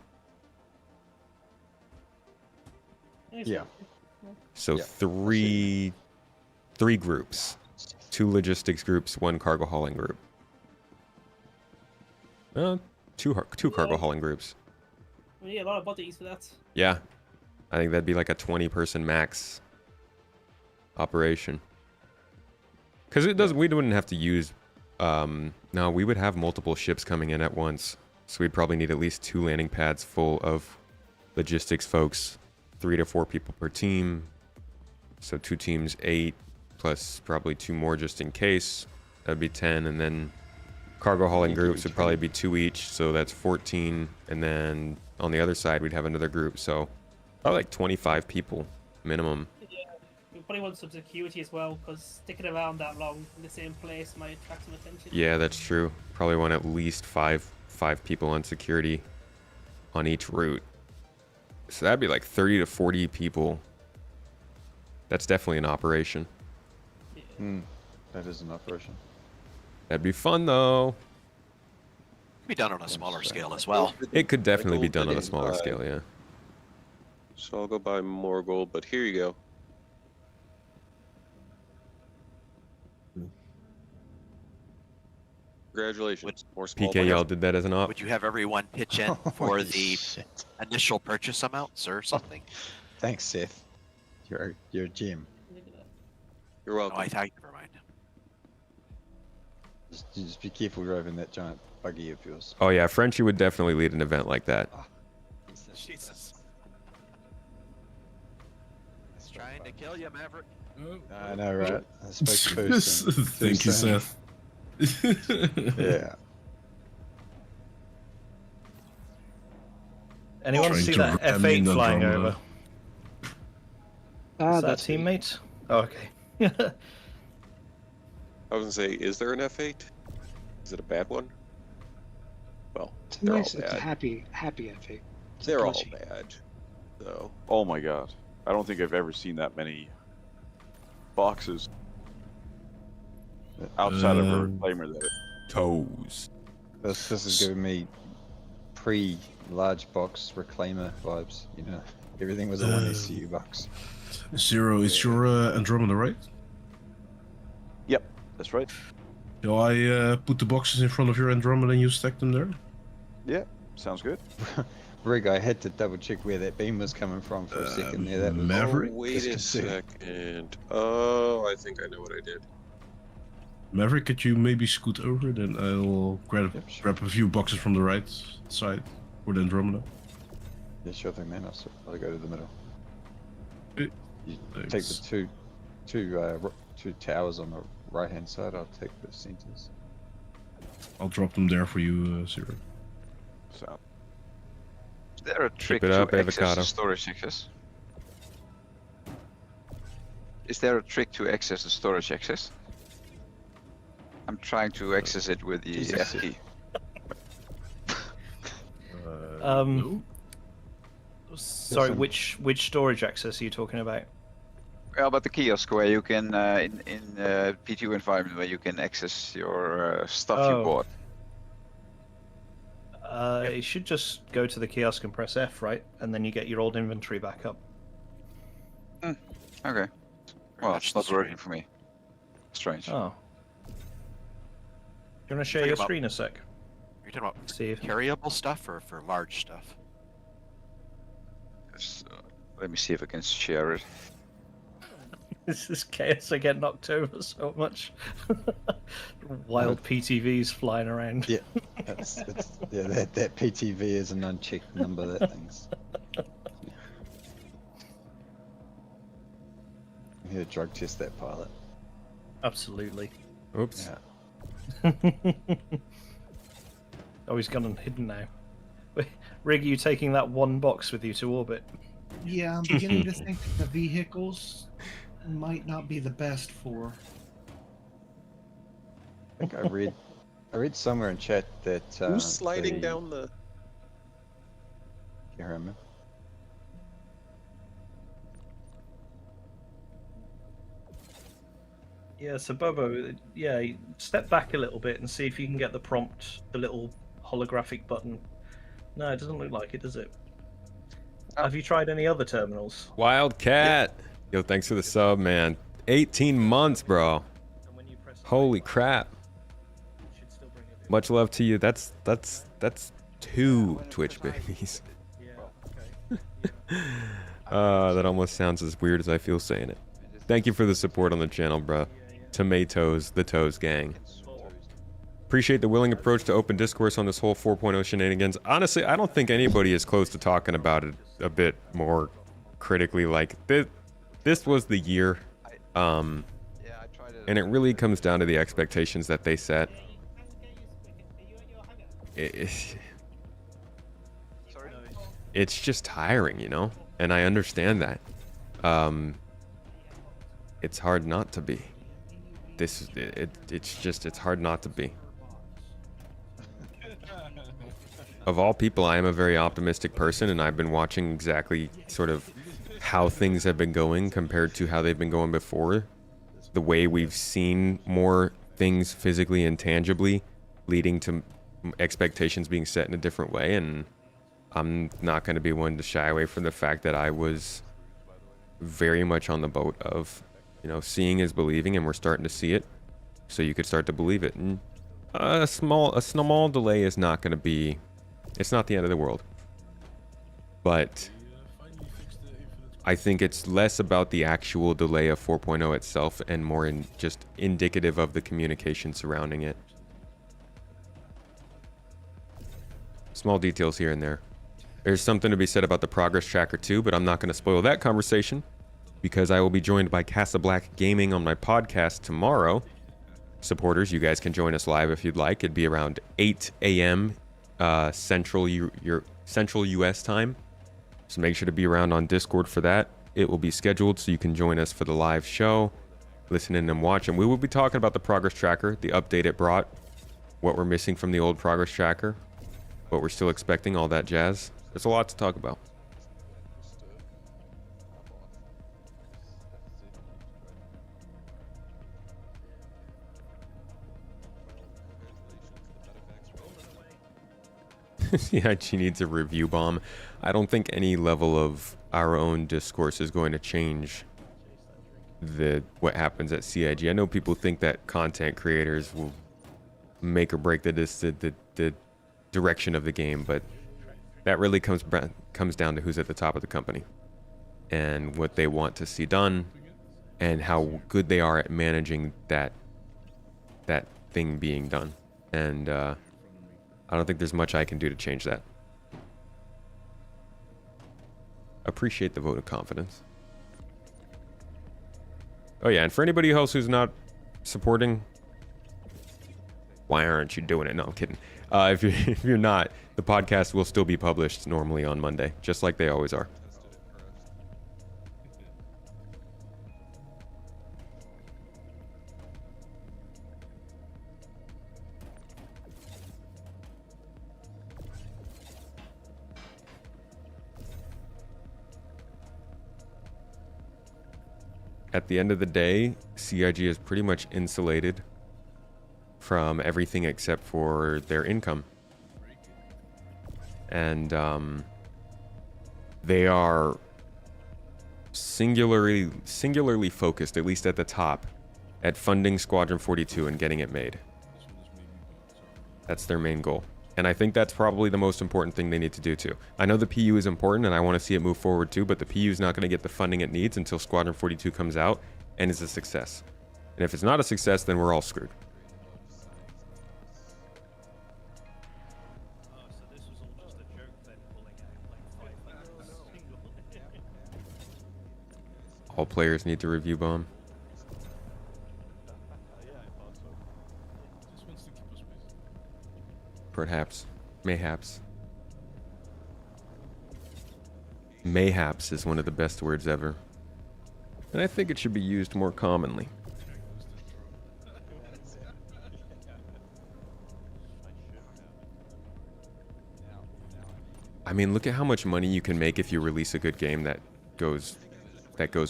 Yeah. So three groups. 2 logistics groups, 1 cargo hauling group. Two cargo hauling groups. We need a lot of bodies for that. Yeah. I think that'd be like a 20-person max operation. Because it doesn't. We wouldn't have to use. No, we would have multiple ships coming in at once, so we'd probably need at least 2 landing pads full of logistics folks, 3 to 4 people per team. So 2 teams, 8, plus probably 2 more just in case. That'd be 10, and then cargo hauling groups would probably be 2 each, so that's 14. And then on the other side, we'd have another group, so probably like 25 people minimum. We probably want some security as well, because sticking around that long in the same place might attract some attention. Yeah, that's true. Probably want at least five people on security on each route. So that'd be like 30 to 40 people. That's definitely an operation. That is an operation. That'd be fun though. Be done on a smaller scale as well. It could definitely be done on a smaller scale, yeah. So I'll go buy more gold, but here you go. Congratulations. More small PK, y'all bucks. did that as an op. Would you have everyone pitch in for Holy the shit. initial purchase amounts or something? Thanks, Seth. You're a gem. You're welcome. No, never mind. Just be careful driving that giant buggy of yours. Oh yeah, Frenchie would definitely lead an event like that. Jesus. He's trying to kill you, Maverick. I know, right? I spoke too soon. Thank you, Seth. Yeah. Anyone Trying see to that ram in F8 the flying drummer. over? Is that teammate? Oh, okay. I was gonna say, is there an F8? Is it a bad one? Well, It's they're nice. all It's a bad. happy F8. It's They're all glitchy. bad. So. Oh my god. I don't think I've ever seen that many boxes outside of a reclaimer that Toes. This is giving me pre-large box reclaimer vibes. You know, everything was a 1 SCU box. Zero, is your Andromeda right? Yep, that's right. Do I put the boxes in front of your Andromeda and you stack them there? Yeah, sounds good. Rig, I had to double check where that beam was coming from for a second there. That was Maverick? Oh, wait a disconcerting. second. Oh, I think I know what I did. Maverick, could you maybe scoot over? Then I'll grab a few boxes from the right side for the Andromeda. Yeah, sure thing, man. I'll go to the middle. Okay. You Thanks. take the two towers on the right hand side. I'll take the centers. I'll drop them there for you, Zero. So. Is there a trick it to up, access avocado. the storage access? Is there a trick to access the storage access? I'm trying to access it with the Jesus. F key. Sorry, Listen. which storage access are you talking about? Well, but the kiosk where you can in PTU environment where you can access your stuff you bought. You should just go to the kiosk and press F, right? And then you get your old inventory back up. Okay. Well, it's not working for me. Strange. Oh. Do you want to share Think your about- screen a sec? Are you talking about Steve? carryable stuff or for large stuff? Let me see if I can share it. This is chaos. I get knocked over so much. Wild PTVs flying around. Yeah, that PTV is an unchecked number. That thing's. I'm here to drug test that pilot. Absolutely. Oops. Yeah. Oh, he's gone and hidden now. Rig, are you taking that one box with you to orbit? Yeah, I'm beginning to think that the vehicles might not be the best for. I think I read somewhere in chat that Who's sliding down the? You hear me? Yeah, so Bobo, yeah, step back a little bit and see if you can get the prompt, the little holographic button. No, it doesn't look like it, does it? Have you tried any other terminals? Wildcat. Yo, thanks for the sub, man. 18 months, bro. Holy crap. Much love to you. That's 2 Twitch babies. That almost sounds as weird as I feel saying it. Thank you for the support on the channel, bro. Tomatoes, the Toes gang. Appreciate the willing approach to open discourse on this whole 4.0 shenanigans. Honestly, I don't think anybody is close to talking about it a bit more critically. Like, this was the year. And it really comes down to the expectations that they set. It's just tiring, you know? And I understand that. It's hard not to be. It's hard not to be. Of all people, I am a very optimistic person, and I've been watching exactly sort of how things have been going compared to how they've been going before. The way we've seen more things physically and tangibly, leading to expectations being set in a different way, and I'm not going to be one to shy away from the fact that I was very much on the boat of, seeing is believing, and we're starting to see it. So you could start to believe it. And a small delay is not going to be, it's not the end of the world. But I think it's less about the actual delay of 4.0 itself and more just indicative of the communication surrounding it. Small details here and there. There's something to be said about the progress tracker too, but I'm not going to spoil that conversation because I will be joined by Casa Black Gaming on my podcast tomorrow. Supporters, you guys can join us live if you'd like. It'd be around 8 a.m. Central US time. So make sure to be around on Discord for that. It will be scheduled so you can join us for the live show, listen in and watch. And we will be talking about the progress tracker, the update it brought, what we're missing from the old progress tracker, what we're still expecting, all that jazz. There's a lot to talk about. CIG needs a review bomb. I don't think any level of our own discourse is going to change what happens at CIG. I know people think that content creators will make or break the direction of the game, but that really comes down to who's at the top of the company and what they want to see done and how good they are at managing that thing being done. And I don't think there's much I can do to change that. Appreciate the vote of confidence. Oh yeah, and for anybody else who's not supporting, why aren't you doing it? No, I'm kidding. If you're not, the podcast will still be published normally on Monday, just like they always are. At the end of the day, CIG is pretty much insulated from everything except for their income. And they are singularly focused, at least at the top, at funding Squadron 42 and getting it made. That's their main goal. And I think that's probably the most important thing they need to do too. I know the PU is important and I want to see it move forward too, but the PU is not going to get the funding it needs until Squadron 42 comes out and is a success. And if it's not a success, then we're all screwed. All players need to review bomb. Perhaps. Mayhaps. Mayhaps is one of the best words ever. And I think it should be used more commonly. I mean, look at how much money you can make if you release a good game that goes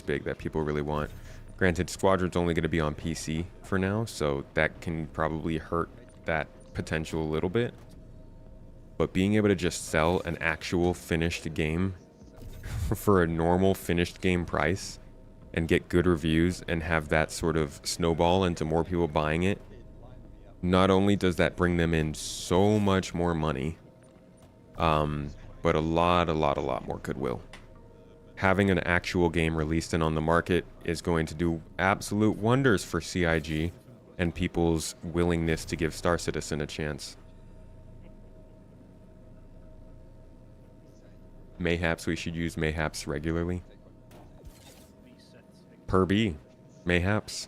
big, that people really want. Granted, Squadron's only going to be on PC for now, so that can probably hurt that potential a little bit. But being able to just sell an actual finished game for a normal finished game price and get good reviews and have that sort of snowball into more people buying it, not only does that bring them in so much more money, but a lot more goodwill. Having an actual game released and on the market is going to do absolute wonders for CIG and people's willingness to give Star Citizen a chance. Mayhaps we should use mayhaps regularly. Per B. Mayhaps.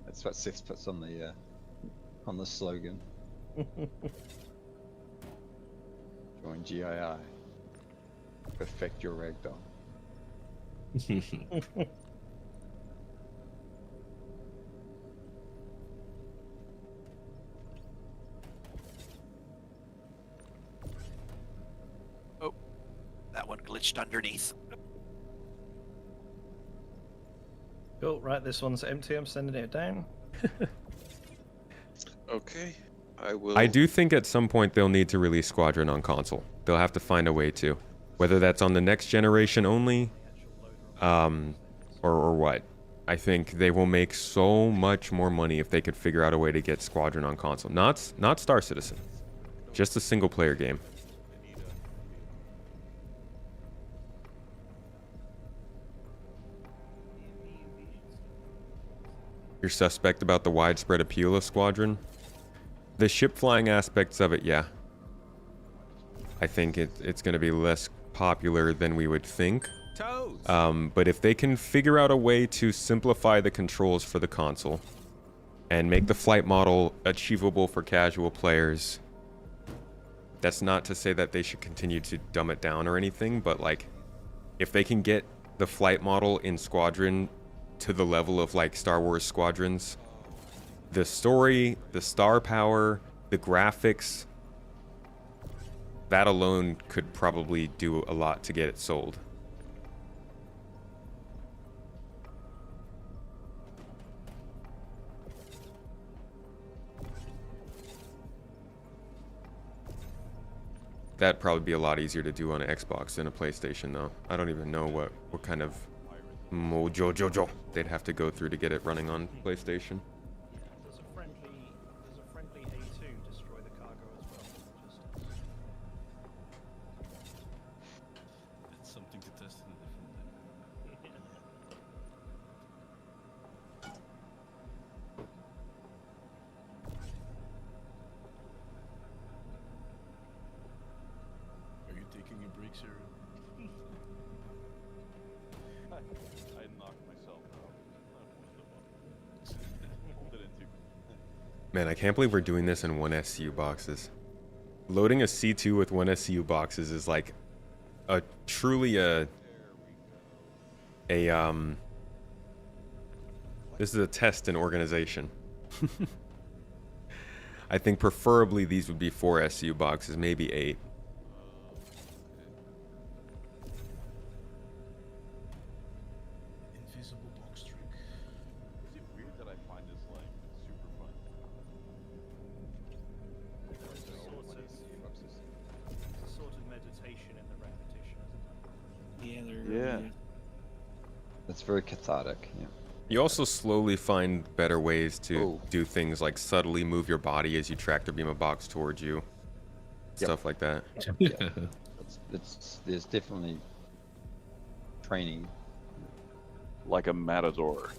That's what Sif puts on the slogan. Join GII. Perfect your ragdoll. Oh, that one glitched underneath. Cool, right, this one's empty. I'm sending it down. Okay. I will. I do think at some point they'll need to release Squadron on console. They'll have to find a way to, whether that's on the next generation only, or what. I think they will make so much more money if they could figure out a way to get Squadron on console. Not Star Citizen, just a single player game. You're suspect about the widespread appeal of Squadron? The ship flying aspects of it, yeah. I think it's going to be less popular than we would think. But if they can figure out a way to simplify the controls for the console and make the flight model achievable for casual players, that's not to say that they should continue to dumb it down or anything, but like, if they can get the flight model in Squadron to the level of like Star Wars Squadrons, the story, the star power, the graphics, that alone could probably do a lot to get it sold. That'd probably be a lot easier to do on an Xbox than a PlayStation, though. I don't even know what kind of mojo they'd have to go through to get it running on PlayStation. There's a friendly A2 destroy the cargo as well. It's something to test in a different day. Are you taking a break, Sarah? I knocked myself out. Hold it into. Man, I can't believe we're doing this in 1 SCU boxes. Loading a C2 with 1 SCU boxes is like truly this is a test in organization. I think preferably these would be 4 SCU boxes, maybe 8. Invisible box trick. Is it weird that I find this like super fun? It's a sort of meditation in the repetition, isn't it? Yeah, Yeah. It's very cathartic. Yeah. You also slowly find better ways to Oh. do things like subtly move your body as you tractor beam a box towards you. Yep. Stuff like that. Yeah. There's definitely training. Like a matador.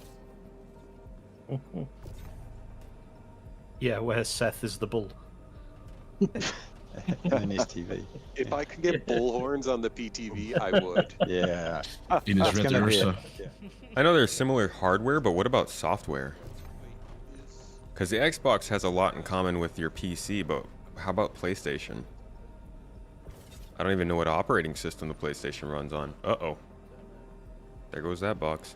Yeah, where Seth is the bull. In his TV. If I could get bullhorns on the PTV, I would. Yeah. In his That's red gonna be Ursa. it. I know there's similar hardware, but what about software? Because the Xbox has a lot in common with your PC, but how about PlayStation? I don't even know what operating system the PlayStation runs on. Uh-oh. There goes that box.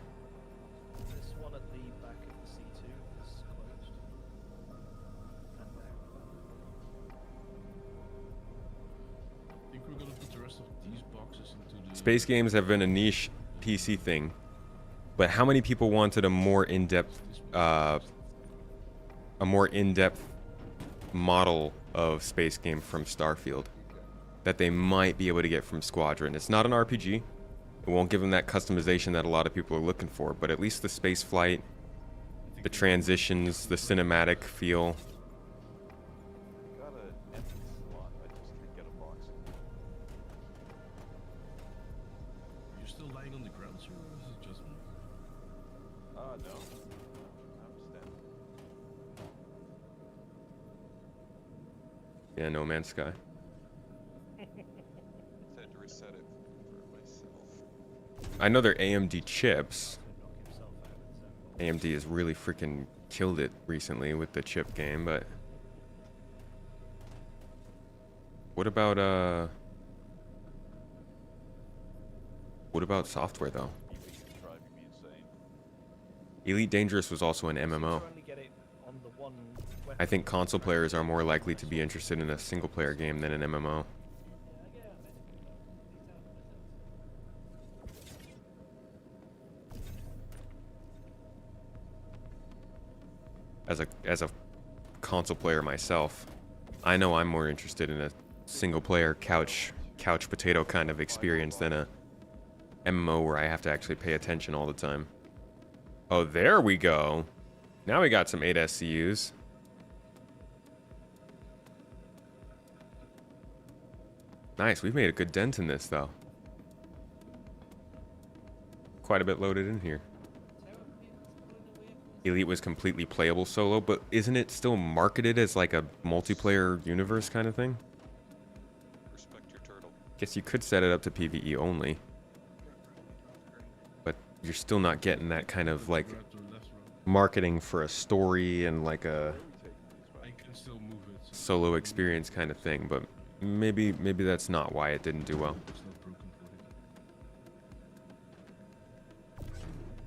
This one at the back of the C2 is closed. And I think we're gonna put the rest of these boxes into the Space games have been a niche PC thing, but how many people wanted a more in-depth model of space game from Starfield that they might be able to get from Squadron? It's not an RPG. It won't give them that customization that a lot of people are looking for, but at least the space flight, the transitions, the cinematic feel. Got an empty slot. I just can't get a box. Are you still lying on the ground, sir, or is it just me? No. I'm standing. Yeah, No Man's Sky. Had to reset it for myself. I know they're AMD chips. AMD has really freaking killed it recently with the chip game, but what about software though? Elite Dangerous was also an MMO. I think console players are more likely to be interested in a single player game than an MMO. As a console player myself, I know I'm more interested in a single-player couch potato kind of experience than a MMO where I have to actually pay attention all the time. Oh, there we go. Now we got some 8 SCUs. Nice, we've made a good dent in this, though. Quite a bit loaded in here. Elite was completely playable solo, but isn't it still marketed as like a multiplayer universe kind of thing? Respect your turtle. Guess you could set it up to PvE only. But you're still not getting that kind of like marketing for a story and like a solo experience kind of thing, but maybe that's not why it didn't do well.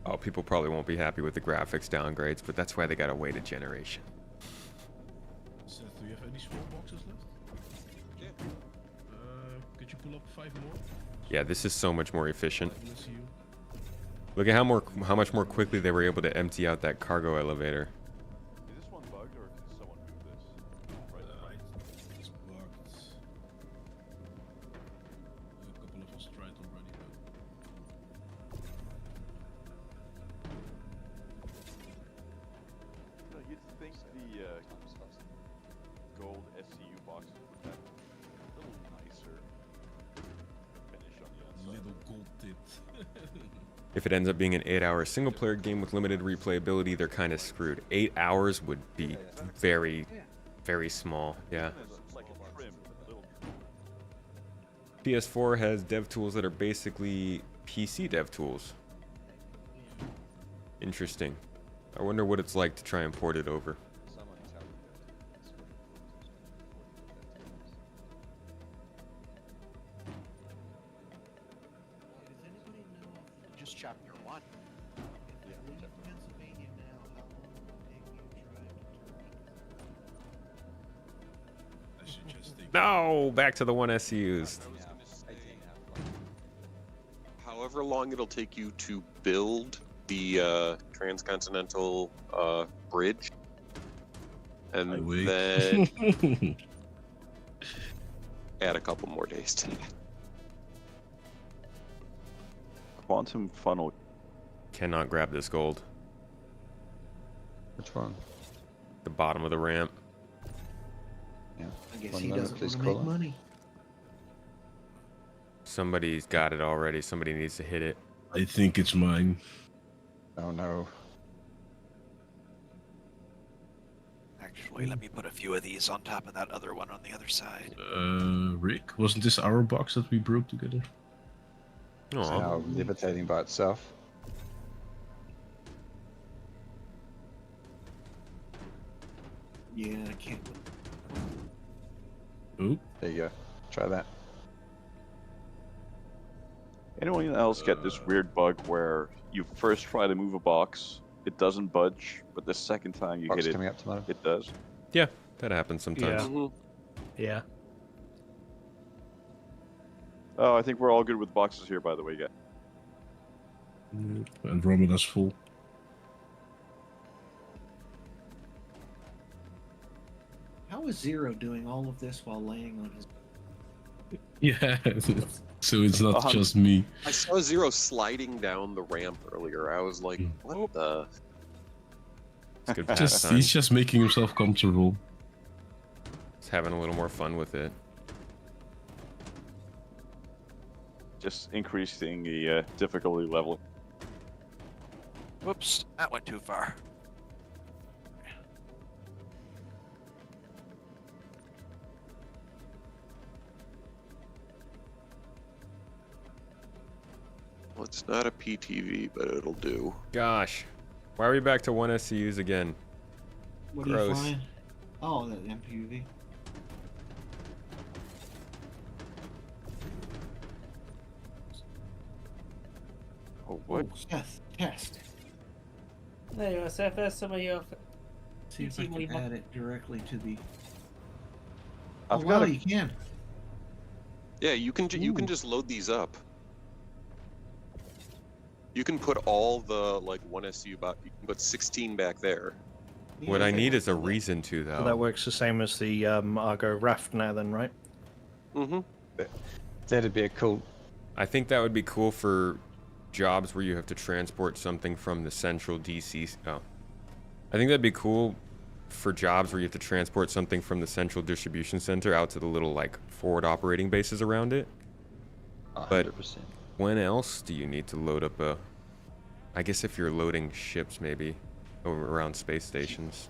Oh, people probably won't be happy with the graphics downgrades, but that's why they gotta wait a generation. Seth, do you have any small boxes left? Yeah. Could you pull up 5 more? Yeah, this is so much more efficient. Bless you. Look at how much more quickly they were able to empty out that cargo elevator. Is this one bugged or did someone move this? Right. It's bugged. A couple of us tried already, but... No, you'd think the gold SCU boxes would have a little nicer finish on the outside. Little gold tip. If it ends up being an 8-hour single-player game with limited replayability, they're kind of screwed. 8 hours would be very, very small. Yeah. Like a trim, little. PS4 has dev tools that are basically PC dev tools. Interesting. I wonder what it's like to try and port it over. Just chapter 1. Pennsylvania now, how long will it take you to drive to Turkey? I should just take... No! Back to the 1 SCUs. However long it'll take you to build the transcontinental bridge, and then add a couple more days to that. Quantum funnel. Cannot grab this gold. Which one? The bottom of the ramp. Yeah. I guess One he moment, doesn't please, want to make caller. money. Somebody's got it already. Somebody needs to hit it. I think it's mine. Oh no. Actually, let me put a few of these on top of that other one on the other side. Rick, wasn't this our box that we broke together? It's now levitating by itself. Yeah, I can't. Oh. There you go. Try that. Anyone else get this weird bug where you first try to move a box, it doesn't budge, but the second time you Box hit it, coming up tomorrow. it does? Yeah, that happens sometimes. Yeah. Yeah. Oh, I think we're all good with boxes here, by the way, guys. Andromeda's full. How is Zero doing all of this while laying on his... Yeah, so it's not just me. I saw Zero sliding down the ramp earlier. I was like, what the? It's good He's just making himself comfortable. He's having a little more fun with it. Just increasing the difficulty level. Whoops, that went too far. Well, it's not a PTV, but it'll do. Gosh, why are we back to 1 SCUs again? What are you Gross. flying? Oh, that MPUV. Oh, what? Oh, Seth, test. There you go, Seth. There's some of your. See if I can add it directly to the... I've oh, got wow, a- you can. Yeah, you can just load these up. You can put all the like 1 SU back. You can put 16 back there. What I need is a reason to, though. So that works the same as the Argo raft now, then, right? Mm-hmm. That'd be a cool. I think that would be cool for jobs where you have to transport something from the central DC. Oh, I think that'd be cool for jobs where you have to transport something from the central distribution center out to the little like forward operating bases around it. 100%. But when else do you need to load up a? I guess if you're loading ships, maybe over around space stations.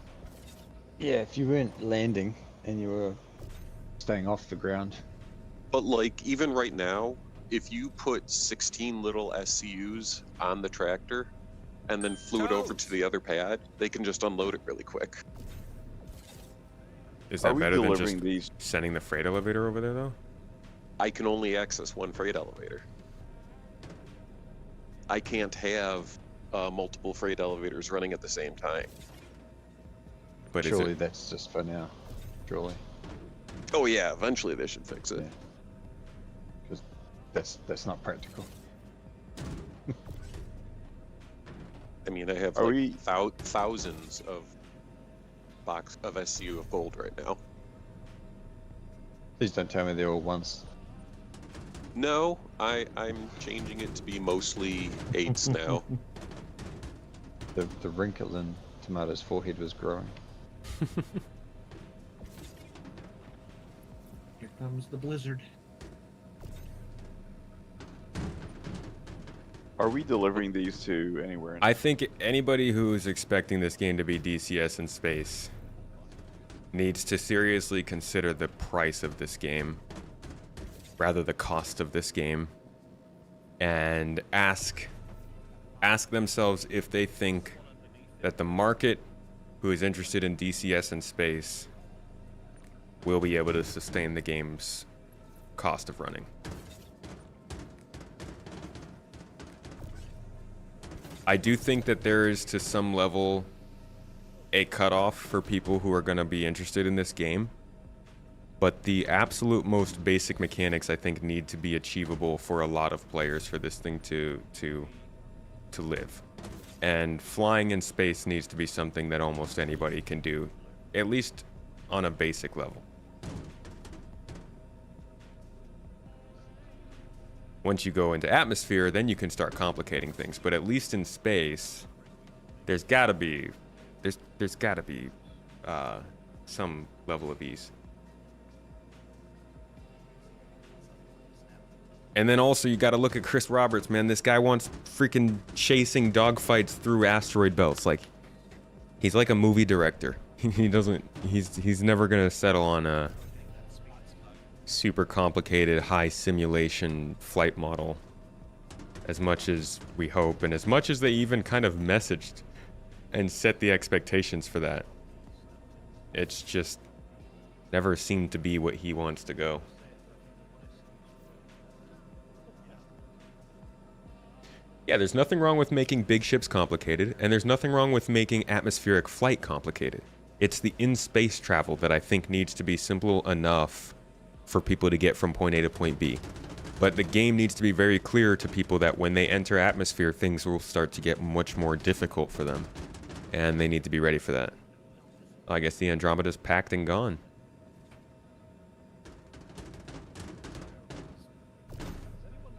Yeah, if you weren't landing and you were staying off the ground. But like even right now, if you put 16 little SCUs on the tractor and then flew it over to the other pad, they can just unload it really quick. Is that Are we better than delivering just these? sending the freight elevator over there, though? I can only access one freight elevator. I can't have multiple freight elevators running at the same time. But surely that's just for now. Surely. Oh yeah, eventually they should fix it. Because that's not practical. I mean, I have Are like we- thousands of box of SCU of gold right now. Please don't tell me they're all ones. No, I'm changing it to be mostly 8s now. The wrinkle in Tomato's forehead was growing. Here comes the blizzard. Are we delivering these to anywhere? I think anybody who is expecting this game to be DCS in space needs to seriously consider the price of this game, rather the cost of this game, and ask themselves if they think that the market who is interested in DCS in space will be able to sustain the game's cost of running. I do think that there is, to some level, a cutoff for people who are going to be interested in this game. But the absolute most basic mechanics, I think, need to be achievable for a lot of players for this thing to live. And flying in space needs to be something that almost anybody can do, at least on a basic level. Once you go into atmosphere, then you can start complicating things. But at least in space, there's gotta be some level of ease. And then also you gotta look at Chris Roberts, man. This guy wants freaking chasing dogfights through asteroid belts. Like, he's like a movie director. He's never gonna settle on a super complicated high simulation flight model, as much as we hope, and as much as they even kind of messaged and set the expectations for that. It's just never seemed to be what he wants to go. Yeah, there's nothing wrong with making big ships complicated, and there's nothing wrong with making atmospheric flight complicated. It's the in-space travel that I think needs to be simple enough for people to get from point A to point B. But the game needs to be very clear to people that when they enter atmosphere, things will start to get much more difficult for them. And they need to be ready for that. I guess the Andromeda's packed and gone.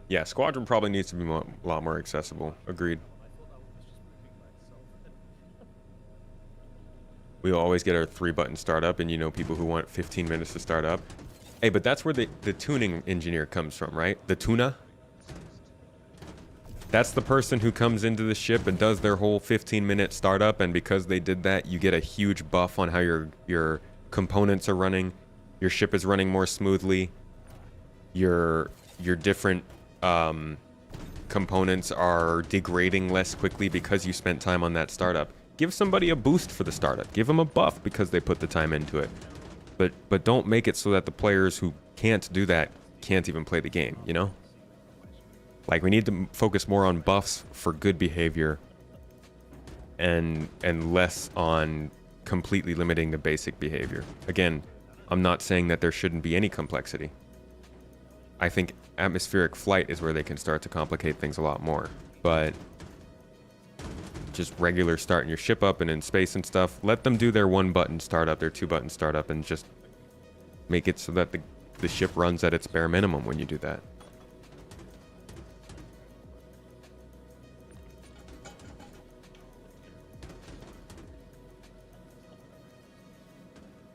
Yeah, Squadron probably needs to be a lot more accessible. Agreed. We always get our 3-button startup, and you know people who want 15 minutes to start up. Hey, but that's where the tuning engineer comes from, right? The tuna? That's the person who comes into the ship and does their whole 15-minute startup, and because they did that, you get a huge buff on how your components are running. Your ship is running more smoothly. Your different components are degrading less quickly because you spent time on that startup. Give somebody a boost for the startup. Give them a buff because they put the time into it. But don't make it so that the players who can't do that can't even play the game, you know? Like, we need to focus more on buffs for good behavior and less on completely limiting the basic behavior. Again, I'm not saying that there shouldn't be any complexity. I think atmospheric flight is where they can start to complicate things a lot more. But just regular starting your ship up and in space and stuff. Let them do their 1-button startup, their 2-button startup, and just make it so that the ship runs at its bare minimum when you do that.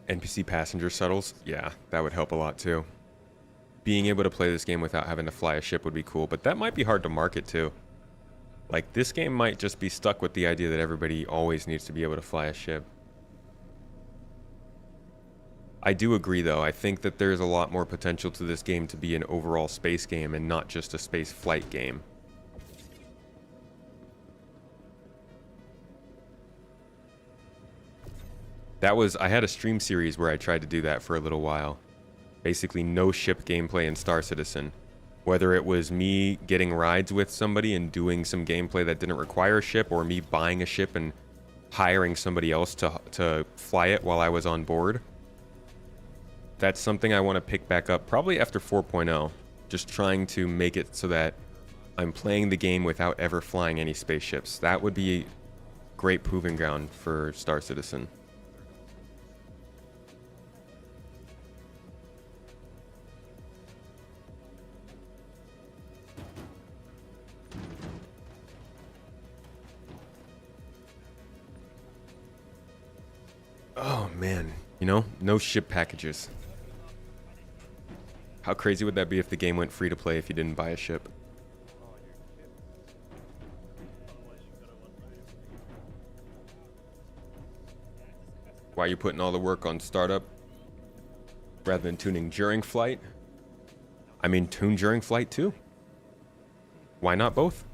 NPC passenger shuttles, yeah, that would help a lot too. Being able to play this game without having to fly a ship would be cool, but that might be hard to market too. Like, this game might just be stuck with the idea that everybody always needs to be able to fly a ship. I do agree though, I think that there's a lot more potential to this game to be an overall space game and not just a space flight game. I had a stream series where I tried to do that for a little while. Basically no ship gameplay in Star Citizen. Whether it was me getting rides with somebody and doing some gameplay that didn't require a ship, or me buying a ship and hiring somebody else to fly it while I was on board. That's something I want to pick back up probably after 4.0. Just trying to make it so that I'm playing the game without ever flying any spaceships. That would be a great proving ground for Star Citizen. Oh man, you know, no ship packages. How crazy would that be if the game went free to play if you didn't buy a ship? Why are you putting all the work on startup rather than tuning during flight? I mean, tune during flight too. Why not both?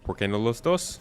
¿Por qué no los dos?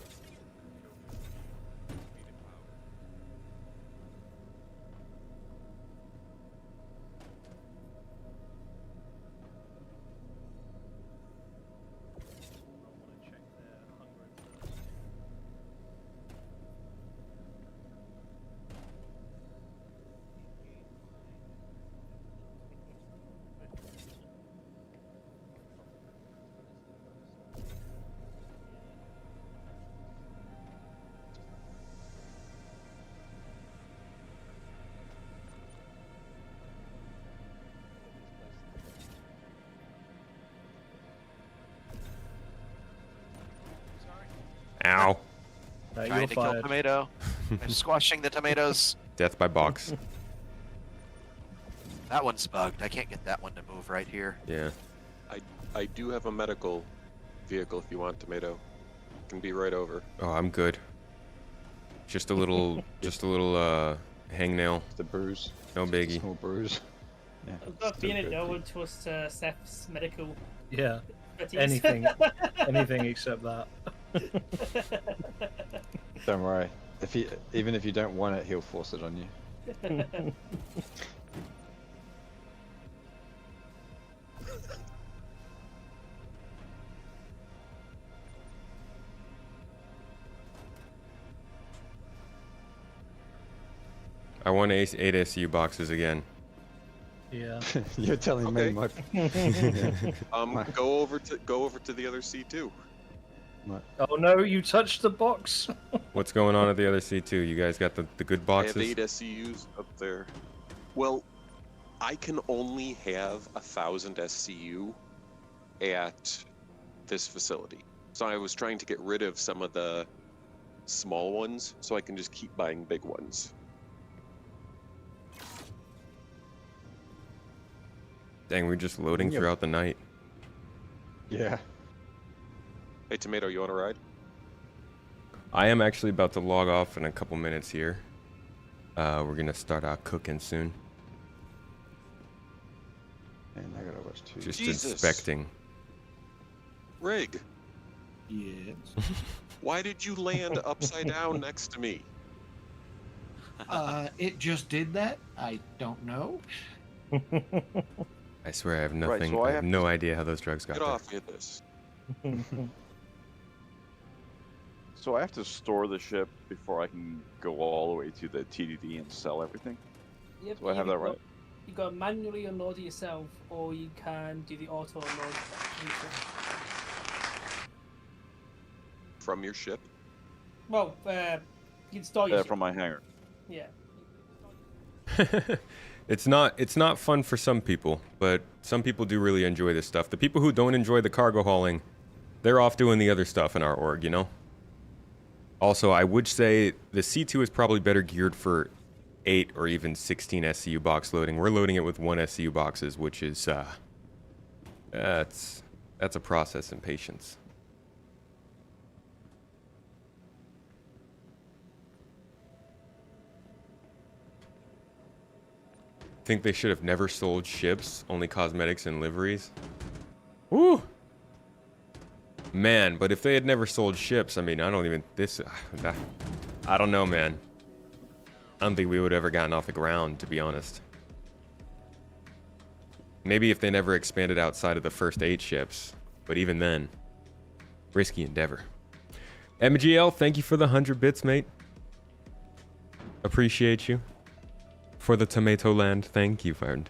Ow. Trying to kill tomato. I'm squashing the tomatoes. Death by box. That one's bugged. I can't get that one to move right here. Yeah. I do have a medical vehicle if you want, tomato. Can be right over. Oh, I'm good. Just a little hangnail. The bruise. No Just a biggie. small bruise. Yeah. I've got being it no one trusts Seth's medical. Yeah. expertise. Anything except that. Don't worry. Even if you don't want it, he'll force it on you. I want 8 SU boxes again. Yeah. You're telling me, my. Go over to the other C2. Oh no! You touched the box. What's going on at the other C2? You guys got the good boxes? I have 8 SCUs up there. Well, I can only have 1,000 SCU at this facility. So I was trying to get rid of some of the small ones so I can just keep buying big ones. Dang, we're just loading throughout the night. Yeah. Hey, Tomato, you want to ride? I am actually about to log off in a couple minutes here. We're gonna start out cooking soon. And I gotta watch two. Just Jesus. inspecting. Rig, Yes. why did you land upside down next to me? It just did that. I don't know. I swear I have Right, nothing. so I I have have no idea how those drugs got Get there. off me of this. So I have to store the ship before I can go all the way to the TDD and sell everything. Yep, Do I have that right? You got to manually unload it yourself, or you can do the auto unload. From your ship? Well, you can store your ship. From my hangar. Yeah. It's not fun for some people, but some people do really enjoy this stuff. The people who don't enjoy the cargo hauling, they're off doing the other stuff in our org, you know? Also, I would say the C2 is probably better geared for 8 or even 16 SCU box loading. We're loading it with 1 SCU boxes, which is, that's a process and patience. Think they should have never sold ships, only cosmetics and liveries. Woo! Man, but if they had never sold ships, I mean, I don't know, man. I don't think we would have ever gotten off the ground, to be honest. Maybe if they never expanded outside of the first 8 ships, but even then, risky endeavor. MGL, thank you for the 100 bits, mate. Appreciate you. For the tomato land, thank you, friend.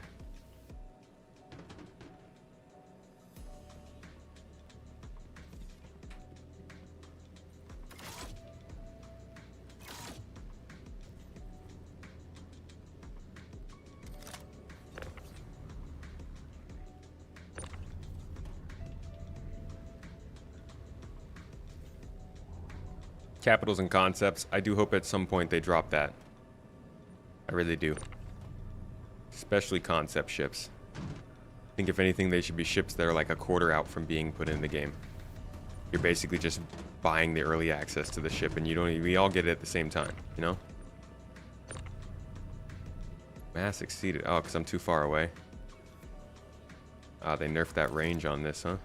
Capitals and concepts. I do hope at some point they drop that. I really do. Especially concept ships. I think if anything, they should be ships that are like a quarter out from being put in the game. You're basically just buying the early access to the ship, and we all get it at the same time, you know? Mass exceeded. Oh, because I'm too far away. Ah, they nerfed that range on this, huh?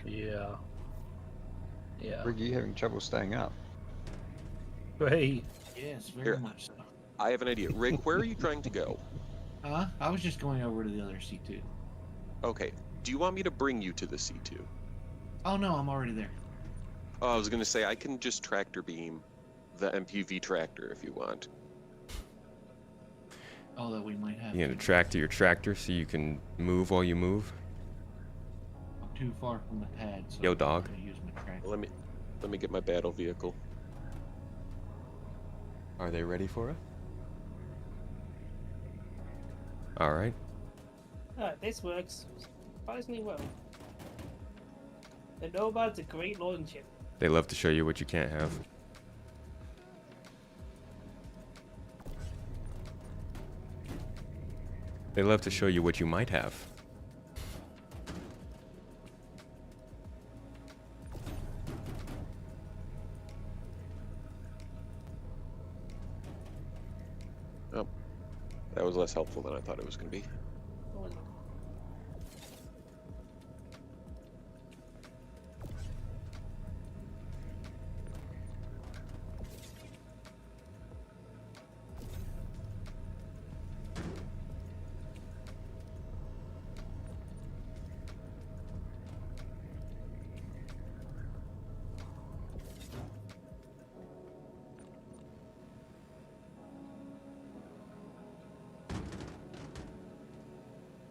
Yeah. Yeah. Rick, are you having trouble staying up? Hey. Yes, very Here, much so. I have an idea. Rick, where are you trying to go? I was just going over to the other C2. Okay. Do you want me to bring you to the C2? Oh no, I'm already there. Oh, I was gonna say I can just tractor beam the MPV tractor if you want. Although we might have. You gonna tractor your tractor so you can move while you move? I'm too far from the pad. So Yo, dog. I'm gonna use my tractor. Let me get my battle vehicle. Are they ready for it? All right. Alright, this works surprisingly well. The Nomad's a great loading ship. They love to show you what you can't have. They love to show you what you might have. Oh, that was less helpful than I thought it was going to be.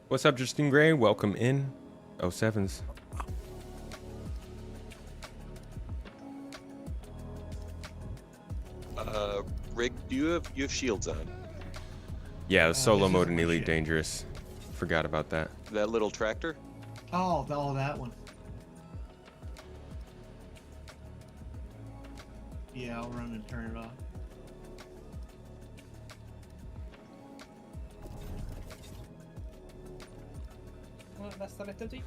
What's up, Justine Gray? Welcome in. 07s. Rig, do you have shields on? Yeah, the solo this is mode in my Elite ship. Dangerous. Forgot about that. That little tractor? Oh, that one. Yeah, I'll run and turn it off. Well, that's the empty.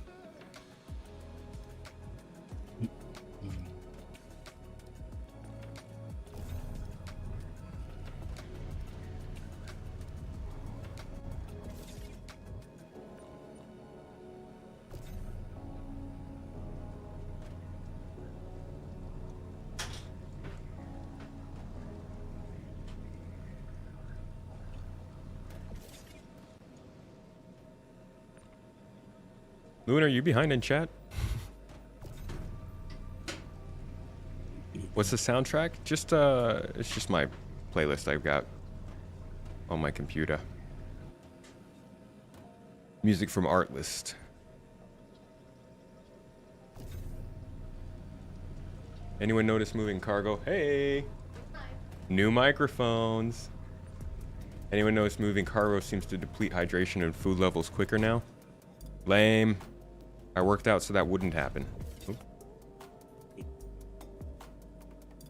Loon, are you behind in chat? What's the soundtrack? Just it's just my playlist I've got on my computer. Music from Artlist. Anyone notice moving cargo? Hey! New microphones. Anyone notice moving cargo seems to deplete hydration and food levels quicker now? Lame. I worked out so that wouldn't happen. Oop. I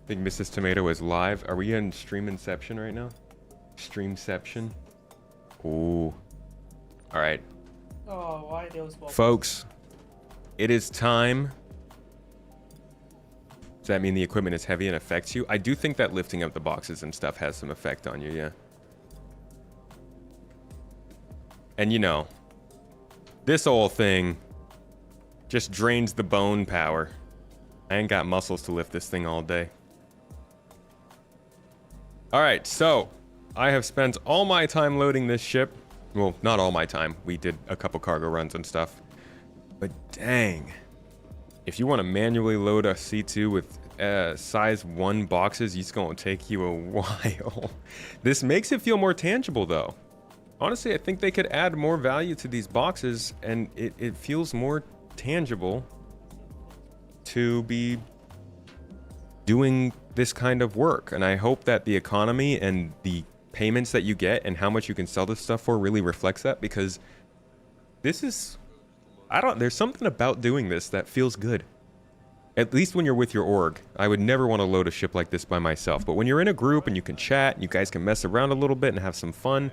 think Mrs. Tomato is live. Are we in stream inception right now? Streamception? Ooh. Alright. Oh, why those bubbles? Folks, it is time. Does that mean the equipment is heavy and affects you? I do think that lifting up the boxes and stuff has some effect on you, yeah. And you know, this whole thing just drains the bone power. I ain't got muscles to lift this thing all day. Alright, so I have spent all my time loading this ship. Well, not all my time. We did a couple cargo runs and stuff. But dang. If you want to manually load a C2 with size 1 boxes, it's going to take you a while. This makes it feel more tangible, though. Honestly, I think they could add more value to these boxes, and it feels more tangible to be doing this kind of work. And I hope that the economy and the payments that you get and how much you can sell this stuff for really reflects that, because this is... there's something about doing this that feels good. At least when you're with your org. I would never want to load a ship like this by myself. But when you're in a group and you can chat and you guys can mess around a little bit and have some fun,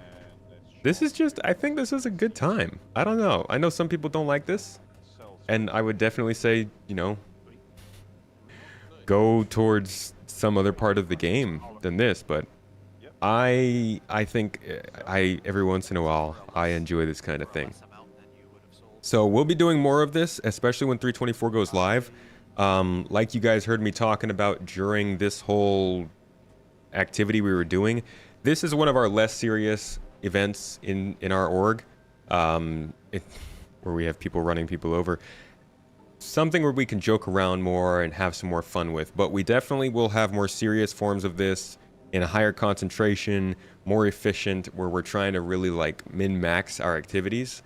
this is just, I think this is a good time. I don't know. I know some people don't like this. And I would definitely say, you know, go towards some other part of the game than this. But I think every once in a while, I enjoy this kind of thing. So we'll be doing more of this, especially when 324 goes live. Like you guys heard me talking about during this whole activity we were doing, this is one of our less serious events in our org, where we have people running people over. Something where we can joke around more and have some more fun with. But we definitely will have more serious forms of this in a higher concentration, more efficient, where we're trying to really like min-max our activities.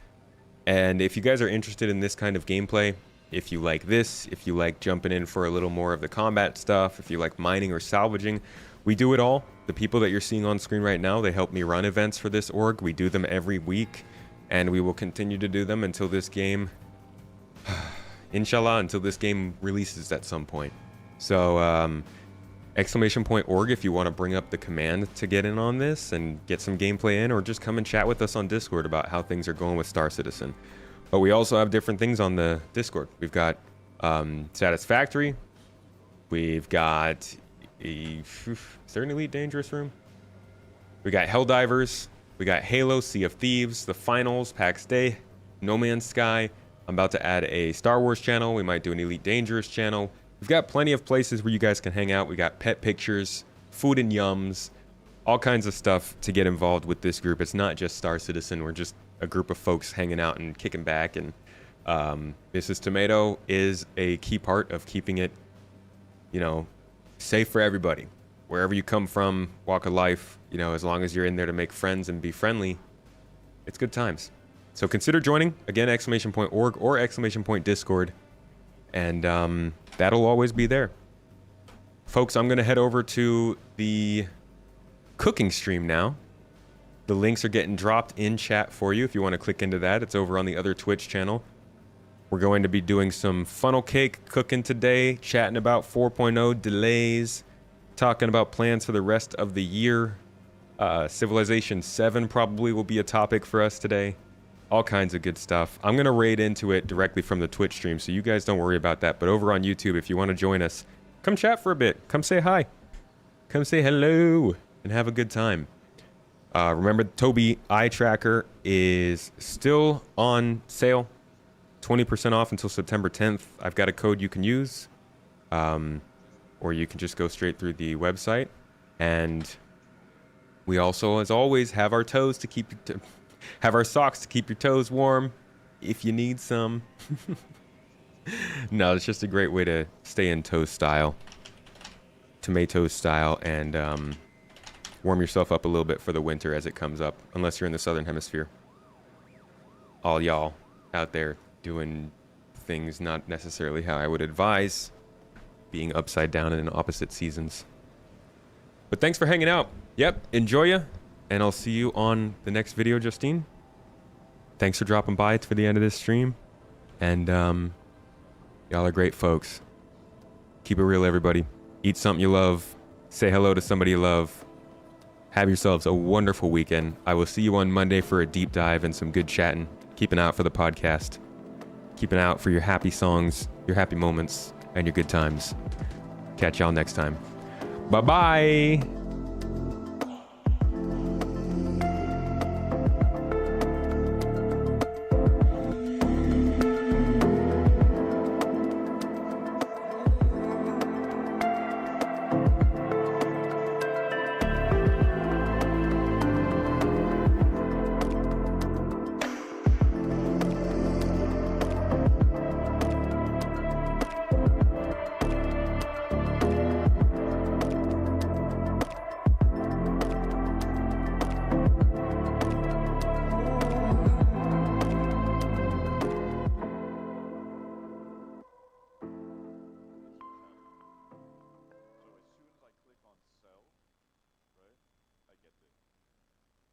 And if you guys are interested in this kind of gameplay, if you like this, if you like jumping in for a little more of the combat stuff, if you like mining or salvaging, we do it all. The people that you're seeing on screen right now, they help me run events for this org. We do them every week, and we will continue to do them until this game, inshallah, until this game releases at some point. So, !org if you want to bring up the command to get in on this and get some gameplay in, or just come and chat with us on Discord about how things are going with Star Citizen. But we also have different things on the Discord. We've got Satisfactory. We've got is there an Elite Dangerous room? We got Helldivers. We got Halo, Sea of Thieves, the Finals, PAX Day, No Man's Sky. I'm about to add a Star Wars channel. We might do an Elite Dangerous channel. We've got plenty of places where you guys can hang out. We got pet pictures, food and yums, all kinds of stuff to get involved with this group. It's not just Star Citizen. We're just a group of folks hanging out and kicking back. And Mrs. Tomato is a key part of keeping it, you know, safe for everybody. Wherever you come from, walk of life, you know, as long as you're in there to make friends and be friendly, it's good times. So consider joining, again, !org or !Discord. And that'll always be there. Folks, I'm going to head over to the cooking stream now. The links are getting dropped in chat for you if you want to click into that. It's over on the other Twitch channel. We're going to be doing some funnel cake cooking today, chatting about 4.0 delays, talking about plans for the rest of the year. Civilization 7 probably will be a topic for us today. All kinds of good stuff. I'm going to raid into it directly from the Twitch stream, so you guys don't worry about that. But over on YouTube, if you want to join us, come chat for a bit. Come say hi. Come say hello and have a good time. Remember, Tobii Eye Tracker is still on sale. 20% off until September 10th. I've got a code you can use. Or you can just go straight through the website. And we also, as always, have our toes to keep... have our socks to keep your toes warm. if you need some. No, it's just a great way to stay in toast style, tomato style, and warm yourself up a little bit for the winter as it comes up, unless you're in the southern hemisphere. All y'all out there doing things not necessarily how I would advise, being upside down and in opposite seasons. But thanks for hanging out. Yep, enjoy ya, and I'll see you on the next video, Justine. Thanks for dropping by for the end of this stream, and y'all are great folks. Keep it real, everybody. Eat something you love. Say hello to somebody you love. Have yourselves a wonderful weekend. I will see you on Monday for a deep dive and some good chatting. Keep an eye out for the podcast. Keep an eye out for your happy songs, your happy moments, and your good times. Catch y'all next time. Bye-bye.